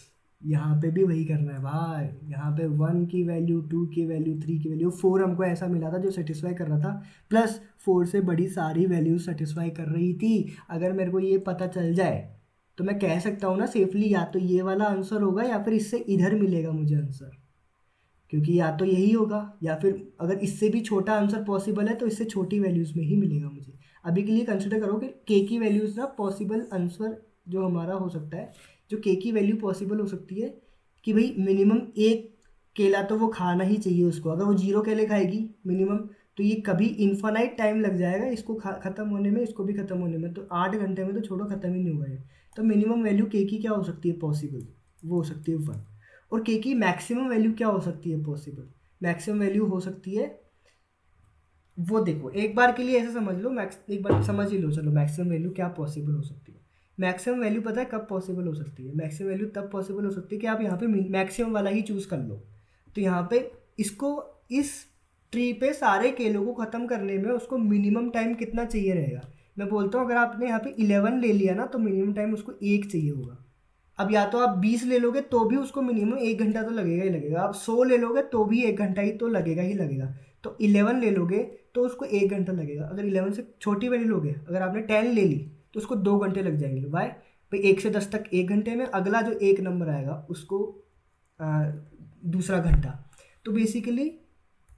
S1: यहाँ पे भी वही करना है भाई। यहाँ पे 1 की वैल्यू, 2 की वैल्यू, 3 की वैल्यू, 4 हमको ऐसा मिला था जो सेटिस्फाई कर रहा था, प्लस 4 से बड़ी सारी वैल्यू सेटिस्फाई कर रही थी। अगर मेरे को ये पता चल जाए तो मैं कह सकता हूँ ना सेफली, या तो ये वाला आंसर होगा या फिर इससे इधर मिलेगा मुझे आंसर, क्योंकि या तो यही होगा या फिर अगर इससे भी छोटा आंसर पॉसिबल है तो इससे छोटी वैल्यूज़ में ही मिलेगा मुझे। अभी के लिए कंसिडर करो कि के की वैल्यूज़ ना पॉसिबल आंसर जो हमारा हो सकता है, जो के की वैल्यू पॉसिबल हो सकती है कि भाई मिनिमम 1 केला तो वो खाना ही चाहिए उसको। अगर वो 0 केले खाएगी मिनिमम, तो ये कभी इन्फानाइट टाइम लग जाएगा इसको ख़त्म होने में, इसको भी ख़त्म होने में। तो 8 घंटे में तो छोड़ो ख़त्म ही नहीं होगा ये। तो मिनिमम वैल्यू के की क्या हो सकती है पॉसिबल, वो हो सकती है 1। और के की मैक्सिमम वैल्यू क्या हो सकती है पॉसिबल, मैक्सिमम वैल्यू हो सकती है वो, देखो एक बार के लिए ऐसे समझ लो, एक बार समझ ही लो चलो मैक्सिमम वैल्यू क्या पॉसिबल हो सकती है। मैक्सिमम वैल्यू पता है कब पॉसिबल हो सकती है, मैक्सिमम वैल्यू तब पॉसिबल हो सकती है कि आप यहाँ पे मैक्सिमम वाला ही चूज़ कर लो। तो यहाँ पे इसको, इस ट्री पे सारे केलों को ख़त्म करने में उसको मिनिमम टाइम कितना चाहिए रहेगा। मैं बोलता हूँ अगर आपने यहाँ पे 11 ले लिया ना तो मिनिमम टाइम उसको 1 चाहिए होगा। अब या तो आप 20 ले लोगे तो भी उसको मिनिमम 1 घंटा तो लगेगा ही लगेगा। आप 100 ले लोगे तो भी 1 घंटा ही तो लगेगा ही लगेगा। तो 11 ले लोगे तो उसको 1 घंटा लगेगा। अगर 11 से छोटी वैल्यू लोगे, अगर आपने 10 ले ली तो उसको 2 घंटे लग जाएंगे। वाई भाई 1 से 10 तक 1 घंटे में, अगला जो 1 नंबर आएगा उसको दूसरा घंटा। तो बेसिकली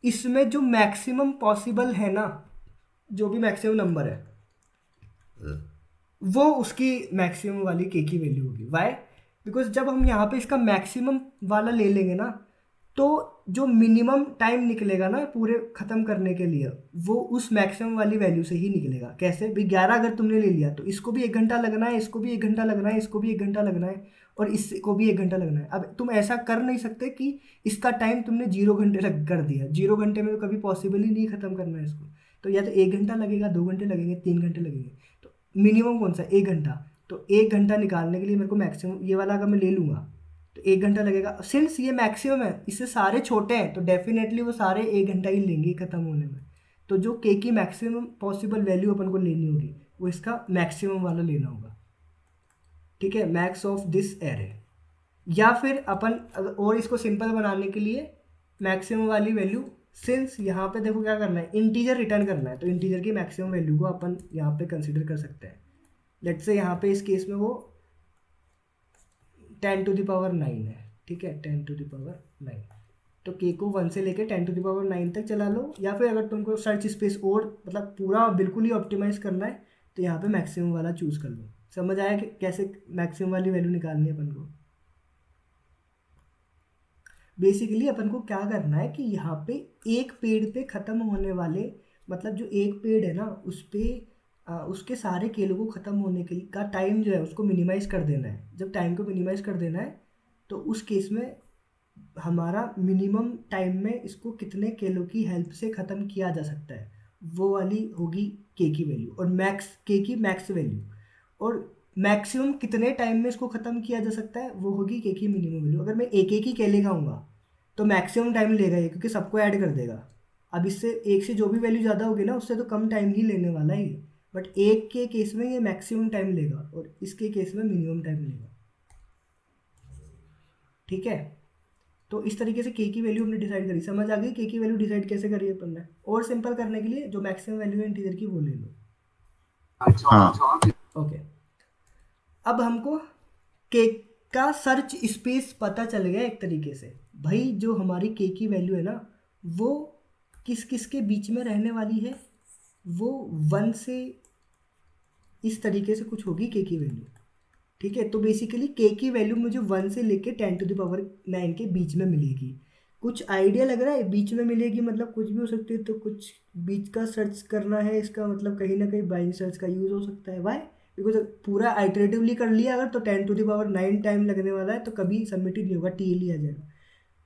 S1: इसमें जो मैक्सिमम पॉसिबल है ना, जो भी मैक्सिमम नंबर है वो उसकी मैक्सिमम वाली के की वैल्यू होगी। वाई बिकॉज जब हम यहाँ पे इसका मैक्सिमम वाला ले लेंगे ना, तो जो मिनिमम टाइम निकलेगा ना पूरे ख़त्म करने के लिए, वो उस मैक्सिमम वाली वैल्यू से ही निकलेगा। कैसे भाई 11 अगर तुमने ले लिया तो इसको भी 1 घंटा लगना है, इसको भी 1 घंटा लगना है, इसको भी 1 घंटा लगना है और इसको भी 1 घंटा लगना है। अब तुम ऐसा कर नहीं सकते कि इसका टाइम तुमने 0 घंटे लग कर दिया। 0 घंटे में तो कभी पॉसिबल ही नहीं ख़त्म करना है इसको। तो या तो 1 घंटा लगेगा, 2 घंटे लगेंगे, 3 घंटे लगेंगे। तो मिनिमम कौन सा, 1 घंटा। तो 1 घंटा निकालने के लिए मेरे को मैक्सिमम ये वाला अगर मैं ले लूँगा तो 1 घंटा लगेगा। सिंस ये मैक्सिमम है, इससे सारे छोटे हैं तो डेफिनेटली वो सारे 1 घंटा ही लेंगे ख़त्म होने में। तो जो के की मैक्सिमम पॉसिबल वैल्यू अपन को लेनी होगी वो इसका मैक्सिमम वाला लेना होगा। ठीक है, मैक्स ऑफ दिस एरे। या फिर अपन और इसको सिंपल बनाने के लिए मैक्सिमम वाली वैल्यू, सिंस यहाँ पे देखो क्या करना है, इंटीजर रिटर्न करना है, तो इंटीजर की मैक्सिमम वैल्यू को अपन यहाँ पे कंसिडर कर सकते हैं। लेट्स से यहाँ पे इस केस में वो 10⁹ है, ठीक है, 10⁹, तो k को 1 से लेके 10⁹ तक चला लो, या फिर अगर तुमको सर्च स्पेस और मतलब पूरा बिल्कुल ही ऑप्टिमाइज करना है तो यहाँ पे मैक्सिमम वाला चूज कर लो। समझ आया कि कैसे मैक्सिमम वाली वैल्यू निकालनी है अपन को। बेसिकली अपन को क्या करना है कि यहाँ पे एक पेड़ पे ख़त्म होने वाले, मतलब जो एक पेड़ है ना उस पे उसके सारे केलों को ख़त्म होने के का टाइम जो है उसको मिनिमाइज़ कर देना है। जब टाइम को मिनिमाइज़ कर देना है तो उस केस में हमारा मिनिमम टाइम में इसको कितने केलों की हेल्प से ख़त्म किया जा सकता है, वो वाली होगी के की वैल्यू, और मैक्स के की मैक्स वैल्यू, और मैक्सिमम कितने टाइम में इसको ख़त्म किया जा सकता है वो होगी के की मिनिमम वैल्यू। अगर मैं एक एक ही केले खाऊंगा तो मैक्सिमम टाइम लेगा ये, क्योंकि सबको ऐड कर देगा। अब इससे एक से जो भी वैल्यू ज़्यादा होगी ना उससे तो कम टाइम ही लेने वाला है ये, बट एक के केस में ये मैक्सिमम टाइम लेगा और इसके केस में मिनिमम टाइम लेगा, ठीक है। तो इस तरीके से के की वैल्यू हमने डिसाइड करी। समझ आ गई के की वैल्यू डिसाइड कैसे करी है अपन ने। और सिंपल करने के लिए जो मैक्सिमम वैल्यू है इंटीजर की वो ले लो।
S2: हाँ
S1: ओके, अब हमको के का सर्च स्पेस पता चल गया एक तरीके से। भाई जो हमारी के की वैल्यू है ना वो किस किस के बीच में रहने वाली है, वो 1 से इस तरीके से कुछ होगी के की वैल्यू, ठीक है। तो बेसिकली के की वैल्यू मुझे 1 से लेके 10⁹ के बीच में मिलेगी। कुछ आइडिया लग रहा है बीच में मिलेगी मतलब कुछ भी हो सकती है, तो कुछ बीच का सर्च करना है, इसका मतलब कहीं ना कहीं बाइनरी सर्च का यूज़ हो सकता है। वाई? बिकॉज पूरा आइटरेटिवली कर लिया अगर तो 10⁹ टाइम लगने वाला है तो कभी सबमिटेड नहीं होगा, टी आ जाएगा।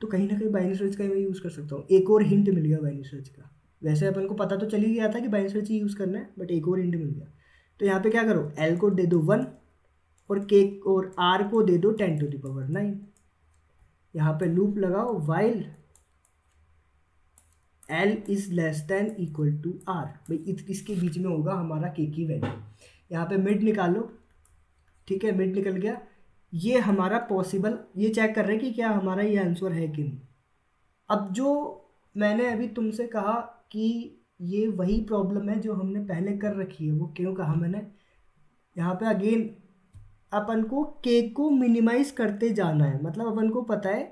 S1: तो कहीं ना कहीं बाइनरी सर्च का मैं यूज़ कर सकता हूँ। एक और हिंट मिल गया बाइनरी सर्च का। वैसे अपन को पता तो चल ही गया था कि बाइनरी सर्च ही यूज़ करना है, बट एक और हिंट मिल गया। तो यहाँ पे क्या करो, एल को दे दो 1 और के और आर को दे दो 10⁹। यहाँ पे लूप लगाओ while l is less than equal to r. भाई इसके बीच में होगा हमारा के की वैल्यू। यहाँ पे मिड निकालो, ठीक है, मिड निकल गया। ये हमारा पॉसिबल, ये चेक कर रहे हैं कि क्या हमारा ये आंसर है कि नहीं। अब जो मैंने अभी तुमसे कहा कि ये वही प्रॉब्लम है जो हमने पहले कर रखी है, वो क्यों कहा मैंने, यहाँ पे अगेन अपन को के को मिनिमाइज करते जाना है। मतलब अपन को पता है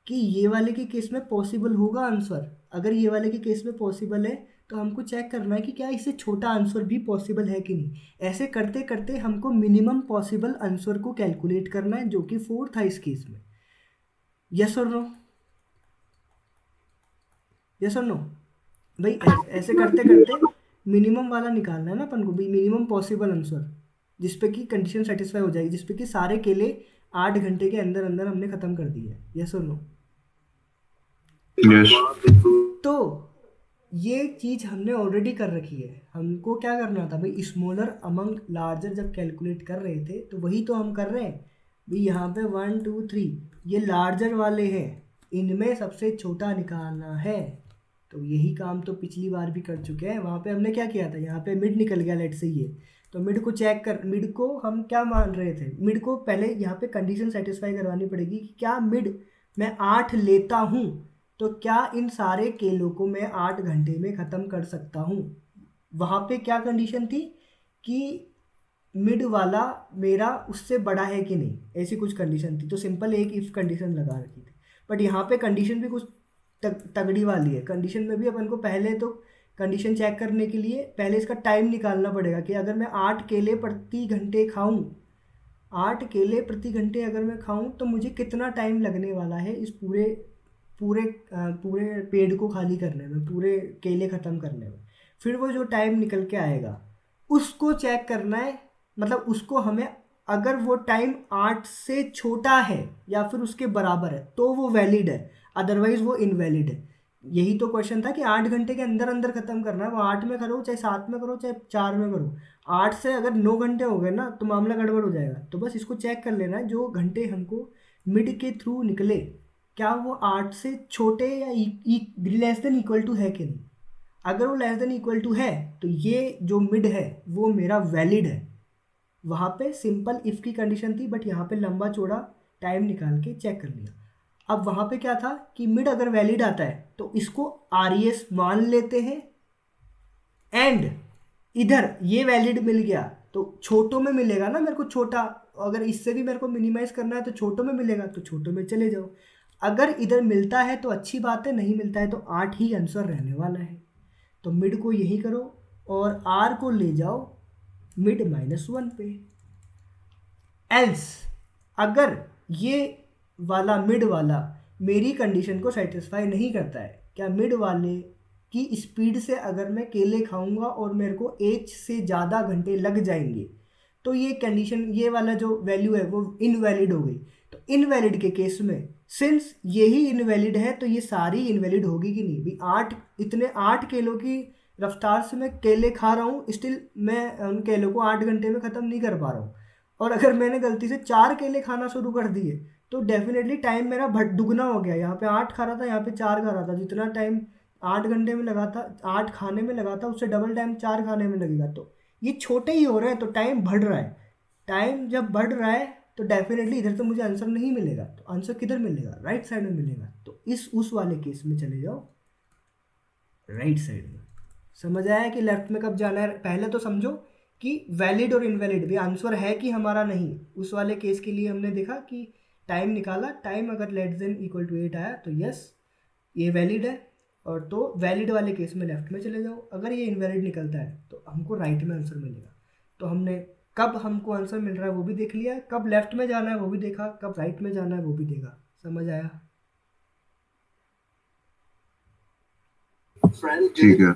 S1: कि ये वाले के केस में पॉसिबल होगा आंसर, अगर ये वाले के केस में पॉसिबल है तो हमको चेक करना है कि क्या इससे छोटा आंसर भी पॉसिबल है कि नहीं। ऐसे करते करते हमको मिनिमम पॉसिबल आंसर को कैलकुलेट करना है, जो कि 4 था इस केस में। यस और नो? यस और नो? भाई ऐसे करते करते मिनिमम वाला निकालना है ना अपन को, भाई मिनिमम पॉसिबल आंसर जिसपे कि कंडीशन सेटिस्फाई हो जाएगी, जिसपे कि सारे केले 8 घंटे के अंदर अंदर हमने ख़त्म कर दिए। यस और नो?
S2: यस।
S1: तो ये चीज़ हमने ऑलरेडी कर रखी है। हमको क्या करना था भाई, स्मॉलर अमंग लार्जर जब कैलकुलेट कर रहे थे तो वही तो हम कर रहे हैं भाई। यहाँ पे 1 2 3 ये लार्जर वाले हैं, इनमें सबसे छोटा निकालना है। तो यही काम तो पिछली बार भी कर चुके हैं। वहाँ पे हमने क्या किया था, यहाँ पे मिड निकल गया लेट से ये, तो मिड को चेक कर, मिड को हम क्या मान रहे थे, मिड को पहले यहाँ पे कंडीशन सेटिस्फाई करवानी पड़ेगी कि क्या मिड मैं 8 लेता हूँ तो क्या इन सारे केलों को मैं 8 घंटे में ख़त्म कर सकता हूँ। वहाँ पे क्या कंडीशन थी कि मिड वाला मेरा उससे बड़ा है कि नहीं, ऐसी कुछ कंडीशन थी। तो सिंपल एक इफ़ कंडीशन लगा रखी थी, बट यहाँ पे कंडीशन भी कुछ तगड़ी वाली है। कंडीशन में भी अपन को पहले तो कंडीशन चेक करने के लिए पहले इसका टाइम निकालना पड़ेगा कि अगर मैं 8 केले प्रति घंटे खाऊं, 8 केले प्रति घंटे अगर मैं खाऊं तो मुझे कितना टाइम लगने वाला है इस पूरे पेड़ को खाली करने में, पूरे केले ख़त्म करने में। फिर वो जो टाइम निकल के आएगा उसको चेक करना है, मतलब उसको हमें, अगर वो टाइम 8 से छोटा है या फिर उसके बराबर है तो वो वैलिड है, अदरवाइज वो इनवैलिड है। यही तो क्वेश्चन था कि 8 घंटे के अंदर अंदर ख़त्म करना है। वो 8 में करो चाहे 7 में करो चाहे 4 में करो, 8 से अगर 9 घंटे हो गए ना तो मामला गड़बड़ हो जाएगा। तो बस इसको चेक कर लेना है जो घंटे हमको मिड के थ्रू निकले क्या वो 8 से छोटे या लेस देन इक्वल टू है कि नहीं। अगर वो लेस देन इक्वल टू है तो ये जो मिड है वो मेरा वैलिड है। वहाँ पे सिंपल इफ़ की कंडीशन थी, बट यहाँ पे लंबा चौड़ा टाइम निकाल के चेक कर लिया। अब वहाँ पे क्या था कि मिड अगर वैलिड आता है तो इसको RES मान लेते हैं, एंड इधर ये वैलिड मिल गया तो छोटों में मिलेगा ना मेरे को छोटा, अगर इससे भी मेरे को मिनिमाइज करना है तो छोटों में मिलेगा, तो छोटों में चले जाओ। अगर इधर मिलता है तो अच्छी बात है, नहीं मिलता है तो 8 ही आंसर रहने वाला है। तो मिड को यही करो और R को ले जाओ मिड -1 पे। एल्स अगर ये वाला मिड वाला मेरी कंडीशन को सेटिस्फाई नहीं करता है, क्या मिड वाले की स्पीड से अगर मैं केले खाऊंगा और मेरे को H से ज़्यादा घंटे लग जाएंगे तो ये कंडीशन, ये वाला जो वैल्यू है वो इनवैलिड हो गई। तो इनवैलिड के केस में सिंस यही इनवैलिड है तो ये सारी इनवैलिड होगी कि नहीं भी। 8 किलो की रफ्तार से मैं केले खा रहा हूँ, स्टिल मैं उन केलों को 8 घंटे में ख़त्म नहीं कर पा रहा हूँ। और अगर मैंने गलती से 4 केले खाना शुरू कर दिए तो डेफिनेटली टाइम मेरा दुगना हो गया। यहाँ पे 8 खा रहा था, यहाँ पे 4 खा रहा था। जितना टाइम 8 घंटे में लगा था, 8 खाने में लगा था, उससे डबल टाइम 4 खाने में लगेगा। तो ये छोटे ही हो रहे हैं तो टाइम बढ़ रहा है। टाइम जब बढ़ रहा है तो डेफिनेटली इधर तो मुझे आंसर नहीं मिलेगा, तो आंसर किधर मिलेगा? राइट साइड में मिलेगा। तो उस वाले केस में चले जाओ राइट साइड में। समझ आया कि लेफ्ट में कब जाना है? पहले तो समझो कि वैलिड और इनवैलिड भी आंसर है कि हमारा नहीं। उस वाले केस के लिए हमने देखा कि टाइम निकाला, टाइम अगर << 8 आया तो यस ये वैलिड है, और तो वैलिड वाले केस में लेफ्ट में चले जाओ। अगर ये इनवैलिड निकलता है तो हमको राइट में आंसर मिलेगा। तो हमने कब हमको आंसर मिल रहा है वो भी देख लिया, कब लेफ्ट में जाना है वो भी देखा, कब राइट में जाना है वो भी देखा। समझ आया?
S2: ठीक है।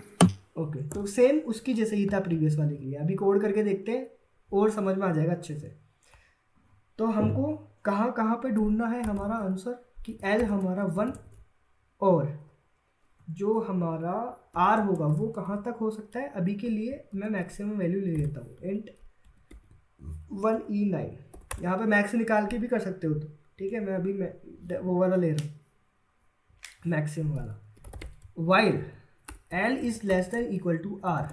S1: ओके, तो सेम उसकी जैसे ही था प्रीवियस वाले के लिए। अभी कोड करके देखते हैं और समझ में आ जाएगा अच्छे से। तो हमको कहाँ कहाँ पे ढूंढना है हमारा आंसर कि L हमारा 1 और जो हमारा R होगा वो कहाँ तक हो सकता है। अभी के लिए मैं मैक्सिमम वैल्यू ले लेता हूँ, इंट 1E9। यहाँ पे मैक्स निकाल के भी कर सकते हो तो ठीक है, मैं अभी वो वाला ले रहा हूँ मैक्सिमम वाला। While L is << R।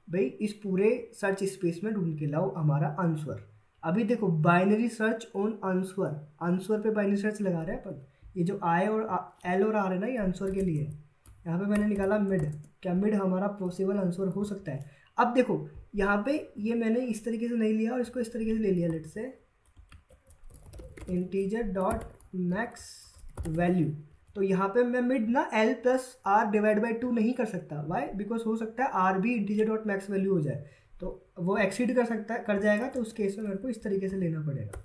S1: भाई इस पूरे सर्च स्पेस में ढूंढ के लाओ हमारा आंसर। अभी देखो binary search on answer, answer पे बाइनरी सर्च लगा रहे हैं अपन। ये जो I और L और R है ना ये आंसर के लिए। यहाँ पे मैंने निकाला मिड, क्या मिड हमारा पॉसिबल आंसर हो सकता है? अब देखो यहाँ पे ये मैंने इस तरीके से नहीं लिया और इसको इस तरीके से ले लिया। लेट से इंटीजर डॉट मैक्स वैल्यू, तो यहाँ पे मैं मिड ना L + R / 2 नहीं कर सकता। वाई? बिकॉज हो सकता है R भी इंटीजर डॉट मैक्स वैल्यू हो जाए तो वो एक्सीड कर जाएगा। तो उस केस में मेरे को इस तरीके से लेना पड़ेगा।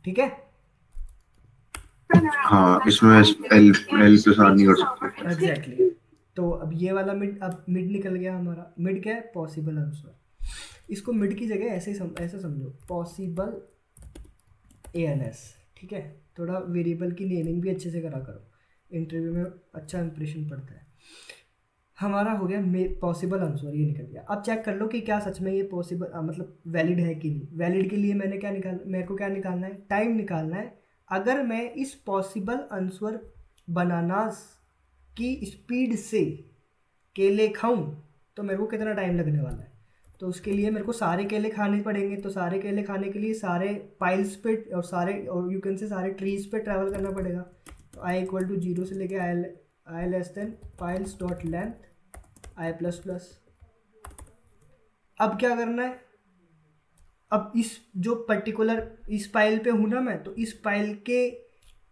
S1: ठीक है?
S2: हाँ, इसमें L + R नहीं कर सकते।
S1: एग्जैक्टली। तो अब ये वाला मिड, अब मिड निकल गया हमारा। मिड क्या है? Possible answer. इसको मिड की जगह ऐसे समझो, पॉसिबल ANS। ठीक है, थोड़ा वेरिएबल की नेमिंग भी अच्छे से करा करो, इंटरव्यू में अच्छा इंप्रेशन पड़ता है। हमारा हो गया पॉसिबल आंसर, ये निकल गया। अब चेक कर लो कि क्या सच में ये पॉसिबल मतलब वैलिड है कि नहीं। वैलिड के लिए मेरे को क्या निकालना है? टाइम निकालना है। अगर मैं इस पॉसिबल आंसर बनानास की स्पीड से केले खाऊं तो मेरे को कितना टाइम लगने वाला है। तो उसके लिए मेरे को सारे केले खाने पड़ेंगे। तो सारे केले खाने के लिए सारे पाइल्स पे और यू कैन से सारे ट्रीज पे ट्रैवल करना पड़ेगा। तो I = 0 से लेके I << piles dot length I++। अब क्या करना है? अब इस जो पर्टिकुलर इस पाइल पे हूँ ना मैं, तो इस पाइल के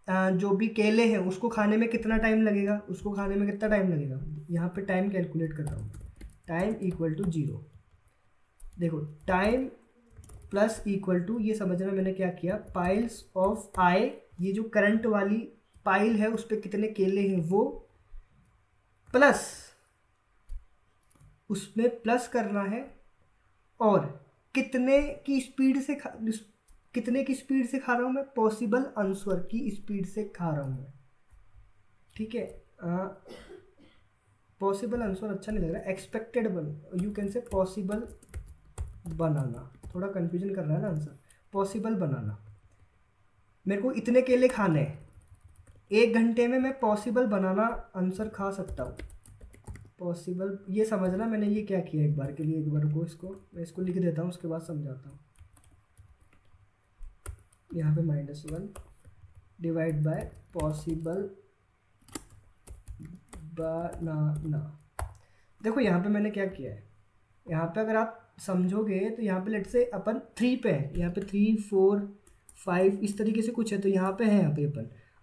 S1: जो भी केले हैं उसको खाने में कितना टाइम लगेगा, उसको खाने में कितना टाइम लगेगा। यहाँ पे टाइम कैलकुलेट कर रहा हूँ। टाइम = 0। देखो टाइम += ये समझना मैंने क्या किया, पाइल्स ऑफ I, ये जो करंट वाली पाइल है उस पर कितने केले हैं वो, प्लस उसमें प्लस करना है और कितने की स्पीड से खा रहा हूँ मैं, पॉसिबल आंसर की स्पीड से खा रहा हूँ मैं। ठीक है, पॉसिबल आंसर अच्छा नहीं लग रहा, expected you can say possible banana. थोड़ा कंफ्यूजन कर रहा है ना आंसर। पॉसिबल बनाना, मेरे को इतने केले खाने हैं, 1 घंटे में मैं पॉसिबल बनाना आंसर खा सकता हूँ। पॉसिबल, ये समझना मैंने ये क्या किया एक बार के लिए। एक बार को मैं इसको लिख देता हूँ, उसके बाद समझाता हूँ। यहाँ पे -1 डिवाइड बाय पॉसिबल बनाना। देखो यहाँ पे मैंने क्या किया है, यहाँ पे अगर आप समझोगे तो यहाँ पे लेट से अपन 3 पे है, यहाँ पे 3 4 5 इस तरीके से कुछ है, तो यहाँ पे है, यहाँ पे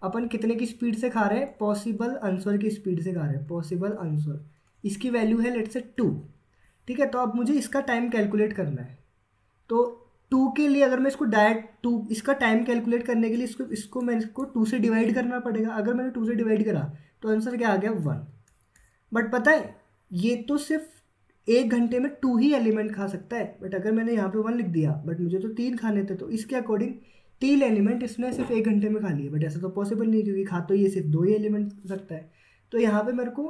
S1: अपन कितने की स्पीड से खा रहे हैं, पॉसिबल आंसर की स्पीड से खा रहे हैं, पॉसिबल आंसर इसकी वैल्यू है लेट से 2। ठीक है, तो अब मुझे इसका टाइम कैलकुलेट करना है। तो 2 के लिए अगर मैं इसको डायरेक्ट 2 इसका टाइम कैलकुलेट करने के लिए इसको मैं इसको 2 से डिवाइड करना पड़ेगा। अगर मैंने 2 से डिवाइड करा तो आंसर क्या आ गया 1। बट पता है ये तो सिर्फ 1 घंटे में 2 ही एलिमेंट खा सकता है, बट अगर मैंने यहाँ पे 1 लिख दिया, बट मुझे तो 3 खाने थे, तो इसके अकॉर्डिंग 3 एलिमेंट इसने सिर्फ 1 घंटे में खा लिए। बट ऐसा तो पॉसिबल नहीं, क्योंकि खा तो ये सिर्फ 2 ही एलिमेंट सकता है। तो यहाँ पे मेरे को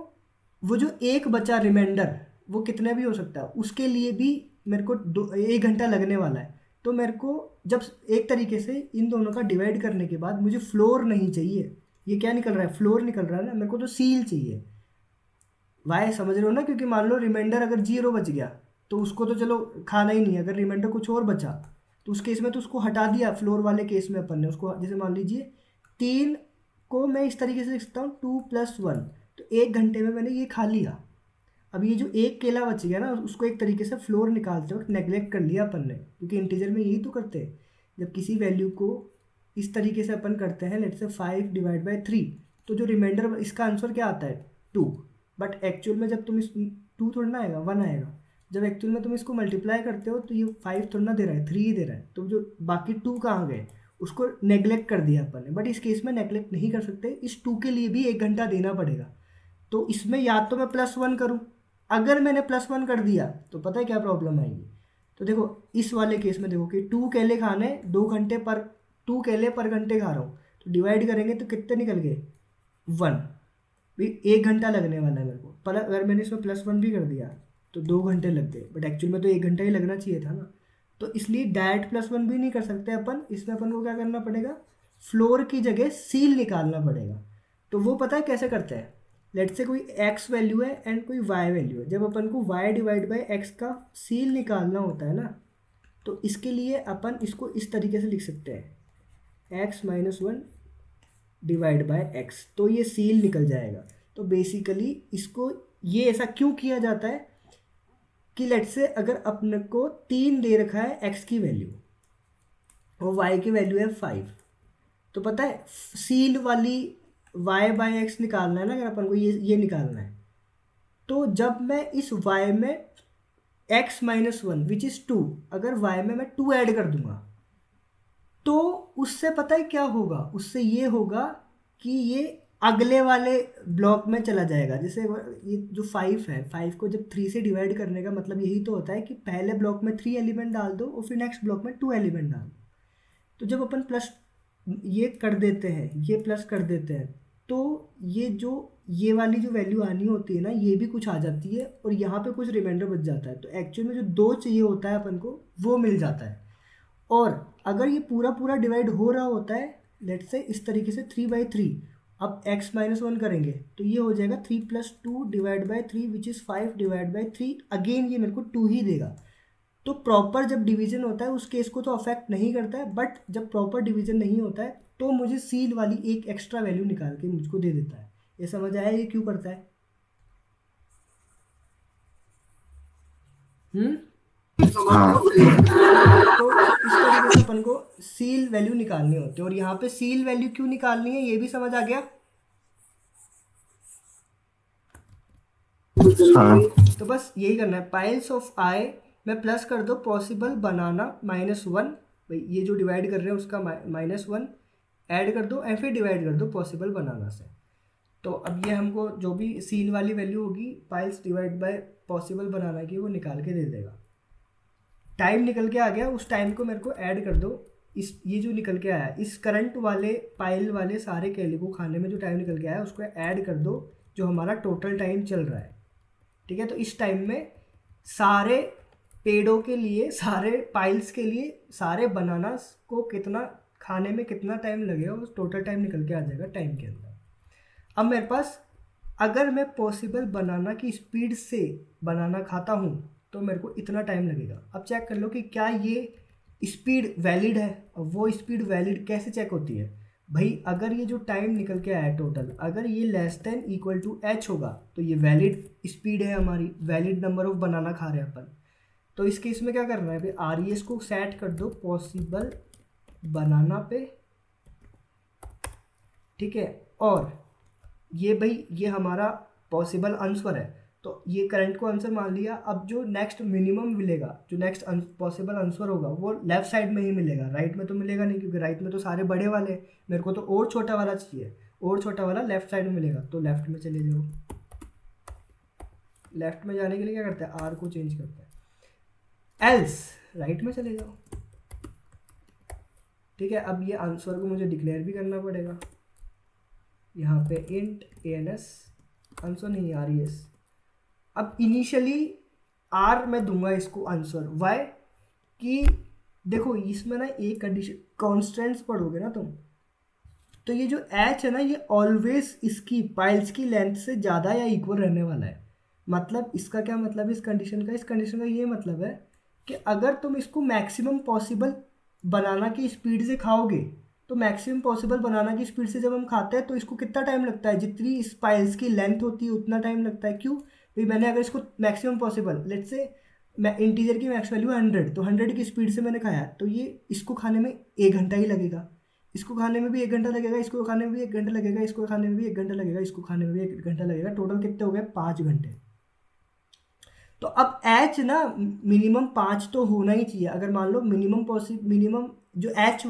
S1: वो जो एक बचा रिमाइंडर, वो कितने भी हो सकता है, उसके लिए भी मेरे को 1 घंटा लगने वाला है। तो मेरे को जब एक तरीके से इन दोनों का डिवाइड करने के बाद मुझे फ्लोर नहीं चाहिए, ये क्या निकल रहा है, फ्लोर निकल रहा है ना, मेरे को तो सील चाहिए। वाई समझ रहे हो ना, क्योंकि मान लो रिमाइंडर अगर 0 बच गया तो उसको तो चलो खाना ही नहीं है, अगर रिमाइंडर कुछ और बचा तो उस केस में तो उसको हटा दिया। फ्लोर वाले केस में अपन ने उसको, जैसे मान लीजिए 3 को मैं इस तरीके से लिख सकता हूँ 2 + 1, तो 1 घंटे में मैंने ये खा लिया। अब ये जो एक केला बच गया ना, उसको एक तरीके से फ्लोर निकालते वक्त नेगलेक्ट कर लिया अपन ने, क्योंकि इंटीजर में यही तो करते हैं, जब किसी वैल्यू को इस तरीके से अपन करते हैं, लेट्स से 5 / 3, तो जो रिमाइंडर इसका आंसर क्या आता है 2। बट एक्चुअल में जब तुम इस 2 थोड़ा ना आएगा, 1 आएगा। जब एक्चुअल में तुम इसको मल्टीप्लाई करते हो तो ये 5 थोड़ा ना दे रहा है, 3 ही दे रहा है, तो जो बाकी 2 कहाँ गए, उसको नेगलेक्ट कर दिया अपन ने। बट इस केस में नेगलेक्ट नहीं कर सकते, इस 2 के लिए भी 1 घंटा देना पड़ेगा। तो इसमें या तो मैं +1 करूँ, अगर मैंने +1 कर दिया तो पता है क्या प्रॉब्लम आएगी। तो देखो इस वाले केस में देखो कि 2 केले खाने 2 घंटे पर, 2 केले पर घंटे खा रहा हूँ, तो डिवाइड करेंगे तो कितने निकल गए 1, भी 1 घंटा लगने वाला है मेरे को। पर अगर मैंने इसमें +1 भी कर दिया तो 2 घंटे लग गए, बट एक्चुअल में तो 1 घंटा ही लगना चाहिए था ना। तो इसलिए डायरेक्ट +1 भी नहीं कर सकते अपन, इसमें अपन को क्या करना पड़ेगा, फ्लोर की जगह सील निकालना पड़ेगा। तो वो पता है कैसे करते हैं, लेट्स से कोई x वैल्यू है एंड कोई y वैल्यू है, जब अपन को y / x का सील निकालना होता है ना, तो इसके लिए अपन इसको इस तरीके से लिख सकते हैं x - 1 / x, तो ये सील निकल जाएगा। तो बेसिकली इसको ये ऐसा क्यों किया जाता है कि लेट्स से अगर अपने को 3 दे रखा है x की वैल्यू और y की वैल्यू है 5, तो पता है सील वाली y/x निकालना है ना, अगर अपन को ये निकालना है, तो जब मैं इस y में x - 1 विच इज़ 2, अगर y में मैं 2 ऐड कर दूंगा तो उससे पता है क्या होगा, उससे ये होगा कि ये अगले वाले ब्लॉक में चला जाएगा। जैसे ये जो 5 है, 5 को जब 3 से डिवाइड करने का मतलब यही तो होता है कि पहले ब्लॉक में 3 एलिमेंट डाल दो और फिर नेक्स्ट ब्लॉक में 2 एलिमेंट डाल दो। तो जब अपन प्लस ये कर देते हैं, ये प्लस कर देते हैं, तो ये वाली जो वैल्यू आनी होती है ना, ये भी कुछ आ जाती है और यहाँ पे कुछ रिमाइंडर बच जाता है। तो एक्चुअल में जो 2 चाहिए होता है अपन को वो मिल जाता है। और अगर ये पूरा डिवाइड हो रहा होता है लेट्स से इस तरीके से 3/3, अब x - 1 करेंगे तो ये हो जाएगा 3 + 2 / 3 विच इज़ 5 / 3, अगेन ये मेरे को 2 ही देगा। तो प्रॉपर जब डिवीजन होता है उस केस को तो अफेक्ट नहीं करता है, बट जब प्रॉपर डिवीजन नहीं होता है तो मुझे सील वाली एक एक्स्ट्रा वैल्यू निकाल के मुझको दे देता है। ये समझ आया ये क्यों करता है?
S2: हाँ
S1: तो इस तरीके से अपन को सील वैल्यू निकालनी होती है। और यहाँ पे सील वैल्यू क्यों निकालनी है ये भी समझ आ गया।
S2: हाँ
S1: तो बस यही करना है, पाइल्स ऑफ i में प्लस कर दो पॉसिबल बनाना -1, भाई ये जो डिवाइड कर रहे हैं उसका -1 ऐड कर दो एंड फिर डिवाइड कर दो पॉसिबल बनाना से। तो अब ये हमको जो भी सील वाली वैल्यू होगी पाइल्स डिवाइड बाय पॉसिबल बनाना की, वो निकाल के दे देगा। टाइम निकल के आ गया, उस टाइम को मेरे को ऐड कर दो इस ये जो निकल के आया इस करंट वाले पाइल वाले सारे केले को खाने में जो टाइम निकल के आया उसको ऐड कर दो जो हमारा टोटल टाइम चल रहा है। ठीक है, तो इस टाइम में सारे पेड़ों के लिए, सारे पाइल्स के लिए, सारे बनानास को कितना खाने में कितना टाइम लगेगा उस टोटल टाइम निकल के आ जाएगा टाइम के अंदर। अब मेरे पास अगर मैं पॉसिबल बनाना की स्पीड से बनाना खाता हूँ तो मेरे को इतना टाइम लगेगा। अब चेक कर लो कि क्या ये स्पीड वैलिड है। अब वो स्पीड वैलिड कैसे चेक होती है, भाई अगर ये जो टाइम निकल के आया टोटल, अगर ये less than equal to h होगा तो ये वैलिड स्पीड है हमारी, वैलिड नंबर ऑफ बनाना खा रहे हैं अपन। तो इस केस में क्या करना है भाई, आर ई एस को सेट कर दो पॉसिबल बनाना पे, ठीक है। और ये भाई ये हमारा पॉसिबल आंसर है, तो ये करंट को आंसर मान लिया। अब जो नेक्स्ट मिनिमम मिलेगा, जो नेक्स्ट पॉसिबल आंसर होगा वो लेफ्ट साइड में ही मिलेगा, राइट में तो मिलेगा नहीं, क्योंकि राइट में तो सारे बड़े वाले हैं, मेरे को तो और छोटा वाला चाहिए, और छोटा वाला लेफ्ट साइड में मिलेगा। तो लेफ्ट में चले जाओ, लेफ्ट में जाने के लिए क्या करते हैं, आर को चेंज करते हैं, एल्स राइट में चले जाओ, ठीक है। अब ये आंसर को मुझे डिक्लेयर भी करना पड़ेगा, यहाँ पे इंट एएनएस आंसर नहीं आर ई एस। अब इनिशियली आर मैं दूंगा इसको आंसर, वाई कि देखो इसमें ना एक कंडीशन, कॉन्स्टेंट्स पढ़ोगे ना तुम, तो ये जो एच है ना ये ऑलवेज इसकी पाइल्स की लेंथ से ज़्यादा या इक्वल रहने वाला है। मतलब इसका क्या मतलब है इस कंडीशन का, इस कंडीशन का ये मतलब है कि अगर तुम इसको मैक्सिमम पॉसिबल बनाना की स्पीड से खाओगे, तो मैक्सिमम पॉसिबल बनाना की स्पीड से जब हम खाते हैं तो इसको कितना टाइम लगता है, जितनी इस पाइल्स की लेंथ होती है उतना टाइम लगता है। क्यों भाई, मैंने अगर इसको मैक्सिमम पॉसिबल, लेट्स से मैं इंटीजर की मैक्स वैल्यू 100, तो 100 की स्पीड से मैंने खाया, तो ये इसको खाने में 1 घंटा ही लगेगा, इसको खाने में भी 1 घंटा लगेगा, इसको खाने में भी 1 घंटा लगेगा, इसको खाने में भी 1 घंटा लगेगा, इसको खाने में भी 1 घंटा लगेगा, टोटल कितने हो गए 5 घंटे। तो अब एच ना मिनिमम 5 तो होना ही चाहिए। अगर मान लो मिनिमम जो एच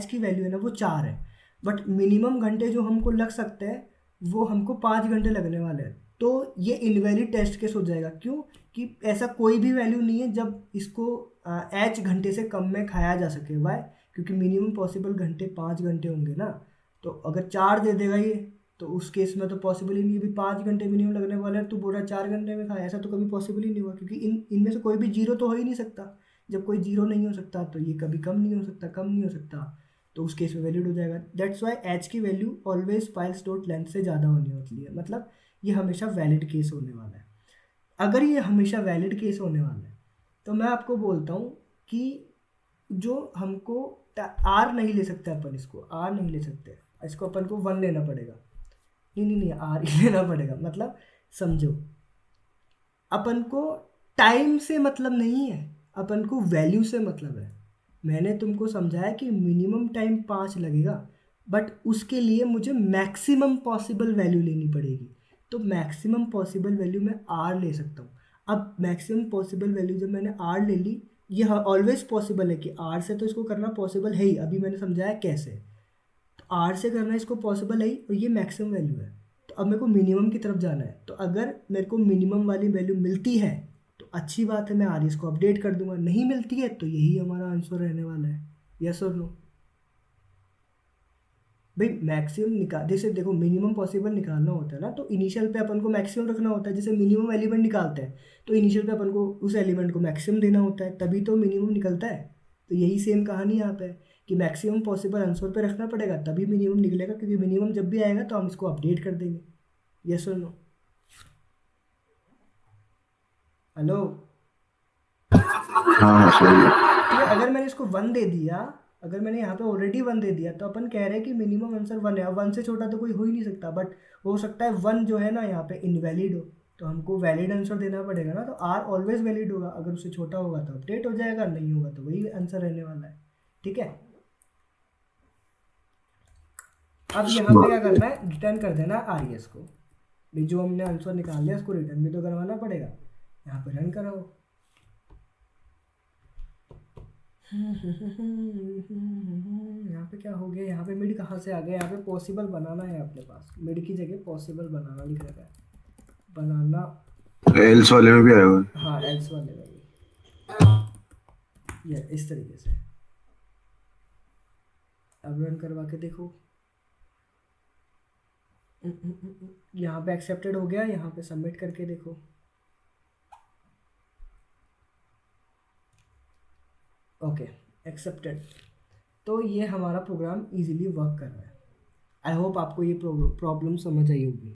S1: की वैल्यू है ना वो 4 है, बट मिनिमम घंटे जो हमको लग सकते हैं वो हमको 5 घंटे लगने वाले हैं, तो ये इनवैलिड टेस्ट केस हो जाएगा। क्यों कि ऐसा कोई भी वैल्यू नहीं है जब इसको एच घंटे से कम में खाया जा सके। वाई, क्योंकि मिनिमम पॉसिबल घंटे 5 घंटे होंगे ना, तो अगर 4 दे देगा ये तो उस केस में तो पॉसिबल ही नहीं है। भी 5 घंटे मिनिमम लगने वाले हैं, तो बोल रहा 4 घंटे में खाया, ऐसा तो कभी पॉसिबल ही नहीं हुआ, क्योंकि इनमें से कोई भी जीरो तो हो ही नहीं सकता। जब कोई जीरो नहीं हो सकता तो ये कभी कम नहीं हो सकता, कम नहीं हो सकता, तो उस केस में वैलिड हो जाएगा। दैट्स वाई एच की value always piles dot length से ज़्यादा होनी होती है, मतलब ये हमेशा वैलिड केस होने वाला है। अगर ये हमेशा वैलिड केस होने वाला है तो मैं आपको बोलता हूँ कि जो हमको आर नहीं ले सकते अपन, इसको आर नहीं ले सकते, इसको अपन को 1 लेना पड़ेगा। नहीं आर ही लेना पड़ेगा। मतलब समझो, अपन को टाइम से मतलब नहीं है, अपन को वैल्यू से मतलब है। मैंने तुमको समझाया कि मिनिमम टाइम 5 लगेगा, बट उसके लिए मुझे मैक्सिमम पॉसिबल वैल्यू लेनी पड़ेगी। तो मैक्सिमम पॉसिबल वैल्यू मैं आर ले सकता हूँ। अब मैक्सिमम पॉसिबल वैल्यू जब मैंने आर ले ली, ये ऑलवेज पॉसिबल है कि आर से तो इसको करना पॉसिबल है ही, अभी मैंने समझाया कैसे। तो आर से करना इसको पॉसिबल है ही, और ये मैक्सिमम वैल्यू है। तो अब मेरे को मिनिमम की तरफ जाना है, तो अगर मेरे को मिनिमम वाली वैल्यू मिलती है तो अच्छी बात है, मैं आर इसको अपडेट कर दूंगा। नहीं मिलती है तो यही हमारा आंसर रहने वाला है। यस और नो भाई, मैक्सिमम निकाल, जैसे देखो मिनिमम पॉसिबल निकालना होता है ना, तो इनिशियल पे अपन को मैक्सिमम रखना होता है। जैसे मिनिमम एलिमेंट निकालते हैं तो इनिशियल पे अपन को उस एलिमेंट को मैक्सिमम देना होता है, तभी तो मिनिमम निकलता है। तो यही सेम कहानी यहाँ पे है कि मैक्सिमम पॉसिबल आंसर पे रखना पड़ेगा, तभी मिनिमम निकलेगा, क्योंकि मिनिमम जब भी आएगा तो हम इसको अपडेट कर देंगे। यस और नो? हेलो?
S2: हाँ सही है।
S1: ठीक है, अगर मैंने इसको 1 दे दिया, अगर मैंने यहाँ पे ऑलरेडी 1 दे दिया, तो अपन कह रहे हैं कि मिनिमम आंसर 1 है। अब 1 से छोटा तो कोई हो ही नहीं सकता, बट हो सकता है 1 जो है ना यहाँ पे इनवैलिड हो, तो हमको वैलिड आंसर देना पड़ेगा ना। तो आर ऑलवेज वैलिड होगा, अगर उससे छोटा होगा तो अपडेट हो जाएगा, नहीं होगा तो वही आंसर रहने वाला है। ठीक है, अब यहाँ पे क्या करना है, रिटर्न कर देना आर एस को। भाई जो हमने आंसर निकाल लिया उसको रिटर्न भी तो करवाना पड़ेगा। यहाँ पे रन कराओ। यहाँ पे क्या हो गया, यहाँ पे मिड कहाँ से आ गया, यहाँ पे पॉसिबल बनाना है अपने पास, मिड की जगह पॉसिबल बनाना लिख रखा है, बनाना।
S2: एल्स वाले में भी आएगा।
S1: हाँ एल्स वाले में भी, ये इस तरीके से। अब रन करवा के देखो, यहाँ पे एक्सेप्टेड हो गया, यहाँ पे सबमिट करके देखो। Okay, accepted. तो ये हमारा प्रोग्राम इजीली वर्क कर रहा है। आई होप आपको ये प्रॉब्लम समझ आई होगी।